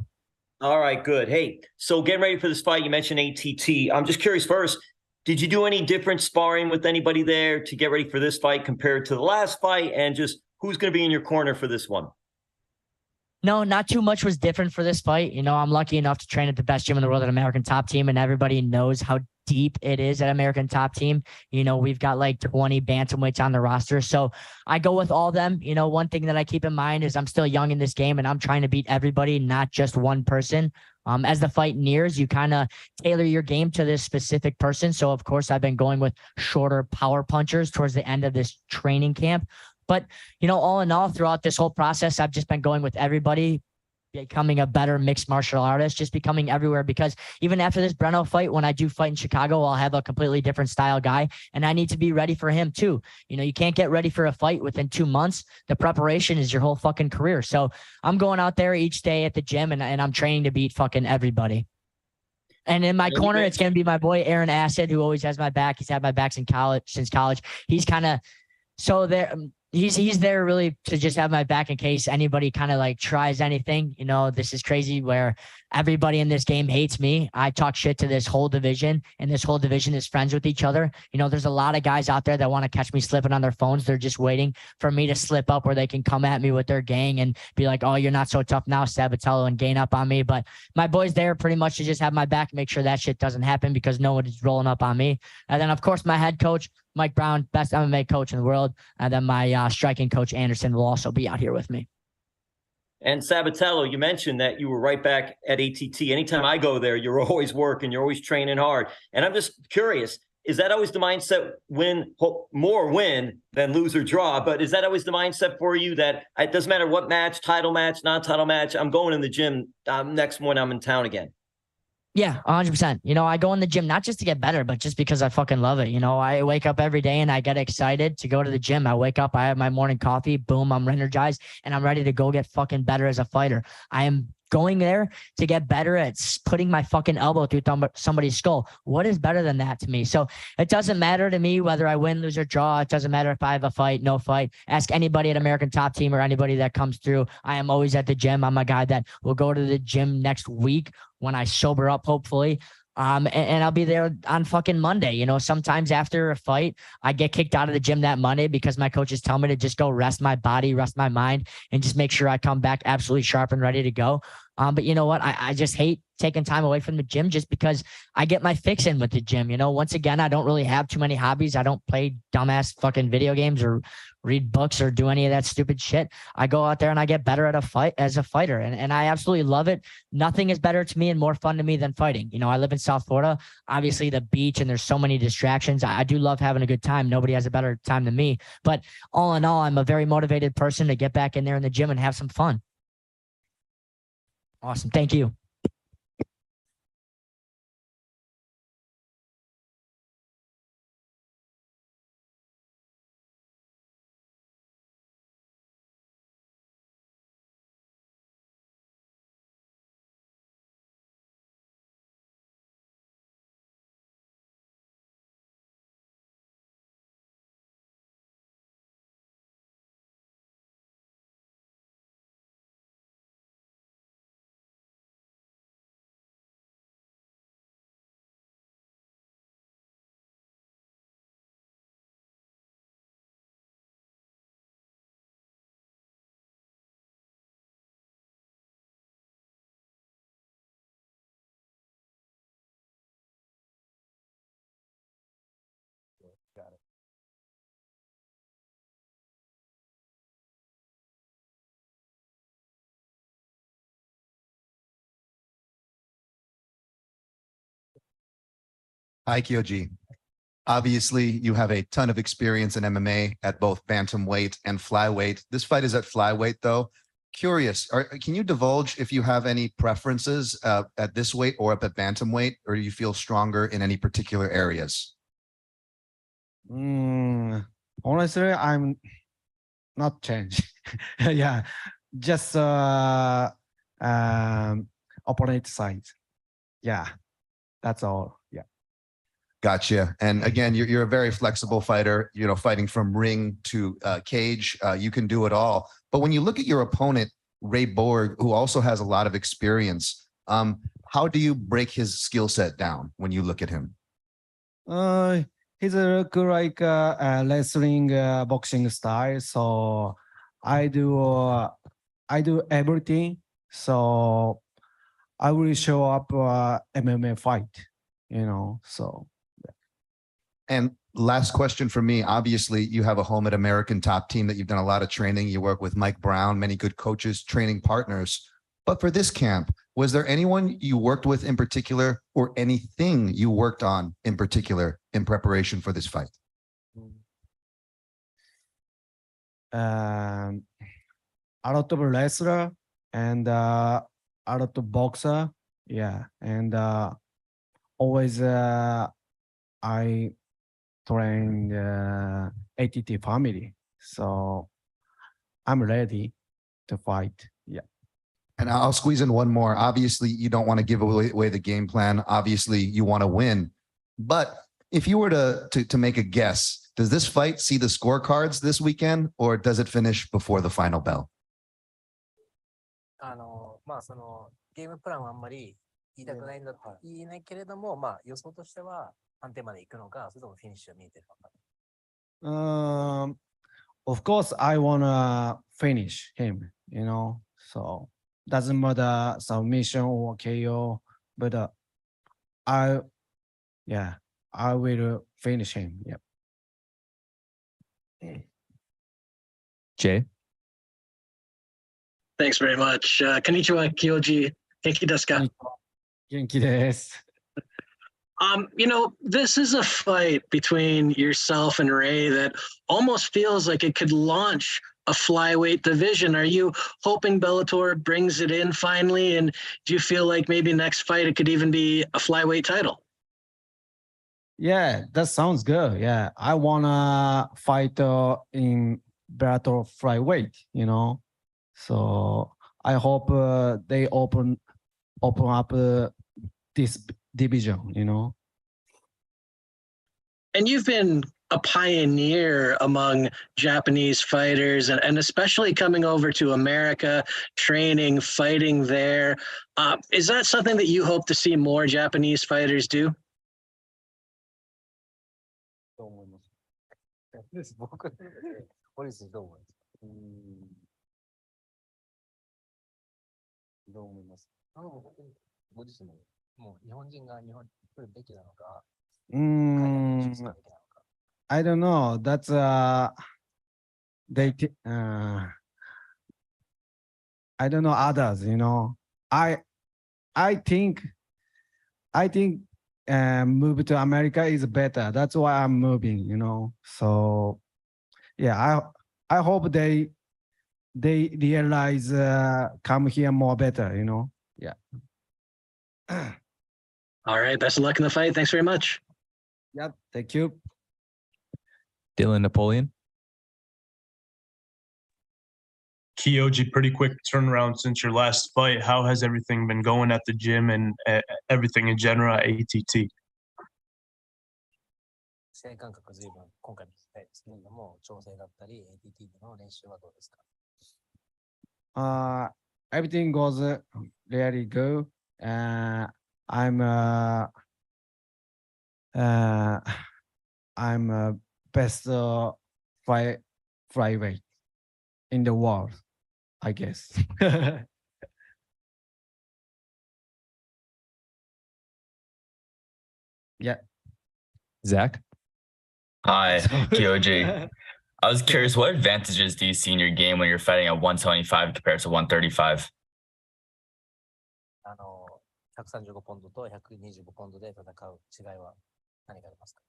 All right, good. Hey, so getting ready for this fight, you mentioned ATT. I'm just curious first, did you do any different sparring with anybody there to get ready for this fight compared to the last fight? And just who's going to be in your corner for this one? No, not too much was different for this fight. I'm lucky enough to train at the best gym in the world at American Top Team, and everybody knows how deep it is at American Top Team. You know, we've got like 20 bantamweights on the roster. So I go with all of them. You know, one thing that I keep in mind is I'm still young in this game and I'm trying to beat everybody, not just one person. As the fight nears, you kind of tailor your game to this specific person. So, of course, I've been going with shorter power punchers towards the end of this training camp. But, you know, all in all, throughout this whole process, I've just been going with everybody, becoming a better mixed martial artist, just becoming everywhere. Because even after this Breno fight, when I do fight in Chicago, I'll have a completely different style guy, and I need to be ready for him too. You know, you can't get ready for a fight within 2 months. The preparation is your whole fucking career. So I'm going out there each day at the gym and I'm training to beat fucking everybody. And in my corner, it's going to be my boy, Aaron Acid, who always has my back. He's had my back since college. He's kind of, so there, he's there really to just have my back in case anybody kind of like tries anything. You know, this is crazy where everybody in this game hates me. I talk shit to this whole division, and this whole division is friends with each other. You know, there's a lot of guys out there that want to catch me slipping on their phones. They're just waiting for me to slip up where they can come at me with their gang and be like, oh, you're not so tough now, Sabatello, and gain up on me. But my boys there pretty much to just have my back, make sure that shit doesn't happen because no one is rolling up on me. And then, of course, my head coach, Mike Brown, best MMA coach in the world. And then my striking coach, Anderson, will also be out here with me. And Sabatello, you mentioned that you were right back at ATT. Anytime I go there, you're always working, you're always training hard. And I'm just curious, is that always the mindset, more win than lose or draw? But is that always the mindset for you that it doesn't matter what match, title match, non-title match, I'm going in the gym next when I'm in town again? Yeah, 100%. You know, I go in the gym, not just to get better, but just because I fucking love it. You know, I wake up every day and I get excited to go to the gym. I wake up, I have my morning coffee, boom, I'm energized and I'm ready to go get fucking better as a fighter. I am going there to get better at putting my fucking elbow through somebody's skull. What is better than that to me? So it doesn't matter to me whether I win, lose, or draw. It doesn't matter if I have a fight, no fight. Ask anybody at American Top Team or anybody that comes through. I am always at the gym. I'm a guy that will go to the gym next week when I sober up, hopefully. And I'll be there on fucking Monday. You know, sometimes after a fight, I get kicked out of the gym that Monday because my coaches tell me to just go rest my body, rest my mind, and just make sure I come back absolutely sharp and ready to go. But you know what? I just hate taking time away from the gym just because I get my fix in with the gym. You know, once again, I don't really have too many hobbies. I don't play dumbass fucking video games or read books or do any of that stupid shit. I go out there and I get better at a fight as a fighter. And I absolutely love it. Nothing is better to me and more fun to me than fighting. You know, I live in South Florida, obviously the beach, and there's so many distractions. I do love having a good time. Nobody has a better time than me. But all in all, I'm a very motivated person to get back in there in the gym and have some fun. Awesome. Thank you. Hi, Kyoji. Obviously, you have a ton of experience in MMA at both bantamweight and flyweight. This fight is at flyweight, though. Curious, can you divulge if you have any preferences at this weight or up at bantamweight, or do you feel stronger in any particular areas? Honestly, I'm not changed. Yeah, just opponent side. Yeah, that's all. Yeah. Gotcha. And again, you're a very flexible fighter, you know, fighting from ring to cage. You can do it all. But when you look at your opponent, Ray Borg, who also has a lot of experience, how do you break his skill set down when you look at him? He's a good like wrestling, boxing style. So I do everything. So I will show up MMA fight, you know. So And last question for me, obviously you have a home at American Top Team that you've done a lot of training. You work with Mike Brown, many good coaches, training partners. But for this camp, was there anyone you worked with in particular or anything you worked on in particular in preparation for this fight? A lot of wrestler and a lot of boxer. Yeah. And always I train ATT family. So I'm ready to fight. Yeah. And I'll squeeze in one more. Obviously, you don't want to give away the game plan. Obviously, you want to win. But if you were to make a guess, does this fight see the scorecards this weekend, or does it finish before the final bell? まあそのゲームプランはあんまり言いたくないんだ、言えないけれども、まあ予想としては判定まで行くのか、それともフィニッシュが見えてるのか。Of course, I wanna finish him. You know, so doesn't matter submission or KO, but I will finish him. Yep. Jay. Thanks very much. Konnichiwa, Kyoji. Genki desu ka? Genki desu. You know, this is a fight between yourself and Ray that almost feels like it could launch a flyweight division. Are you hoping Bellator brings it in finally? And do you feel like maybe next fight it could even be a flyweight title? Yeah, that sounds good. Yeah, I wanna fight in Bellator flyweight. You know, so I hope they open up this division. You know. And you've been a pioneer among Japanese fighters, and especially coming over to America, training, fighting there. Is that something that you hope to see more Japanese fighters do? I don't know. That's I don't know others. You know, I think move to America is better. That's why I'm moving. You know, so yeah, I hope they realize come here more better. You know, yeah. All right. Best of luck in the fight. Thanks very much. Yeah. Thank you. Dylan Napoleon. Kyoji, pretty quick turnaround since your last fight. How has everything been going at the gym and everything in general at ATT? 試合間隔ずいぶん今回の試合ですけれども、調整だったり ATT での練習はどうですか？ Everything goes really good. I'm best flyweight in the world, I guess. Yeah. Zach. Hi, Kyoji. I was curious, what advantages do you see in your game when you're fighting at 175 compared to 135? 135ポンドと125ポンドで戦う違いは何がありますか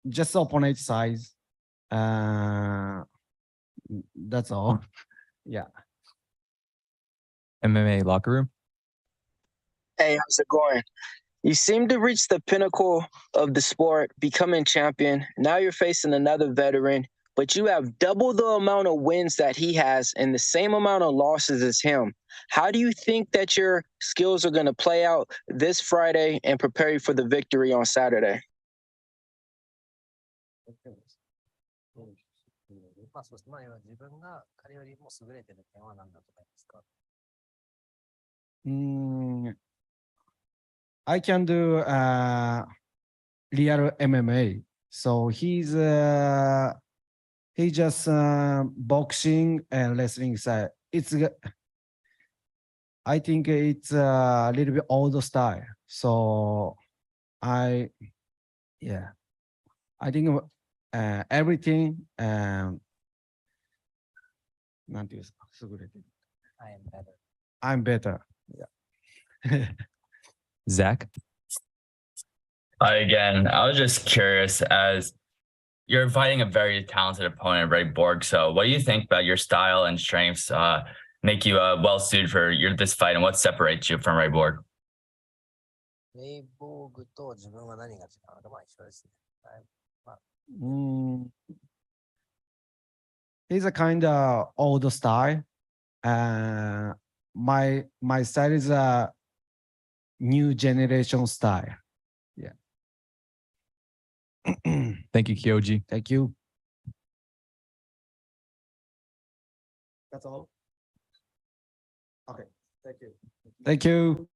？Just opponent size. That's all. Yeah. MMA locker room. Hey, how's it going? You seem to reach the pinnacle of the sport, becoming champion. Now you're facing another veteran, but you have double the amount of wins that he has and the same amount of losses as him. How do you think that your skills are going to play out this Friday and prepare you for the victory on Saturday? まあそうです。まあ自分が彼よりも優れてる点は何だと思いますか？ I can do real MMA. So he just boxing and wrestling side. I think it's a little bit old style. So I think everything なんていうんですか、優れてる。I am better. I'm better. Yeah. Zach? Again, I was just curious as you're fighting a very talented opponent, right, Borg? So what do you think about your style and strengths make you well suited for this fight, and what separates you from Ray Borg? レイボーグと自分は何が違うのか、まあ一緒ですね。はい、まあ He's a kind of old style. My style is a new generation style. Yeah. Thank you, Kyoji. Thank you. That's all. Okay. Thank you. Thank you.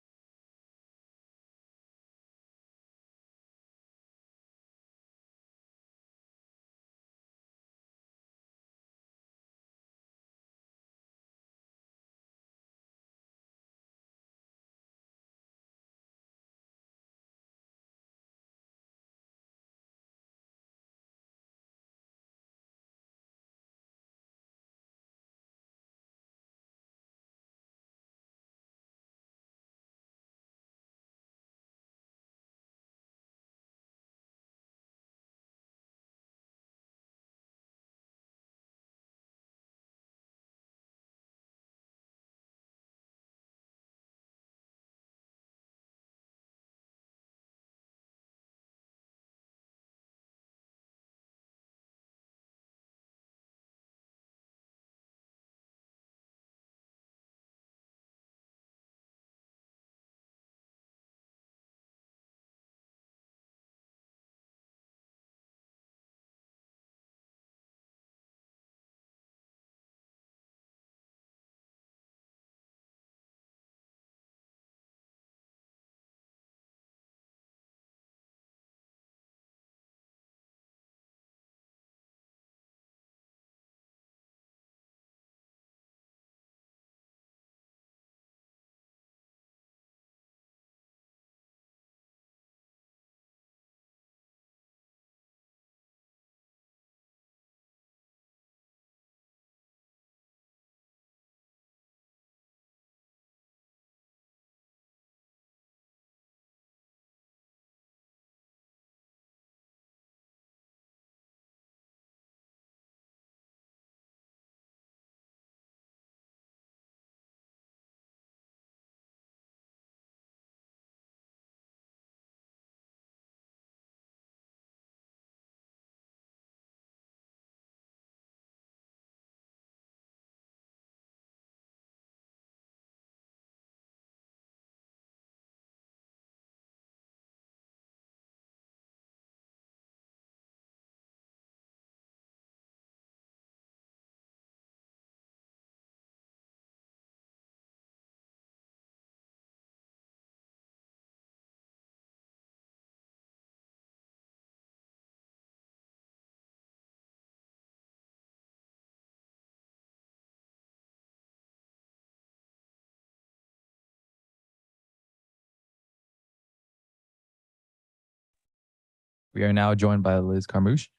We are now joined by Liz Carmouche.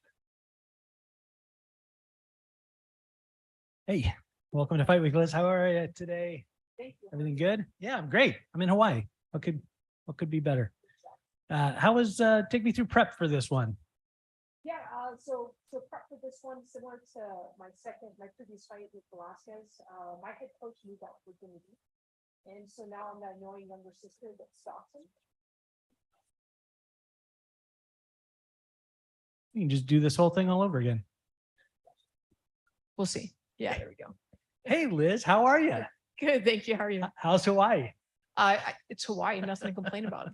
Hey, welcome to Fight Week, Liz. How are you today? Everything good? Yeah, I'm great. I'm in Hawaii. What could be better? How was take me through prep for this one? Yeah, so prep for this one, similar to my previous fight with Velasquez, my head coach moved out for Virginia Beach. And so now I'm that annoying younger sister that stalks him. You can just do this whole thing all over again. We'll see. Yeah, there we go. Hey, Liz, how are you? Good, thank you. How are you? How's Hawaii? It's Hawaii, nothing to complain about.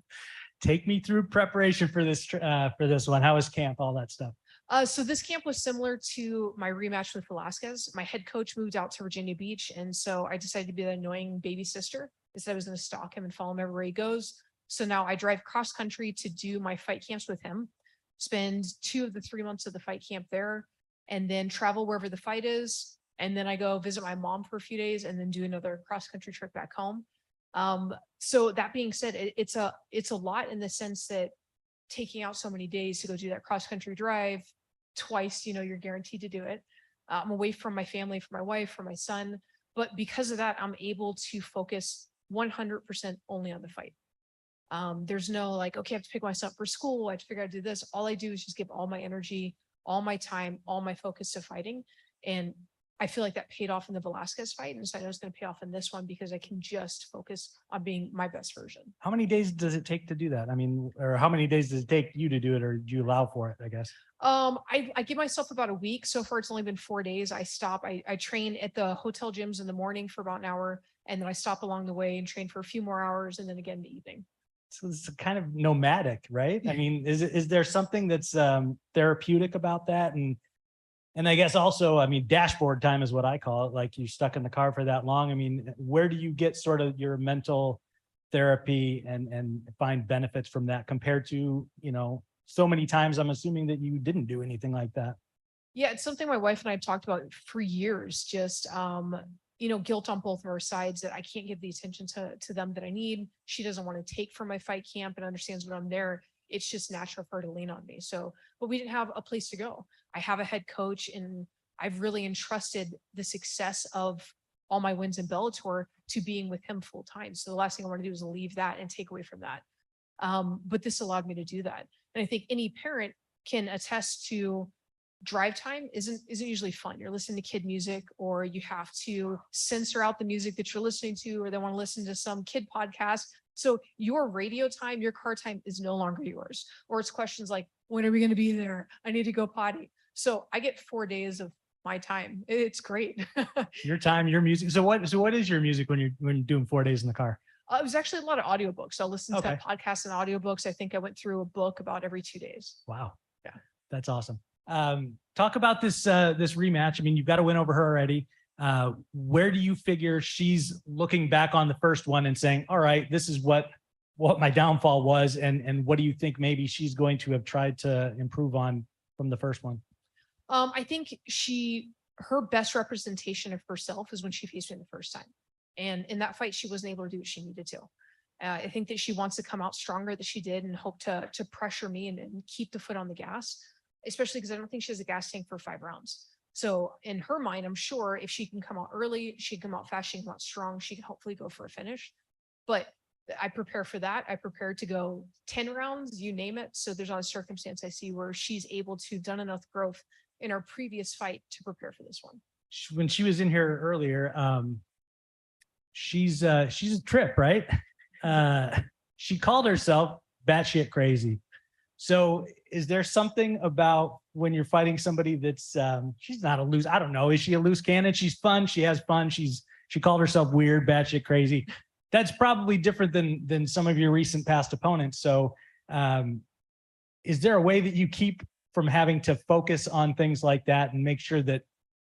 Take me through preparation for this one. How was camp? All that stuff. So this camp was similar to my rematch with Velasquez. My head coach moved out to Virginia Beach, and so I decided to be the annoying baby sister. Instead, I was going to stalk him and follow him everywhere he goes. So now I drive cross country to do my fight camps with him, spend 2 of the 3 months of the fight camp there, and then travel wherever the fight is. And then I go visit my mom for a few days and then do another cross country trip back home. So that being said, it's a lot in the sense that taking out so many days to go do that cross country drive twice, you're guaranteed to do it. I'm away from my family, from my wife, from my son, but because of that, I'm able to focus 100% only on the fight. There's no like, okay, I have to pick myself up for school. I have to figure out how to do this. All I do is just give all my energy, all my time, all my focus to fighting. And I feel like that paid off in the Velasquez fight. And so I know it's going to pay off in this one because I can just focus on being my best version. How many days does it take to do that? I mean, or how many days does it take you to do it, or do you allow for it, I guess? I give myself about a week. So far, it's only been 4 days. I stop. I train at the hotel gyms in the morning for about an hour. And then I stop along the way and train for a few more hours. And then again in the evening. So it's kind of nomadic, right? I mean, is there something that's therapeutic about that? And I guess also, I mean, dashboard time is what I call it. Like you're stuck in the car for that long. I mean, where do you get sort of your mental therapy and find benefits from that compared to, so many times I'm assuming that you didn't do anything like that? Yeah, it's something my wife and I have talked about for years, just, guilt on both of our sides that I can't give the attention to them that I need. She doesn't want to take from my fight camp and understands when I'm there. It's just natural for her to lean on me. So, but we didn't have a place to go. I have a head coach and I've really entrusted the success of all my wins in Bellator to being with him full time. So the last thing I want to do is leave that and take away from that. But this allowed me to do that. And I think any parent can attest to drive time isn't usually fun. You're listening to kid music, or you have to censor out the music that you're listening to, or they want to listen to some kid podcast. So your radio time, your car time is no longer yours. Or it's questions like, when are we going to be there? I need to go potty. So I get 4 days of my time. It's great. Your time, your music. So what is your music when you're doing 4 days in the car? It was actually a lot of audiobooks. I'll listen to podcasts and audiobooks. I think I went through a book about every 2 days. Wow. Yeah. That's awesome. Talk about this rematch. I mean, you've got to win over her already. Where do you figure she's looking back on the first one and saying, all right, this is what my downfall was, and what do you think maybe she's going to have tried to improve on from the first one? I think her best representation of herself is when she faced me the first time. And in that fight, she wasn't able to do what she needed to. I think that she wants to come out stronger than she did and hope to pressure me and keep the foot on the gas, especially because I don't think she has a gas tank for 5 rounds. So in her mind, I'm sure if she can come out early, she can come out fast, she can come out strong, she can hopefully go for a finish. But I prepare for that. I prepare to go 10 rounds, you name it. So there's not a circumstance I see where she's able to done enough growth in our previous fight to prepare for this one. When she was in here earlier, she's a trip, right? She called herself batshit crazy. So is there something about when you're fighting somebody that's she's not a loose, I don't know, is she a loose cannon? She's fun, she has fun, she called herself weird, batshit crazy. That's probably different than some of your recent past opponents. So is there a way that you keep from having to focus on things like that and make sure that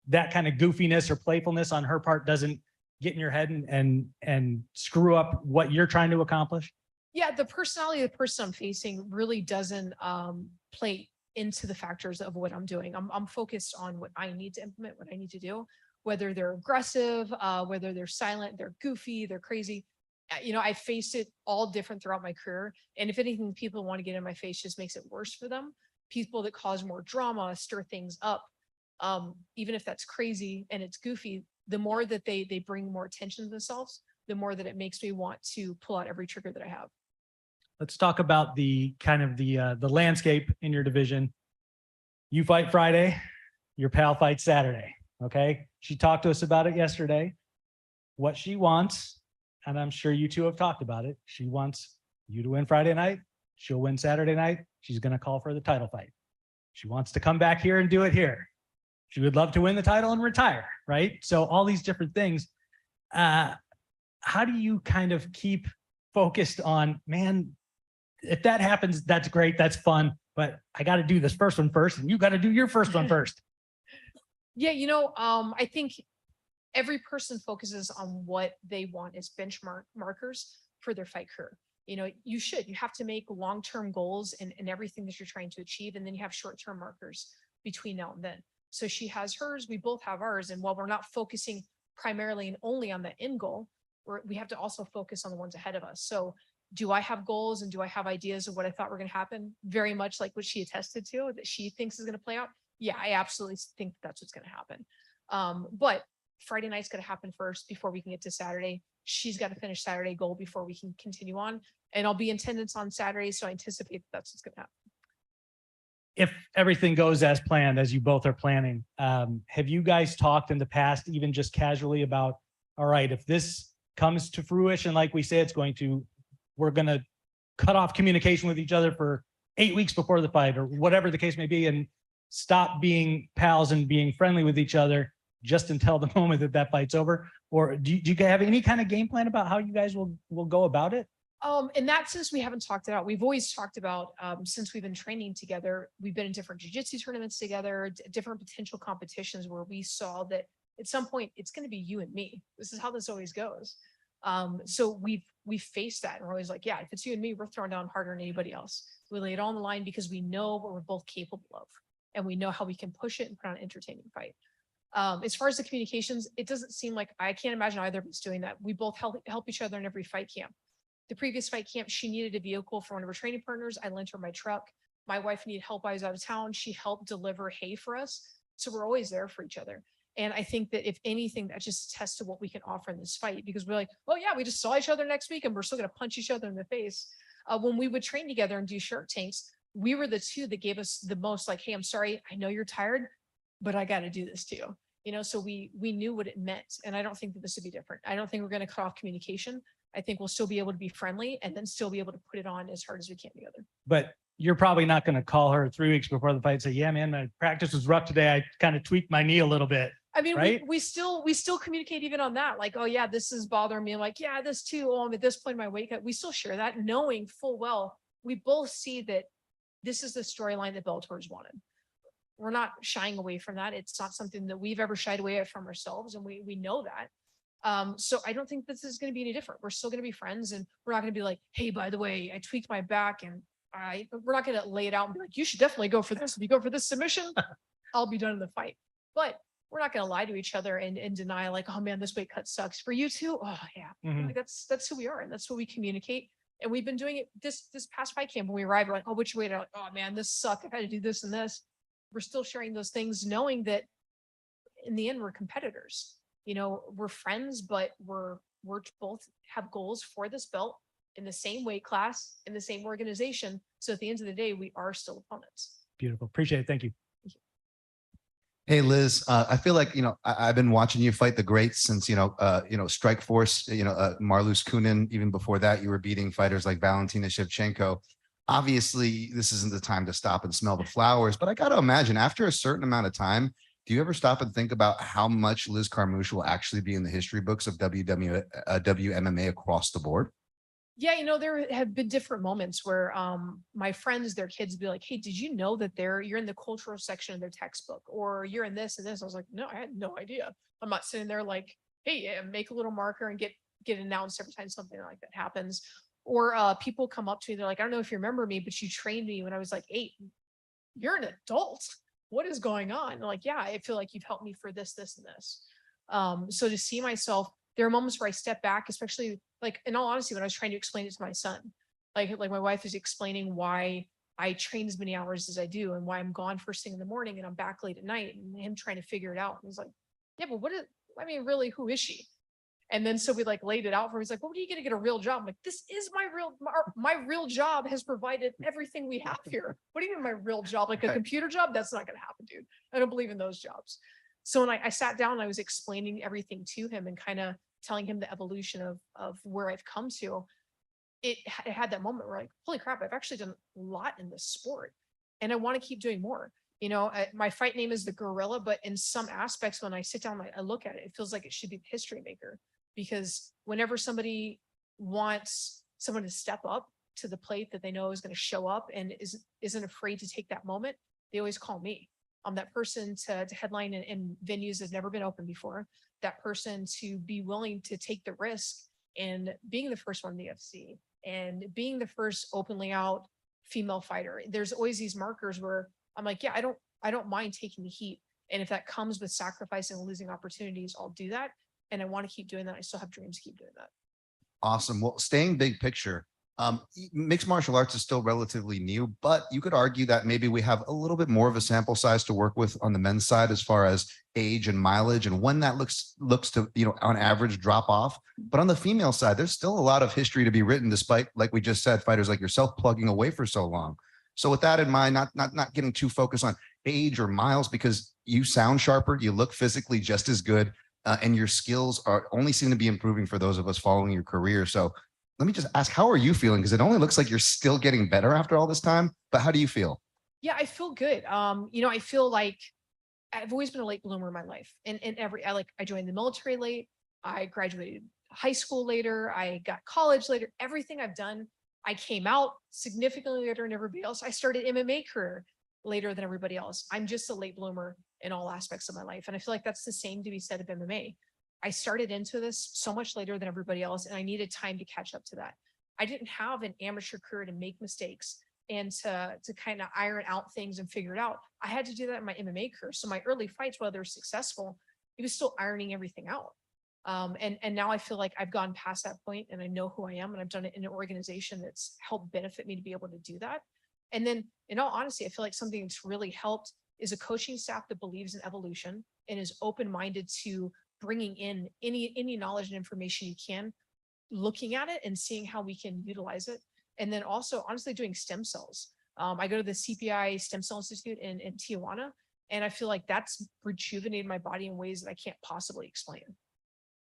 that kind of goofiness or playfulness on her part doesn't get in your head and screw up what you're trying to accomplish? Yeah, the personality of the person I'm facing really doesn't play into the factors of what I'm doing. I'm focused on what I need to implement, what I need to do, whether they're aggressive, whether they're silent, they're goofy, they're crazy. I faced it all different throughout my career. And if anything, people want to get in my face just makes it worse for them. People that cause more drama, stir things up, even if that's crazy and it's goofy, the more that they bring more attention to themselves, the more that it makes me want to pull out every trigger that I have. Let's talk about the kind of the landscape in your division. You fight Friday, your pal fights Saturday. Okay. She talked to us about it yesterday. What she wants, and I'm sure you two have talked about it. She wants you to win Friday night. She'll win Saturday night. She's going to call for the title fight. She wants to come back here and do it here. She would love to win the title and retire, right? So all these different things. How do you kind of keep focused on, man, if that happens, that's great, that's fun, but I got to do this first one first, and you got to do your first one first. Yeah, I think every person focuses on what they want as benchmark markers for their fight career. You have to make long-term goals in everything that you're trying to achieve, and then you have short-term markers between now and then. So she has hers, we both have ours, and while we're not focusing primarily and only on the end goal, we have to also focus on the ones ahead of us. So do I have goals and do I have ideas of what I thought were going to happen? Very much like what she attested to, that she thinks is going to play out. Yeah, I absolutely think that's what's going to happen. But Friday night's going to happen first before we can get to Saturday. She's got to finish Saturday goal before we can continue on. And I'll be in attendance on Saturday, so I anticipate that's what's going to happen. If everything goes as planned, as you both are planning, have you guys talked in the past, even just casually, about, all right, if this comes to fruition, like we say it's going to, we're going to cut off communication with each other for 8 weeks before the fight, or whatever the case may be, and stop being pals and being friendly with each other just until the moment that that fight's over? Or do you have any kind of game plan about how you guys will go about it? In that sense, we haven't talked it out. We've always talked about, since we've been training together, we've been in different jiu-jitsu tournaments together, different potential competitions where we saw that at some point it's going to be you and me. This is how this always goes. So we've faced that, and we're always like, yeah, if it's you and me, we're throwing down harder than anybody else. We lay it all on the line because we know what we're both capable of, and we know how we can push it and put on an entertaining fight. As far as the communications, it doesn't seem like, I can't imagine either of us doing that. We both help each other in every fight camp. The previous fight camp, she needed a vehicle for one of her training partners. I lent her my truck. My wife needed help. I was out of town. She helped deliver hay for us. So we're always there for each other. And I think that if anything, that just tests to what we can offer in this fight, because we're like, oh yeah, we just saw each other next week and we're still going to punch each other in the face. When we would train together and do Shark Tanks, we were the two that gave us the most, like, hey, I'm sorry, I know you're tired, but I got to do this too. So we knew what it meant. And I don't think that this would be different. I don't think we're going to cut off communication. I think we'll still be able to be friendly and then still be able to put it on as hard as we can together. But you're probably not going to call her 3 weeks before the fight and say, yeah, man, my practice was rough today. I kind of tweaked my knee a little bit. I mean, right? we still communicate even on that. Like, oh yeah, this is bothering me. I'm like, yeah, this too. Oh, I'm at this point in my weight cut. We still share that, knowing full well, we both see that this is the storyline that Bellator's wanted. We're not shying away from that. It's not something that we've ever shied away from ourselves. And we know that. So I don't think this is going to be any different. We're still going to be friends, and we're not going to be like, hey, by the way, I tweaked my back, and we're not going to lay it out and be like, you should definitely go for this. If you go for this submission, I'll be done in the fight. But we're not going to lie to each other and deny, like, oh man, this weight cut sucks for you too. Oh yeah. Mhm. Like, that's who we are. And that's what we communicate. And we've been doing it this past fight camp. When we arrived, we're like, oh, which weight? Like, oh man, this sucked. I've had to do this and this. We're still sharing those things, knowing that in the end, we're competitors. We're friends, but we're both have goals for this belt in the same weight class, in the same organization. So at the end of the day, we are still opponents. Beautiful. Appreciate it. Thank you. Hey, Liz, I feel like, I've been watching you fight the greats since, Strike Force, Marlus Kunin. Even before that, you were beating fighters like Valentina Shevchenko. Obviously, this isn't the time to stop and smell the flowers, but I got to imagine after a certain amount of time, do you ever stop and think about how much Liz Carmouche will actually be in the history books of WMMA across the board? Yeah, there have been different moments where my friends, their kids be like, hey, did you know that you're in the cultural section of their textbook, or you're in this and this? I was like, no, I had no idea. I'm not sitting there like, hey, yeah, make a little marker and get announced every time something like that happens. Or people come up to me, they're like, I don't know if you remember me, but you trained me when I was like 8. You're an adult. What is going on? And I'm like, yeah, I feel like you've helped me for this, this, and this. So to see myself, there are moments where I step back, especially like, in all honesty, when I was trying to explain it to my son, like my wife is explaining why I train as many hours as I do and why I'm gone first thing in the morning and I'm back late at night, and him trying to figure it out. And he's like, yeah, but really, who is she? And then so we laid it out for him. He's like, well, what are you going to get a real job? I'm like, this is my real job has provided everything we have here. What do you mean my real job? Like a computer job? That's not going to happen, dude. I don't believe in those jobs. So when I sat down and I was explaining everything to him and kind of telling him the evolution of where I've come to, it had that moment where like, holy crap, I've actually done a lot in this sport and I want to keep doing more. My fight name is the Gorilla, but in some aspects, when I sit down, I look at it, it feels like it should be the history maker, because whenever somebody wants someone to step up to the plate that they know is going to show up and isn't afraid to take that moment, they always call me. I'm that person to headline in venues that have never been open before, that person to be willing to take the risk and being the first one in the UFC and being the first openly out female fighter. There's always these markers where I'm like, yeah, I don't mind taking the heat. And if that comes with sacrificing and losing opportunities, I'll do that. and I want to keep doing that. I still have dreams to keep doing that. Awesome. Well, staying big picture, mixed martial arts is still relatively new, but you could argue that maybe we have a little bit more of a sample size to work with on the men's side as far as age and mileage and when that looks to, on average drop off. But on the female side, there's still a lot of history to be written, despite, like we just said, fighters like yourself plugging away for so long. So with that in mind, not getting too focused on age or miles, because you sound sharper, you look physically just as good, and your skills are only seem to be improving for those of us following your career. So let me just ask, how are you feeling? Because it only looks like you're still getting better after all this time, but how do you feel? Yeah, I feel good. I feel like I've always been a late bloomer in my life. And I joined the military late. I graduated high school later. I got college later. Everything I've done, I came out significantly later than everybody else. I started MMA career later than everybody else. I'm just a late bloomer in all aspects of my life. And I feel like that's the same to be said of MMA. I started into this so much later than everybody else, and I needed time to catch up to that. I didn't have an amateur career to make mistakes and to kind of iron out things and figure it out. I had to do that in my MMA career. So my early fights, while they're successful, it was still ironing everything out. And now I feel like I've gone past that point and I know who I am, and I've done it in an organization that's helped benefit me to be able to do that. And then in all honesty, I feel like something that's really helped is a coaching staff that believes in evolution and is open-minded to bringing in any knowledge and information you can, looking at it and seeing how we can utilize it. And then also honestly doing stem cells. I go to the CPI Stem Cell Institute in Tijuana, and I feel like that's rejuvenated my body in ways that I can't possibly explain.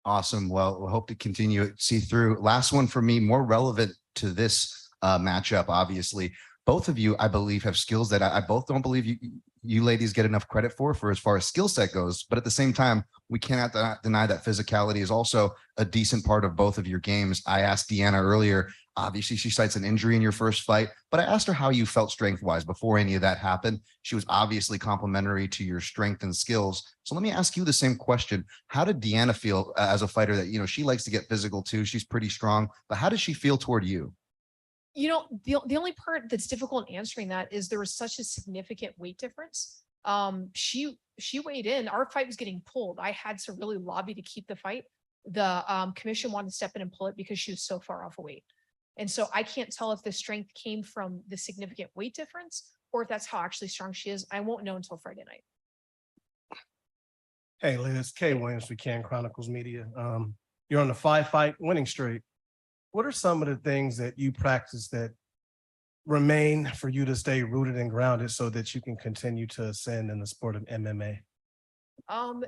Awesome. Well, we'll hope to continue to see through. Last one for me, more relevant to this matchup, obviously. Both of you, I believe, have skills that I both don't believe you ladies get enough credit for as far as skill set goes. But at the same time, we cannot deny that physicality is also a decent part of both of your games. I asked Deanna earlier, obviously she cites an injury in your first fight, but I asked her how you felt strength-wise before any of that happened. She was obviously complimentary to your strength and skills. So let me ask you the same question. How did Deanna feel as a fighter that, she likes to get physical too? She's pretty strong, but how does she feel toward you? The only part that's difficult in answering that is there was such a significant weight difference. She weighed in. Our fight was getting pulled. I had to really lobby to keep the fight. The commission wanted to step in and pull it because she was so far off of weight. And so I can't tell if the strength came from the significant weight difference or if that's how actually strong she is. I won't know until Friday night. Hey, Liz, Kay Williams for Can Chronicles Media. You're on a 5-fight winning streak. What are some of the things that you practice that remain for you to stay rooted and grounded so that you can continue to ascend in the sport of MMA?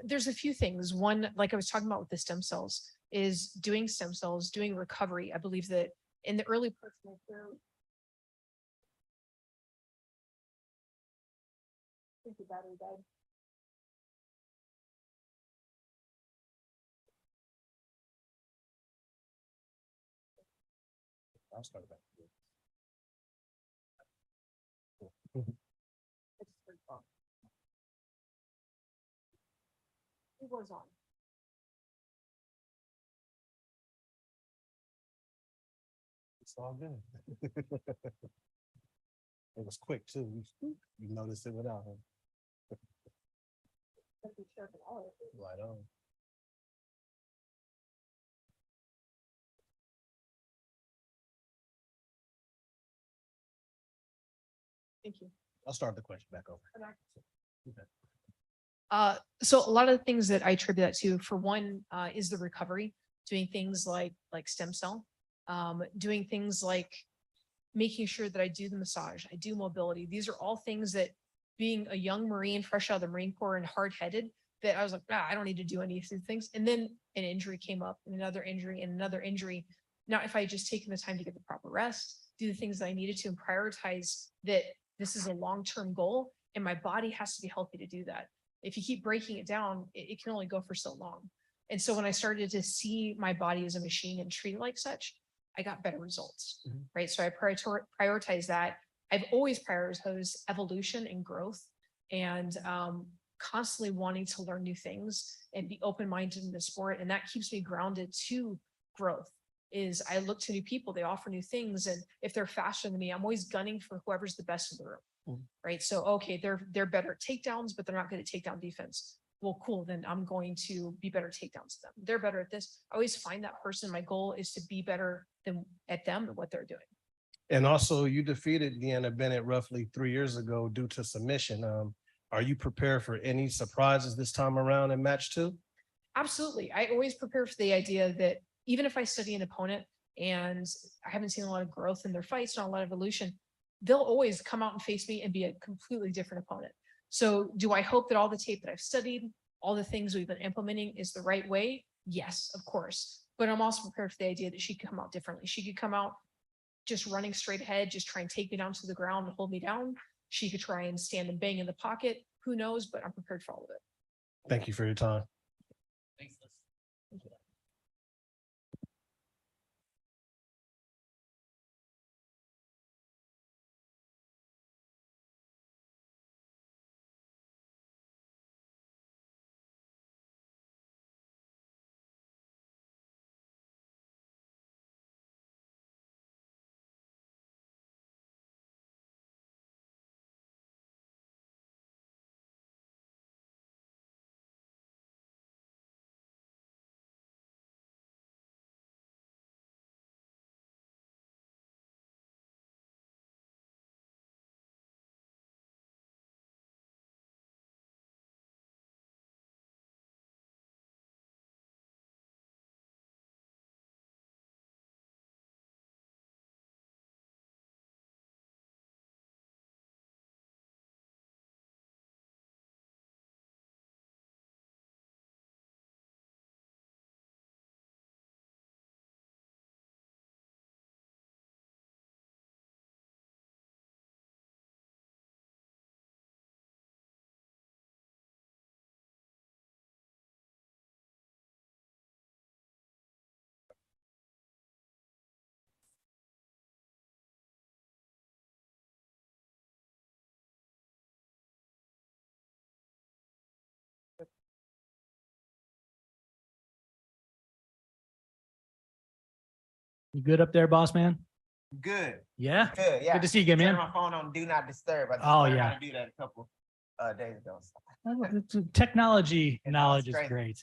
There's a few things. One, like I was talking about with the stem cells, is doing stem cells, doing recovery. I believe that in the early parts of my career, I think the battery died. I'll start back. It was on. It's all good. It was quick too. You noticed it without him. Right on. Thank you. I'll start the question back over. So a lot of the things that I attribute that to, for one, is the recovery, doing things like stem cell, doing things like making sure that I do the massage, I do mobility. These are all things that, being a young Marine, fresh out of the Marine Corps and hard-headed, that I was like, I don't need to do any of these things. And then an injury came up, and another injury, and another injury. Now, if I had just taken the time to get the proper rest, do the things that I needed to, and prioritize that this is a long-term goal, and my body has to be healthy to do that. If you keep breaking it down, it can only go for so long. And so when I started to see my body as a machine and treat it like such, I got better results, right? So I prioritize that. I've always prioritized evolution and growth, and constantly wanting to learn new things and be open-minded in the sport. And that keeps me grounded to growth. Is I look to new people, they offer new things. And if they're faster than me, I'm always gunning for whoever's the best in the room. Right. So, okay, they're better at takedowns, but they're not good at takedown defense. well, cool, then I'm going to be better takedowns to them. They're better at this. I always find that person. My goal is to be better than at them and what they're doing. And also, you defeated Deanna Bennett roughly 3 years ago due to submission. Are you prepared for any surprises this time around in match 2? Absolutely. I always prepare for the idea that even if I study an opponent and I haven't seen a lot of growth in their fights, not a lot of evolution, they'll always come out and face me and be a completely different opponent. So do I hope that all the tape that I've studied, all the things we've been implementing is the right way? Yes, of course. But I'm also prepared for the idea that she could come out differently. She could come out just running straight ahead, just try and take me down to the ground and hold me down. She could try and stand and bang in the pocket. Who knows? But I'm prepared for all of it. Thank you for your time. Thanks, Liz. Thank you. You good up there, boss man? Good. Yeah. Good. Yeah. Good to see you again, man. Turn my phone on do not disturb. I just Oh, learned yeah. how to do that a couple days ago. Technology knowledge is great.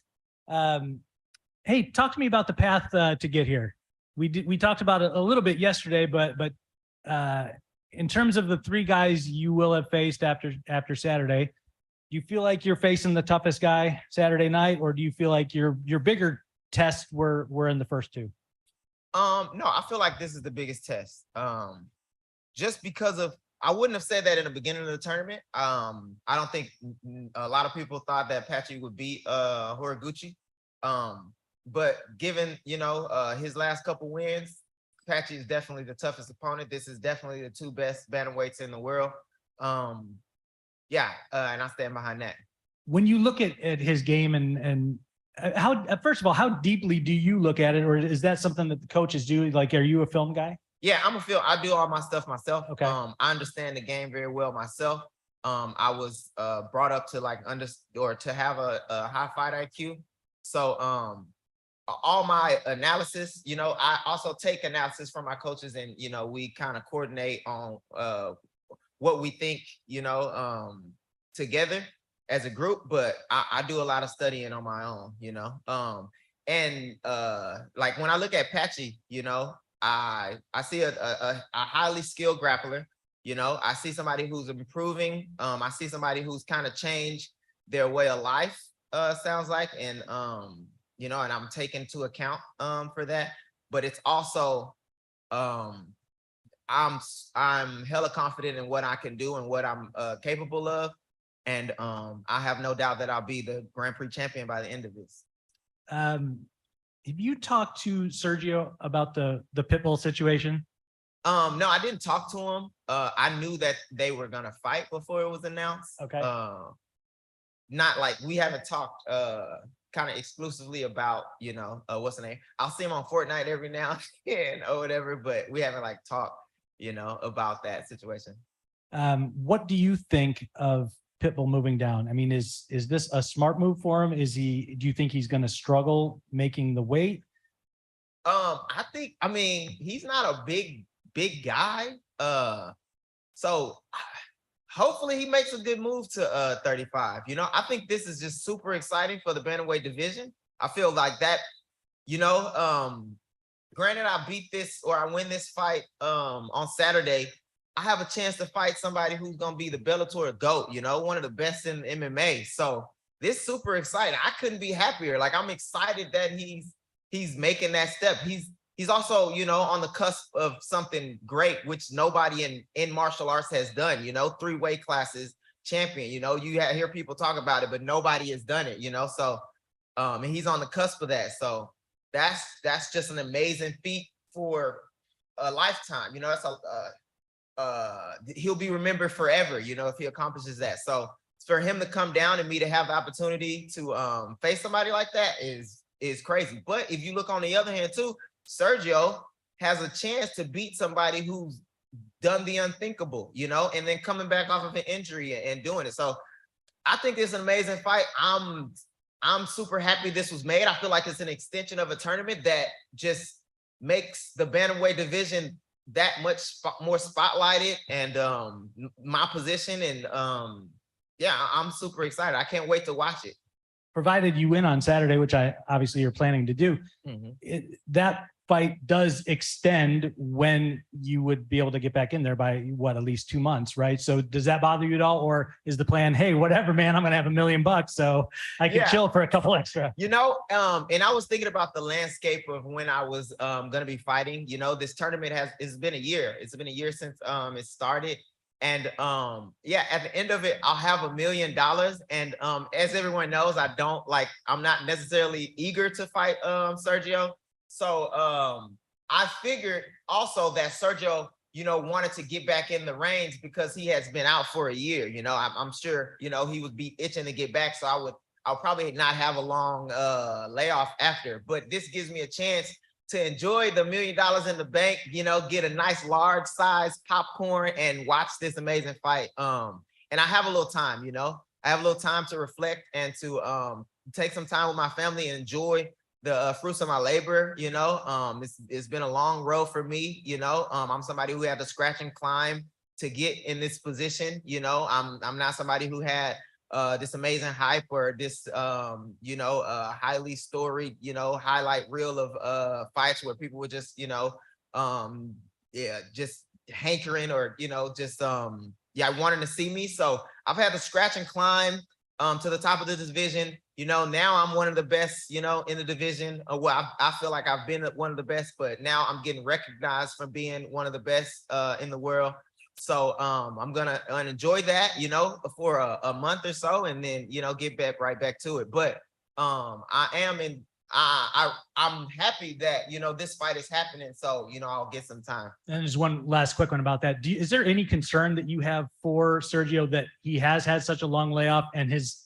Hey, talk to me about the path to get here. We talked about it a little bit yesterday, but in terms of the 3 guys you will have faced after Saturday, do you feel like you're facing the toughest guy Saturday night, or do you feel like your bigger tests were in the first 2? No, I feel like this is the biggest test. Just because of, I wouldn't have said that in the beginning of the tournament. I don't think a lot of people thought that Patchy would beat Horiguchi. But given, his last couple wins, Patchy is definitely the toughest opponent. This is definitely the 2 best bantamweights in the world. Yeah, and I stand behind that. When you look at his game and how, first of all, how deeply do you look at it, or is that something that the coaches do? Like, are you a film guy? Yeah, I do all my stuff myself. Okay. I understand the game very well myself. I was brought up to to have a high fight IQ. So all my analysis, I also take analysis from my coaches, and we kind of coordinate on what we think, together as a group. But I do a lot of studying on my own, and like when I look at Patchy, I see a highly skilled grappler. I see somebody who's improving. I see somebody who's kind of changed their way of life, sounds like, and and I'm taking into account for that. But it's also I'm hella confident in what I can do and what I'm capable of. And I have no doubt that I'll be the Grand Prix champion by the end of this. Have you talked to Sergio about the Pitbull situation? No, I didn't talk to him. I knew that they were gonna fight before it was announced. Okay. Not like we haven't talked kind of exclusively about, what's the name? I'll see him on Fortnite every now and then or whatever, but we haven't like talked, about that situation. What do you think of Pitbull moving down? I mean, is this a smart move for him? Do you think he's going to struggle making the weight? I mean, he's not a big guy. So hopefully he makes a good move to 35. You know, I think this is just super exciting for the bantamweight division. I feel like that, you know, granted I beat this or I win this fight on Saturday, I have a chance to fight somebody who's gonna be the Bellator GOAT, you know, one of the best in MMA. So this super exciting. I couldn't be happier. Like, I'm excited that he's making that step. He's also, you know, on the cusp of something great, which nobody in martial arts has done, you know, 3 weight classes champion, you know, you hear people talk about it, but nobody has done it, you know? So, and he's on the cusp of that. So that's just an amazing feat for a lifetime. You know, that's he'll be remembered forever, you know, if he accomplishes that. So for him to come down and me to have the opportunity to face somebody like that is crazy. But if you look on the other hand too, Sergio has a chance to beat somebody who's done the unthinkable, you know, and then coming back off of an injury and doing it. So I think it's an amazing fight. I'm super happy this was made. I feel like it's an extension of a tournament that just makes the bantamweight division that much more spotlighted, and my position, and yeah, I'm super excited. I can't wait to watch it. Provided you win on Saturday, which I obviously you're planning to do, that fight does extend when you would be able to get back in there by what, at least 2 months, right? So does that bother you at all, or is the plan, hey, whatever, man, I'm gonna have $1 million, so I can chill for a couple extra? You know, and I was thinking about the landscape of when I was gonna be fighting. You know, this tournament it's been a year. It's been a year since it started. And yeah, at the end of it, I'll have $1 million. And as everyone knows, I'm not necessarily eager to fight Sergio. So I figured also that Sergio, you know, wanted to get back in the range because he has been out for a year. You know, I'm sure, you know, he would be itching to get back. So I'll probably not have a long layoff after, but this gives me a chance to enjoy the $1 million in the bank, you know, get a nice large size popcorn and watch this amazing fight. And I have a little time, you know, I have a little time to reflect and to take some time with my family and enjoy the fruits of my labor. You know, it's been a long road for me. You know, I'm somebody who had to scratch and climb to get in this position. You know, I'm not somebody who had this amazing hype or this you know, highly storied, you know, highlight reel of fights where people would just, you know, yeah, just hankering or, you know, just yeah, wanting to see me. So I've had to scratch and climb to the top of the division. You know, now I'm one of the best, you know, in the division. Well, I feel like I've been one of the best, but now I'm getting recognized for being one of the best in the world. So I'm gonna enjoy that, you know, for a month or so, and then, you know, get right back to it. But I'm happy that, you know, this fight is happening. So, you know, I'll get some time. And there's one last quick one about that. Is there any concern that you have for Sergio that he has had such a long layoff and his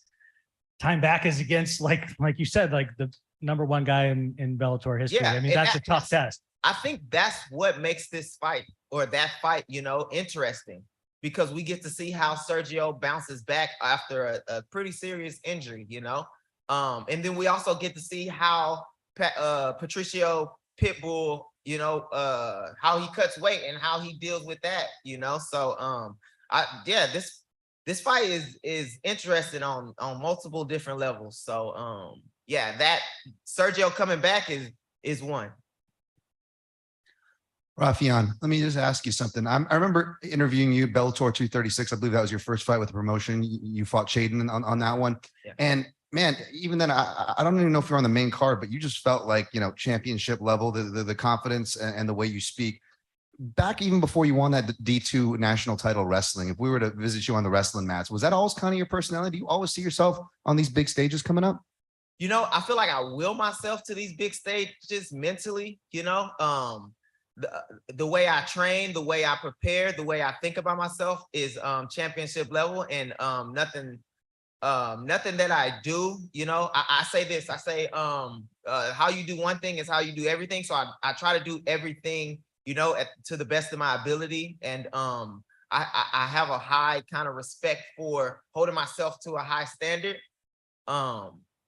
time back is against, like you said, like the #1 guy in Bellator history? Yeah, I mean, that's a tough test. I think that's what makes this fight or that fight, you know, interesting, because we get to see how Sergio bounces back after a pretty serious injury, you know? And then we also get to see how Patricio Pitbull, you know, how he cuts weight and how he deals with that, you know? So yeah, this fight is interesting on multiple different levels. So yeah, that Sergio coming back is one. Raufeon, let me just ask you something. I remember interviewing you, Bellator 236. I believe that was your first fight with the promotion. You fought Shaden on that one. Yeah. And man, even then, I don't even know if you're on the main card, but you just felt like, you know, championship level, the confidence and the way you speak. Back even before you won that D2 national title wrestling, if we were to visit you on the wrestling mats, was that always kind of your personality? Do you always see yourself on these big stages coming up? You know, I feel like I will myself to these big stages mentally, you know. The way I train, the way I prepare, the way I think about myself is championship level, and nothing that I do, you know, I say this, I say how you do one thing is how you do everything. So I try to do everything, you know, to the best of my ability. And I have a high kind of respect for holding myself to a high standard.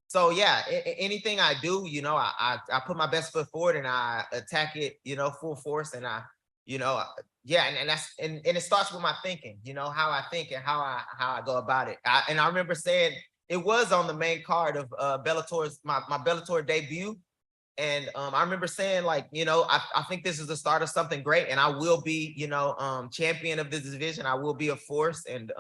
So yeah, anything I do, you know, I put my best foot forward and I attack it, you know, full force, and I you know, yeah, and that's and it starts with my thinking, you know, how I think and how I go about it. And I remember saying it was on the main card of Bellator's my Bellator debut. And I remember saying, like, you know, I think this is the start of something great, and I will be, you know, champion of this division. I will be a force, and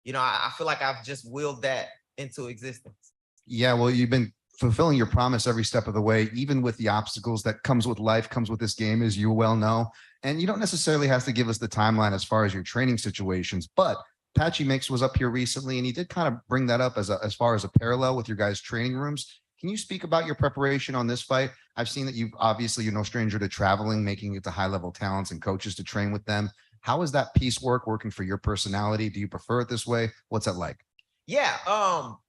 you know, I feel like I've just willed that into existence. Yeah, well, you've been fulfilling your promise every step of the way, even with the obstacles that comes with life, comes with this game, as you well know. And you don't necessarily have to give us the timeline as far as your training situations, but Patchy Mix was up here recently, and he did kind of bring that up as far as a parallel with your guys' training rooms. Can you speak about your preparation on this fight? I've seen that you've obviously, you're no stranger to traveling, making it to high-level talents and coaches to train with them. How is that piece working for your personality? Do you prefer it this way? What's that like? Yeah,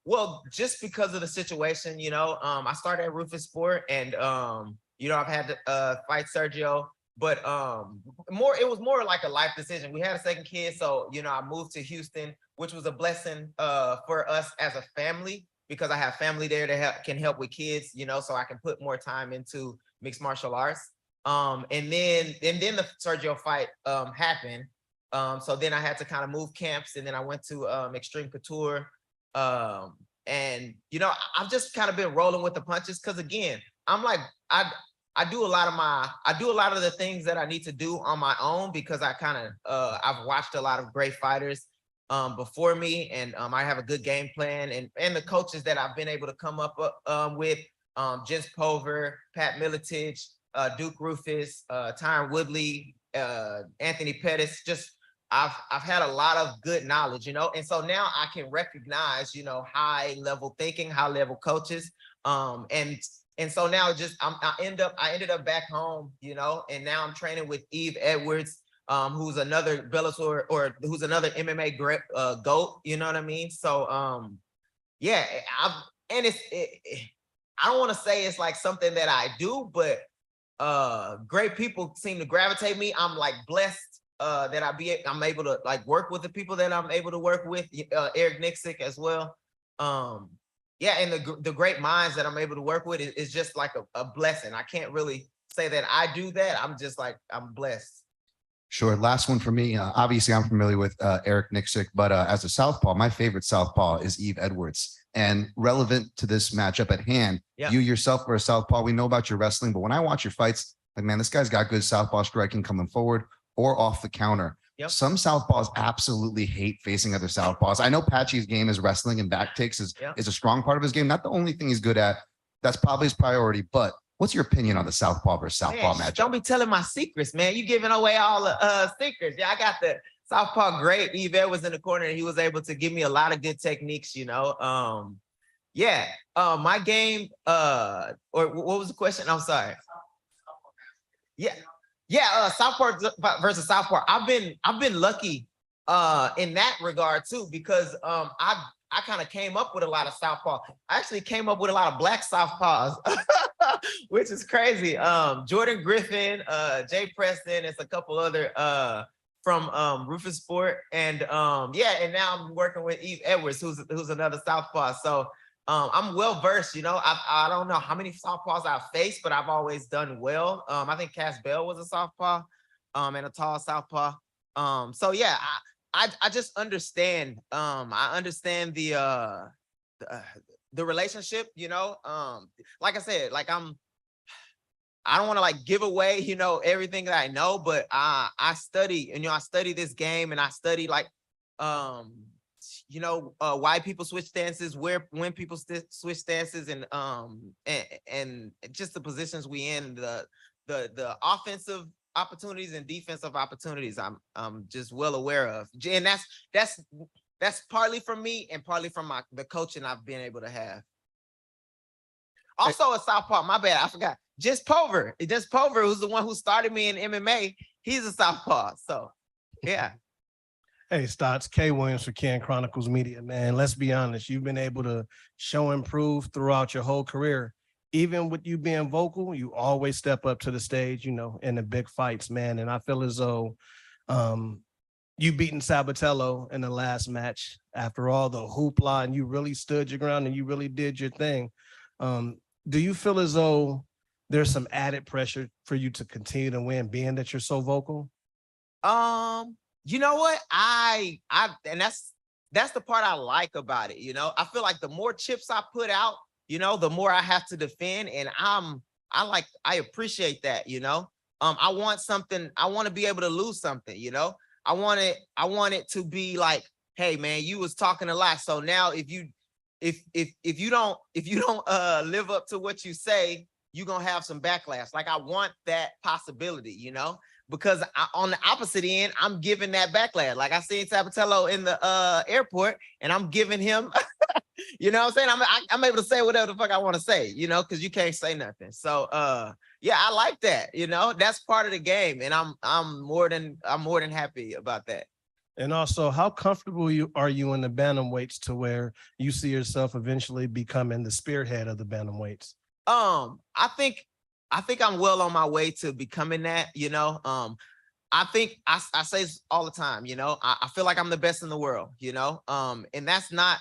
well, just because of the situation, you know, I started at Rufus Sport, and you know, I've had to fight Sergio, but it was more like a life decision. We had a second kid, so you know, I moved to Houston, which was a blessing for us as a family, because I have family there that can help with kids, you know, so I can put more time into mixed martial arts. And then the Sergio fight happened. So then I had to kind of move camps, and then I went to Extreme Couture. And you know, I've just kind of been rolling with the punches, because again, I'm like, I do a lot of the things that I need to do on my own, because I kind of I've watched a lot of great fighters before me, and I have a good game plan, and the coaches that I've been able to come up with, Jens Pover, Pat Miletich, Duke Rufus, Tyron Woodley, Anthony Pettis. Just I've had a lot of good knowledge, you know, and so now I can recognize, you know, high level thinking, high level coaches, and so now I ended up back home, you know, and now I'm training with Eve Edwards, who's another Bellator, or who's another MMA GOAT, you know what I mean? So yeah, I don't want to say it's like something that I do, but great people seem to gravitate me. I'm like blessed that I'm able to like work with the people that I'm able to work with, Eric Nixick as well. Yeah, and the great minds that I'm able to work with is just like a blessing. I can't really say that I do that. I'm just like, I'm blessed. Sure. Last one for me. Obviously, I'm familiar with Eric Nixick, but as a southpaw, my favorite southpaw is Eve Edwards. And relevant to this matchup at hand, you yourself are a southpaw. We know about your wrestling, but when I watch your fights, like, man, this guy's got good southpaw striking coming forward or off the counter. Some southpaws absolutely hate facing other southpaws. I know Patchy's game is wrestling, and back takes is a strong part of his game. Not the only thing he's good at. That's probably his priority. But what's your opinion on the southpaw versus southpaw matchup? Don't be telling my secrets, man. You giving away all the secrets. Yeah, I got the southpaw great. Eve was in the corner, and he was able to give me a lot of good techniques, you know. Yeah, my game, or what was the question? I'm sorry. Yeah, southpaw versus southpaw. I've been lucky in that regard too, because I kind of came up with a lot of southpaw. I actually came up with a lot of black southpaws, which is crazy. Jordan Griffin, Jay Preston, it's a couple other from Rufus Sport, and yeah, and now I'm working with Eve Edwards, who's another southpaw. So I'm well versed, you know. I don't know how many southpaws I've faced, but I've always done well. I think Cass Bell was a southpaw, and a tall southpaw. So yeah, I just understand. I understand the relationship, you know. Like I said, like I don't want to like give away, you know, everything that I know, but I study, and you know, I study this game, and I study like you know, why people switch stances, when people switch stances, and just the positions we in, the offensive opportunities and defensive opportunities. I'm just well aware of, and that's partly from me and partly from the coaching I've been able to have. Also a southpaw, my bad, I forgot. Jens Pover, who's the one who started me in MMA. He's a southpaw, so yeah. Hey, Stots, K. Williams for Can Chronicles Media, man. Let's be honest. You've been able to show and prove throughout your whole career. Even with you being vocal, you always step up to the stage, you know, in the big fights, man. And I feel as though you beating Sabatello in the last match after all the hoopla, and you really stood your ground and you really did your thing. Do you feel as though there's some added pressure for you to continue to win, being that you're so vocal? You know what? And that's the part I like about it. You know, I feel like the more chips I put out, you know, the more I have to defend. And I appreciate that, you know. I want something, I want to be able to lose something, you know. I want it to be like, hey man, you was talking a lot. So now if you don't live up to what you say, you're gonna have some backlash. Like I want that possibility, you know, because on the opposite end, I'm giving that backlash. Like I seen Sabatello in the airport, and I'm giving him, you know what I'm saying? I'm able to say whatever the fuck I want to say, you know, because you can't say nothing. So yeah, I like that, you know, that's part of the game, and I'm more than happy about that. And also, how comfortable are you in the bantamweights to where you see yourself eventually becoming the spearhead of the bantamweights? I think I'm well on my way to becoming that, you know. I think I say this all the time, you know, I feel like I'm the best in the world, you know. And that's not,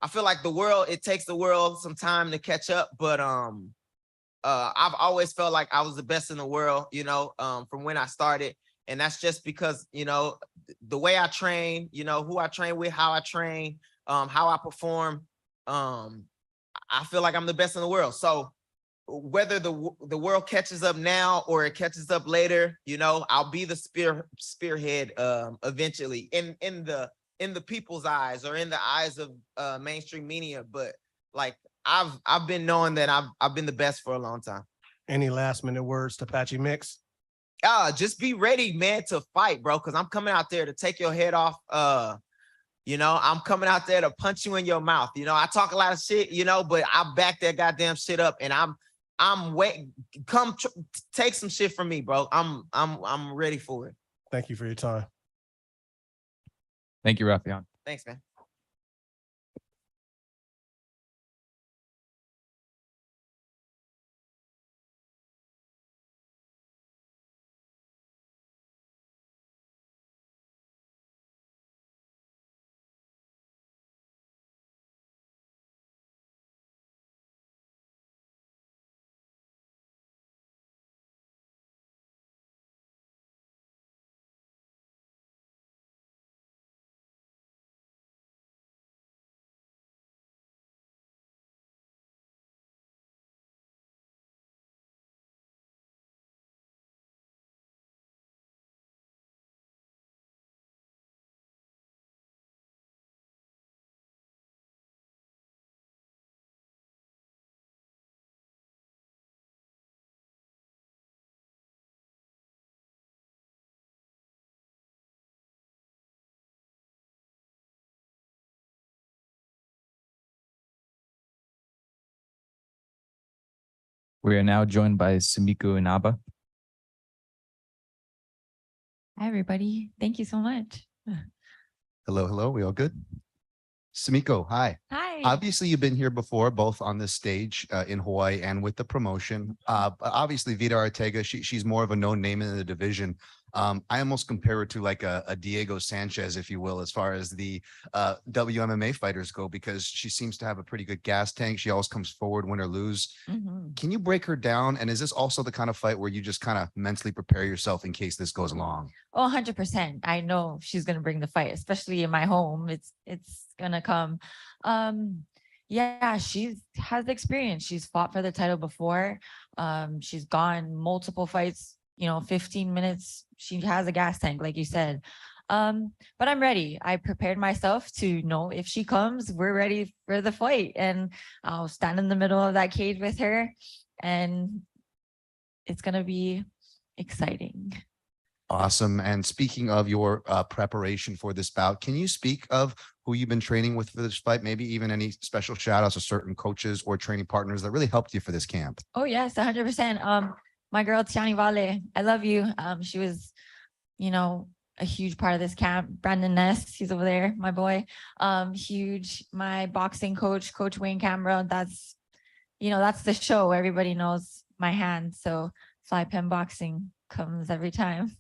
I feel like it takes the world some time to catch up, but I've always felt like I was the best in the world, you know, from when I started. And that's just because, you know, the way I train, you know, who I train with, how I train, how I perform, I feel like I'm the best in the world. So whether the world catches up now or it catches up later, you know, I'll be the spearhead eventually in the people's eyes or in the eyes of mainstream media. But like I've been knowing that I've been the best for a long time. Any last minute words to Patchy Mix? Just be ready, man, to fight, bro, because I'm coming out there to take your head off. You know, I'm coming out there to punch you in your mouth. You know, I talk a lot of shit, you know, but I back that goddamn shit up, and I'm waiting. Take some shit from me, bro. I'm ready for it. Thank you for your time. Thank you, Raufeon. Thanks, man. We are now joined by Sumiko Inaba. Hi, everybody. Thank you so much. Hello. We all good? Sumiko, hi. Hi. Obviously, you've been here before, both on this stage in Hawaii and with the promotion. But obviously, Vida Ortega, she's more of a known name in the division. I almost compare her to like a Diego Sanchez, if you will, as far as the WMMA fighters go, because she seems to have a pretty good gas tank. She always comes forward, win or lose. Can you break her down? And is this also the kind of fight where you just kind of mentally prepare yourself in case this goes long? Oh, 100%. I know she's going to bring the fight, especially in my home. It's going to come. Yeah, she has the experience. She's fought for the title before. She's gone multiple fights, you know, 15 minutes. She has a gas tank, like you said. But I'm ready. I prepared myself to know if she comes, we're ready for the fight. And I'll stand in the middle of that cage with her. And it's going to be exciting. Awesome. And speaking of your preparation for this bout, can you speak of who you've been training with for this fight? Maybe even any special shout outs to certain coaches or training partners that really helped you for this camp? Oh, yes, 100%. My girl, Tiani Vale, I love you. She was, you know, a huge part of this camp. Brandon Ness, he's over there, my boy. Huge. My boxing coach, Coach Wayne Camera. That's, you know, that's the show. Everybody knows my hand. So Fly Pen Boxing comes every time.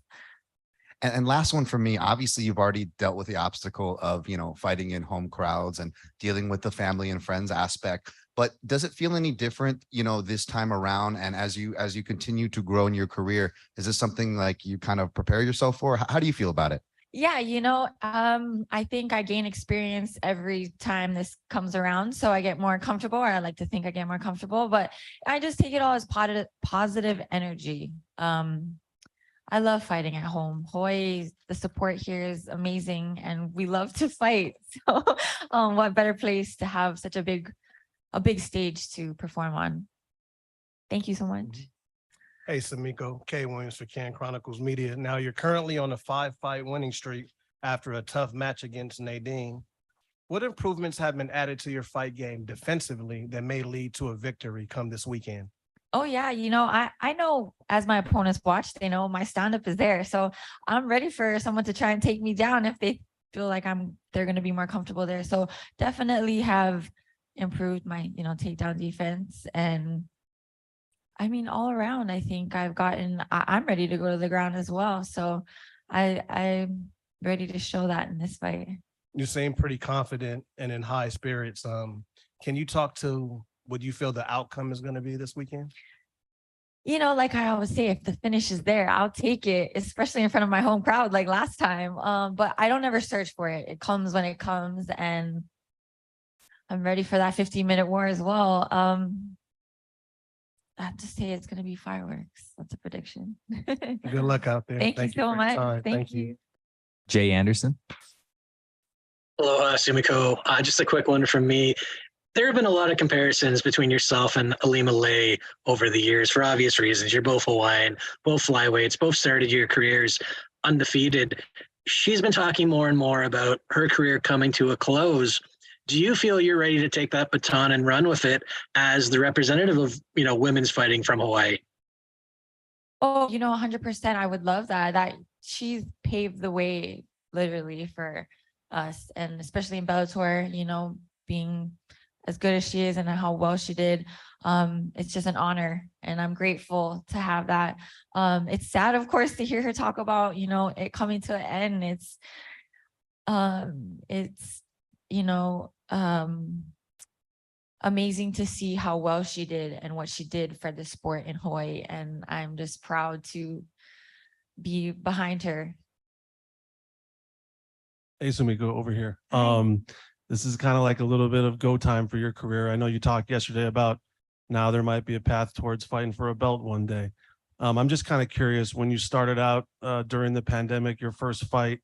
And last one for me, obviously you've already dealt with the obstacle of, you know, fighting in home crowds and dealing with the family and friends aspect. but does it feel any different, this time around? And as you continue to grow in your career, is this something like you kind of prepare yourself for? How do you feel about it? Yeah, I think I gain experience every time this comes around. So I get more comfortable, or I like to think I get more comfortable, but I just take it all as positive energy. I love fighting at home. Hawaii, the support here is amazing, and we love to fight. So what better place to have such a big stage to perform on. Thank you so much. Hey, Sumiko, K. Williams for Can Chronicles Media. Now you're currently on a 5-fight winning streak after a tough match against Nadine. What improvements have been added to your fight game defensively that may lead to a victory come this weekend? Oh yeah, I know as my opponents watch, they know my stand-up is there. So I'm ready for someone to try and take me down if they feel like they're gonna be more comfortable there. So definitely have improved my, takedown defense. And I mean, all around, I think I'm ready to go to the ground as well. So I'm ready to show that in this fight. You seem pretty confident and in high spirits. Can you talk to what you feel the outcome is going to be this weekend? Like I always say, if the finish is there, I'll take it, especially in front of my home crowd like last time. But I don't ever search for it. It comes when it comes, and I'm ready for that 15-minute war as well. I have to say it's going to be fireworks. That's a prediction. Good luck out there. Thank you so much. Thank you. Jay Anderson. Aloha, Sumiko. Just a quick one from me. There have been a lot of comparisons between yourself and Ilima-Lei over the years for obvious reasons. You're both Hawaiian, both flyweights, both started your careers undefeated. She's been talking more and more about her career coming to a close. Do you feel you're ready to take that baton and run with it as the representative of, women's fighting from Hawaii? Oh, 100%. I would love that she's paved the way literally for us, and especially in Bellator, being as good as she is and how well she did. It's just an honor, and I'm grateful to have that. It's sad, of course, to hear her talk about, it coming to an end. It's amazing to see how well she did and what she did for the sport in Hawaii. And I'm just proud to be behind her. Hey, Sumiko, over here. This is kind of like a little bit of go time for your career. I know you talked yesterday about now there might be a path towards fighting for a belt one day. I'm just kind of curious, when you started out during the pandemic, your first fight,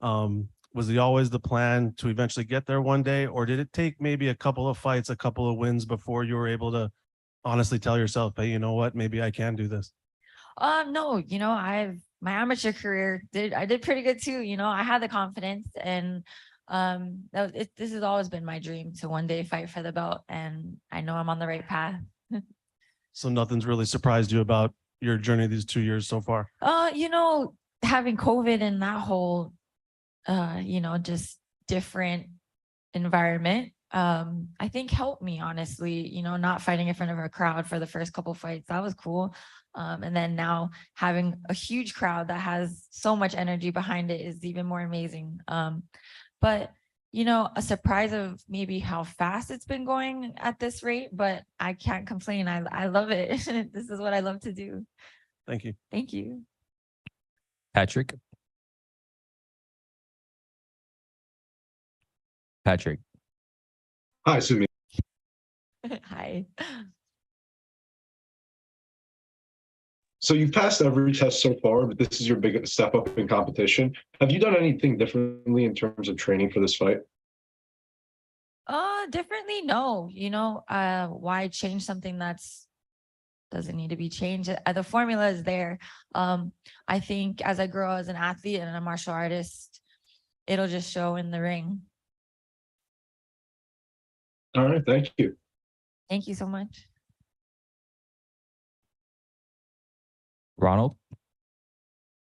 was it always the plan to eventually get there one day, or did it take maybe a couple of fights, a couple of wins before you were able to honestly tell yourself, hey, you know what, maybe I can do this? No, my amateur career I did pretty good too. I had the confidence, and this has always been my dream to one day fight for the belt, and I know I'm on the right path. So nothing's really surprised you about your journey these 2 years so far? Having COVID and that whole just different environment, I think helped me, honestly, not fighting in front of a crowd for the first couple fights. That was cool. And then now having a huge crowd that has so much energy behind it is even more amazing. But a surprise of maybe how fast it's been going at this rate, but I can't complain. I love it. This is what I love to do. Thank you. Thank you. Patrick. Patrick. Hi, Sumi. Hi. So you've passed every test so far, but this is your biggest step up in competition. Have you done anything differently in terms of training for this fight? Differently, no. Why change something that's doesn't need to be changed? The formula is there. I think as I grow as an athlete and a martial artist, it'll just show in the ring. All right, thank you. Thank you so much. Ronald.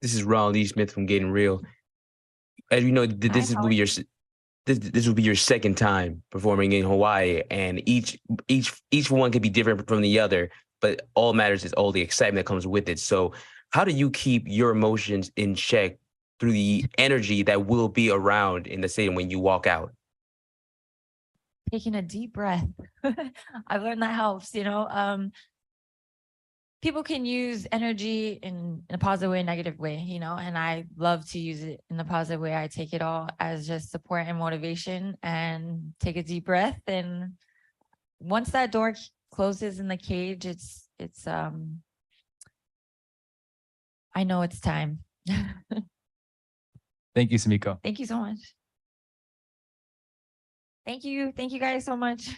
This is Ronald E. Smith from Getting Real. As you know, this will be your second time performing in Hawaii, and each one can be different from the other, but all matters is all the excitement that comes with it. So how do you keep your emotions in check through the energy that will be around in the stadium when you walk out? taking a deep breath. I've learned that helps, you know. People can use energy in a positive way, negative way, you know, and I love to use it in a positive way. I take it all as just support and motivation and take a deep breath. And once that door closes in the cage, it's I know it's time. Thank you, Sumiko. Thank you so much. Thank you. Thank you guys so much.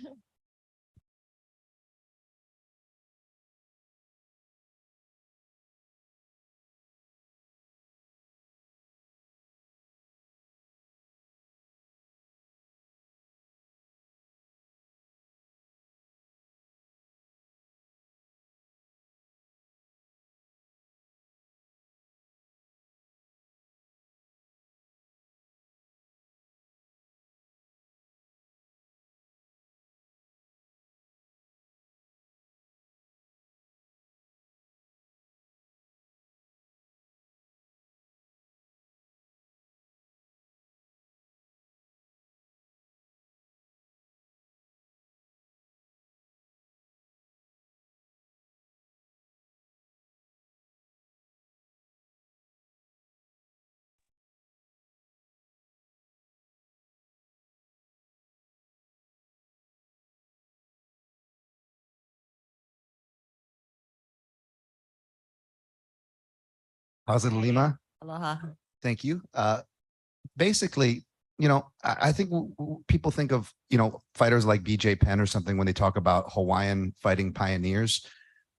How's it, Ilima? Aloha. Thank you. Basically, you know, I think people think of, you know, fighters like BJ Penn or something when they talk about Hawaiian fighting pioneers.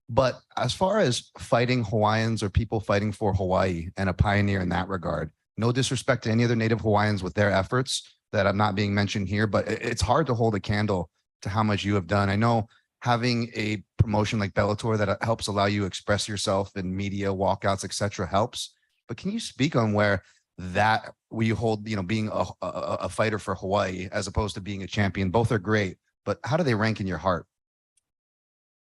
But as far as fighting Hawaiians or people fighting for Hawaii and a pioneer in that regard, no disrespect to any other Native Hawaiians with their efforts that I'm not being mentioned here, but it's hard to hold a candle to how much you have done. I know having a promotion like Bellator that helps allow you express yourself in media, walkouts, etc. helps. But can you speak on where you hold, you know, being a fighter for Hawaii as opposed to being a champion? Both are great, but how do they rank in your heart?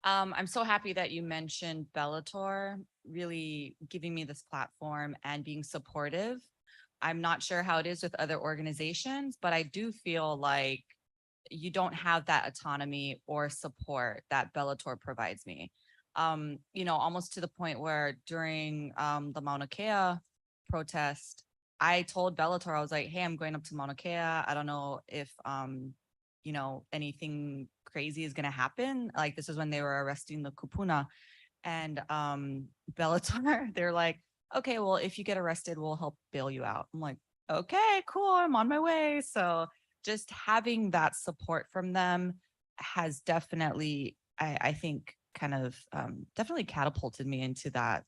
I'm so happy that you mentioned Bellator, really giving me this platform and being supportive. I'm not sure how it is with other organizations, but I do feel like you don't have that autonomy or support that Bellator provides me. You know, almost to the point where during the Mauna Kea protest, I told Bellator, I was like, hey, I'm going up to Mauna Kea. I don't know if, you know, anything crazy is going to happen. Like, this is when they were arresting the kupuna. And Bellator, they're like, okay, well, if you get arrested, we'll help bail you out. I'm like, okay, cool, I'm on my way. So just having that support from them has definitely, I think, kind of definitely catapulted me into that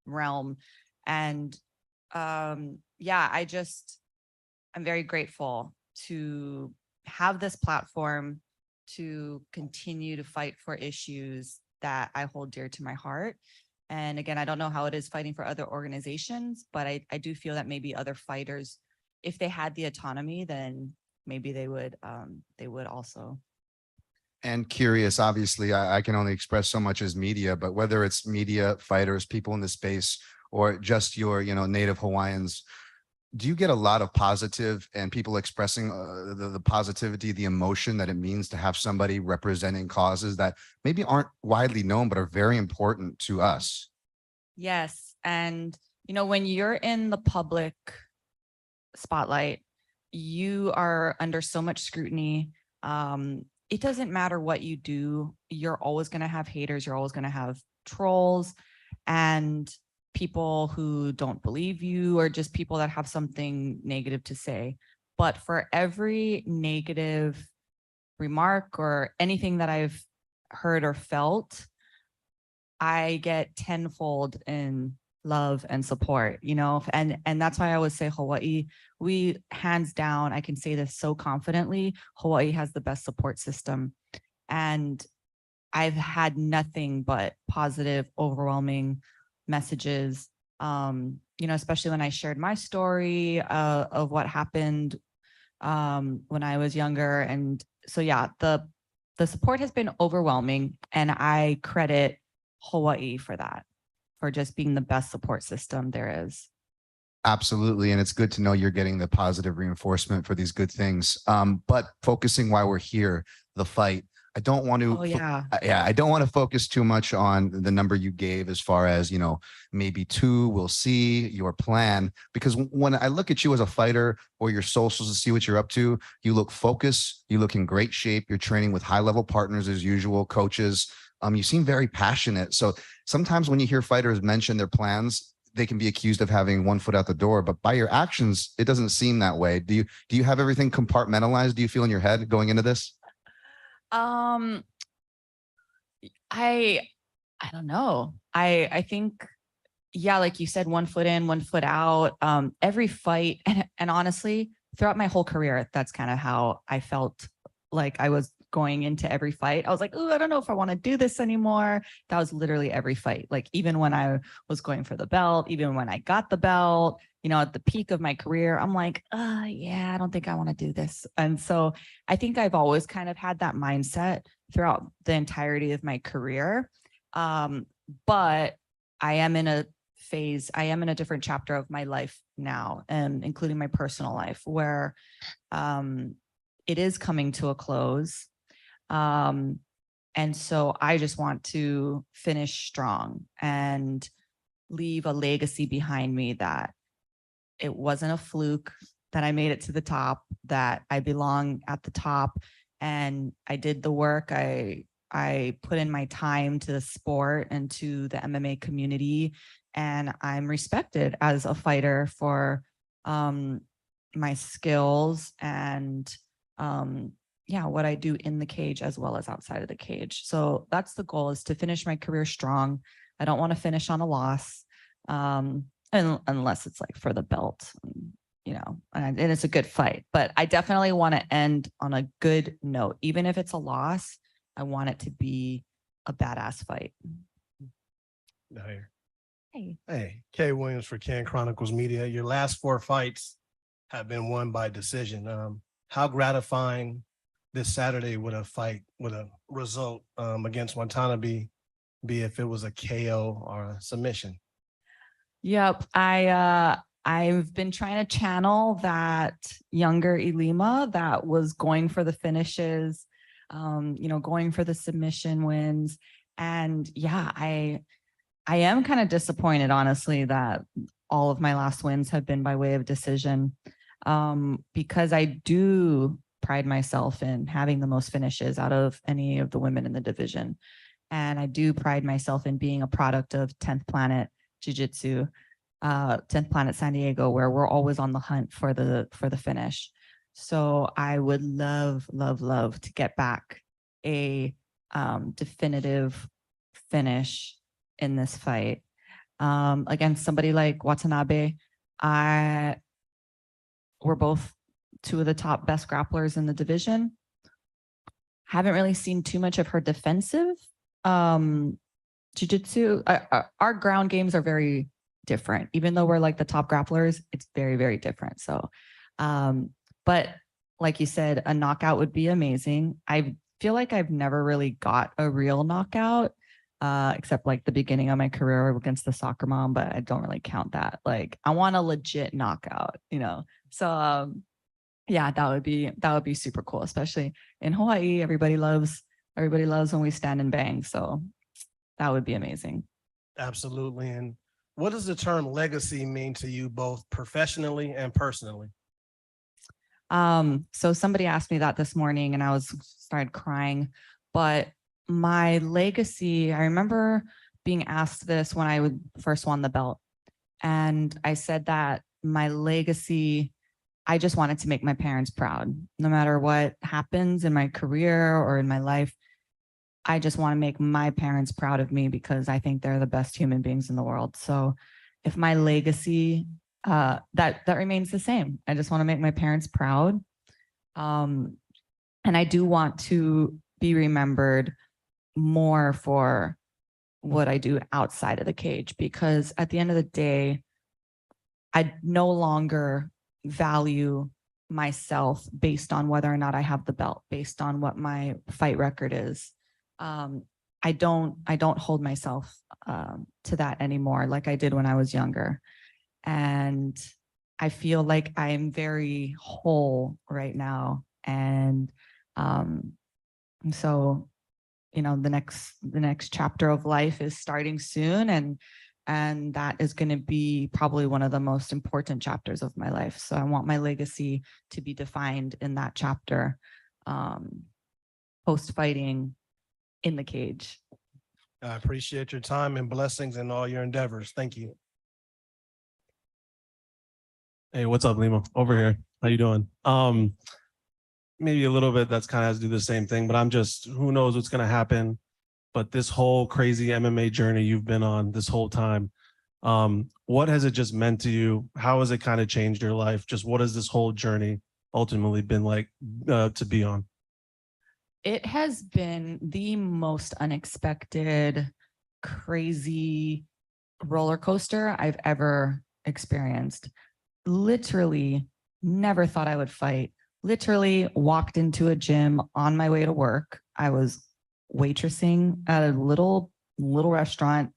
realm. And yeah, I'm very grateful to have this platform to continue to fight for issues that I hold dear to my heart. And again, I don't know how it is fighting for other organizations, but I do feel that maybe other fighters, if they had the autonomy, then maybe they would also. And curious, obviously, I can only express so much as media, but whether it's media, fighters, people in the space, or just your, you know, Native Hawaiians, do you get a lot of positive and people expressing the positivity, the emotion that it means to have somebody representing causes that maybe aren't widely known, but are very important to us? Yes. And, you know, when you're in the public spotlight, you are under so much scrutiny. It doesn't matter what you do. You're always going to have haters. You're always going to have trolls and people who don't believe you, or just people that have something negative to say. But for every negative remark or anything that I've heard or felt, I get tenfold in love and support, you know, and that's why I always say Hawaii, we hands down, I can say this so confidently, Hawaii has the best support system. And I've had nothing but positive, overwhelming messages, you know, especially when I shared my story of what happened when I was younger. And so, yeah, the support has been overwhelming, and I credit Hawaii for that, for just being the best support system there is. Absolutely. And it's good to know you're getting the positive reinforcement for these good things. But focusing while we're here, the fight, I don't want to, Oh, yeah. I don't want to focus too much on the number you gave as far as, maybe 2, we'll see your plan. Because when I look at you as a fighter or your socials to see what you're up to, you look focused, you look in great shape. You're training with high level partners as usual, coaches. You seem very passionate. So sometimes when you hear fighters mention their plans, they can be accused of having one foot out the door, but by your actions, it doesn't seem that way. Do you have everything compartmentalized? Do you feel in your head going into this? I don't know. I think, yeah, like you said, 1 foot in, 1 foot out. Every fight, and honestly, throughout my whole career, that's kind of how I felt like I was going into every fight. I was like, oh, I don't know if I want to do this anymore. That was literally every fight. Like even when I was going for the belt, even when I got the belt, at the peak of my career, I'm like, yeah, I don't think I want to do this. And so I think I've always kind of had that mindset throughout the entirety of my career. But I am in a phase, I am in a different chapter of my life now, and including my personal life, where it is coming to a close. And so I just want to finish strong and leave a legacy behind me that it wasn't a fluke, that I made it to the top, that I belong at the top, and I did the work. I put in my time to the sport and to the MMA community, and I'm respected as a fighter for my skills and what I do in the cage as well as outside of the cage. So that's the goal, is to finish my career strong. I don't want to finish on a loss, and unless it's like for the belt, and it's a good fight. But I definitely want to end on a good note. Even if it's a loss, I want it to be a badass fight. Hey, Kay Williams for Can Chronicles Media. Your last 4 fights have been won by decision. How gratifying this Saturday would a fight, with a result against Watanabe be if it was a KO or a submission? Yep. I've been trying to channel that younger Ilima that was going for the finishes, going for the submission wins. And yeah, I am kind of disappointed, honestly, that all of my last wins have been by way of decision, because I do pride myself in having the most finishes out of any of the women in the division. And I do pride myself in being a product of 10th Planet Jiu-Jitsu, 10th Planet San Diego, where we're always on the hunt for the finish. So I would love to get back a definitive finish in this fight against somebody like Watanabe. We're both 2 of the top best grapplers in the division. Haven't really seen too much of her defensive jiu-jitsu. Our ground games are very different. Even though we're like the top grapplers, it's very, very different. So, but like you said, a knockout would be amazing. I feel like I've never really got a real knockout, except like the beginning of my career against the soccer mom, but I don't really count that. Like I want a legit knockout, So yeah, that would be super cool, especially in Hawaii. Everybody loves when we stand and bang. So that would be amazing. Absolutely. And what does the term legacy mean to you, both professionally and personally? So somebody asked me that this morning and I started crying, but my legacy, I remember being asked this when I first won the belt. And I said that my legacy, I just wanted to make my parents proud. No matter what happens in my career or in my life, I just want to make my parents proud of me because I think they're the best human beings in the world. So if my legacy, that remains the same. I just want to make my parents proud. And I do want to be remembered more for what I do outside of the cage, because at the end of the day, I no longer value myself based on whether or not I have the belt, based on what my fight record is. I don't hold myself to that anymore like I did when I was younger. And I feel like I'm very whole right now. And so, you know, the next chapter of life is starting soon, and that is going to be probably one of the most important chapters of my life. So I want my legacy to be defined in that chapter, post fighting in the cage. I appreciate your time and blessings in all your endeavors. Thank you. Hey, what's up, Lima? Over here. How you doing? Maybe a little bit that's kind of has to do the same thing, but I'm just, who knows what's going to happen. But this whole crazy MMA journey you've been on this whole time, what has it just meant to you? How has it kind of changed your life? Just what has this whole journey ultimately been like to be on? It has been the most unexpected, crazy roller coaster I've ever experienced. Literally never thought I would fight. Literally walked into a gym on my way to work. I was waitressing at a little restaurant,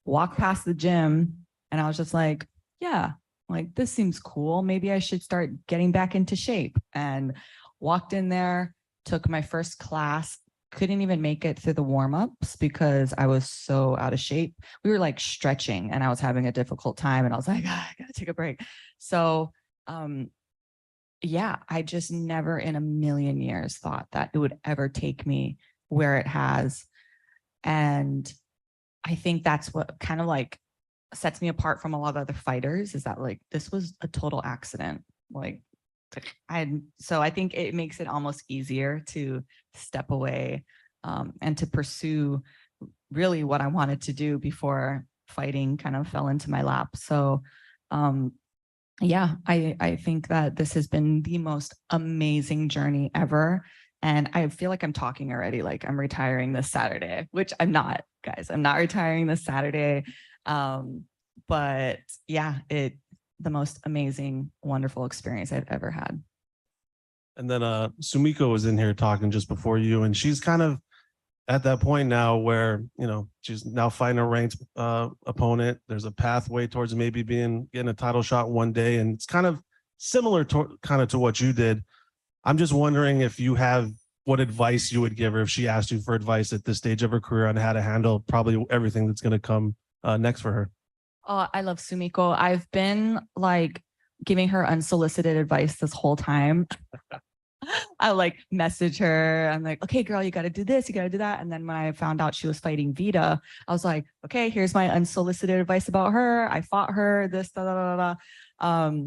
walked past the gym, and I was just like, yeah, like this seems cool. Maybe I should start getting back into shape. And walked in there, took my first class, couldn't even make it through the warm-ups because I was so out of shape. We were like stretching and I was having a difficult time, and I was like, I gotta take a break. So yeah, I just never in a million years thought that it would ever take me where it has. And I think that's what kind of like sets me apart from a lot of other fighters, is that like this was a total accident. Like so I think it makes it almost easier to step away and to pursue really what I wanted to do before fighting kind of fell into my lap. So yeah, I think that this has been the most amazing journey ever. And I feel like I'm talking already, like I'm retiring this Saturday, which I'm not, guys. I'm not retiring this Saturday. But yeah, the most amazing, wonderful experience I've ever had. And then Sumiko was in here talking just before you, and she's kind of at that point now where, you know, she's now fighting a ranked opponent. There's a pathway towards maybe getting a title shot one day, and it's kind of similar to what you did. I'm just wondering if you have what advice you would give her if she asked you for advice at this stage of her career on how to handle probably everything that's going to come next for her. Oh, I love Sumiko. I've been like giving her unsolicited advice this whole time. I like message her. I'm like, okay, girl, you got to do this, you got to do that. And then when I found out she was fighting Vita, I was like, okay, here's my unsolicited advice about her. I fought her, this, da, da, da, da.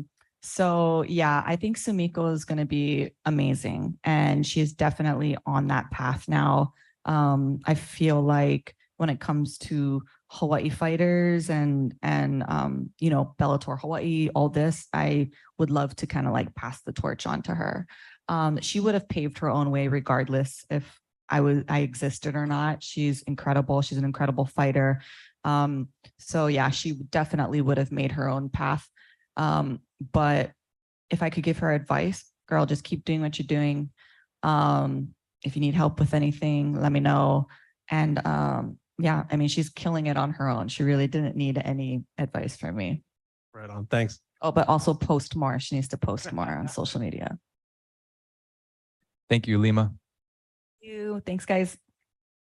So yeah, I think Sumiko is going to be amazing. And she is definitely on that path now. I feel like when it comes to Hawaii fighters and you know, Bellator Hawaii, all this, I would love to kind of like pass the torch on to her. She would have paved her own way regardless if I existed or not. She's incredible. She's an incredible fighter. So yeah, she definitely would have made her own path. But if I could give her advice, girl, just keep doing what you're doing. If you need help with anything, let me know. And yeah, I mean, she's killing it on her own. She really didn't need any advice from me. Right on. Thanks. Oh, but also post more. She needs to post more on social media. Thank you, Lima. Thank you. Thanks, guys.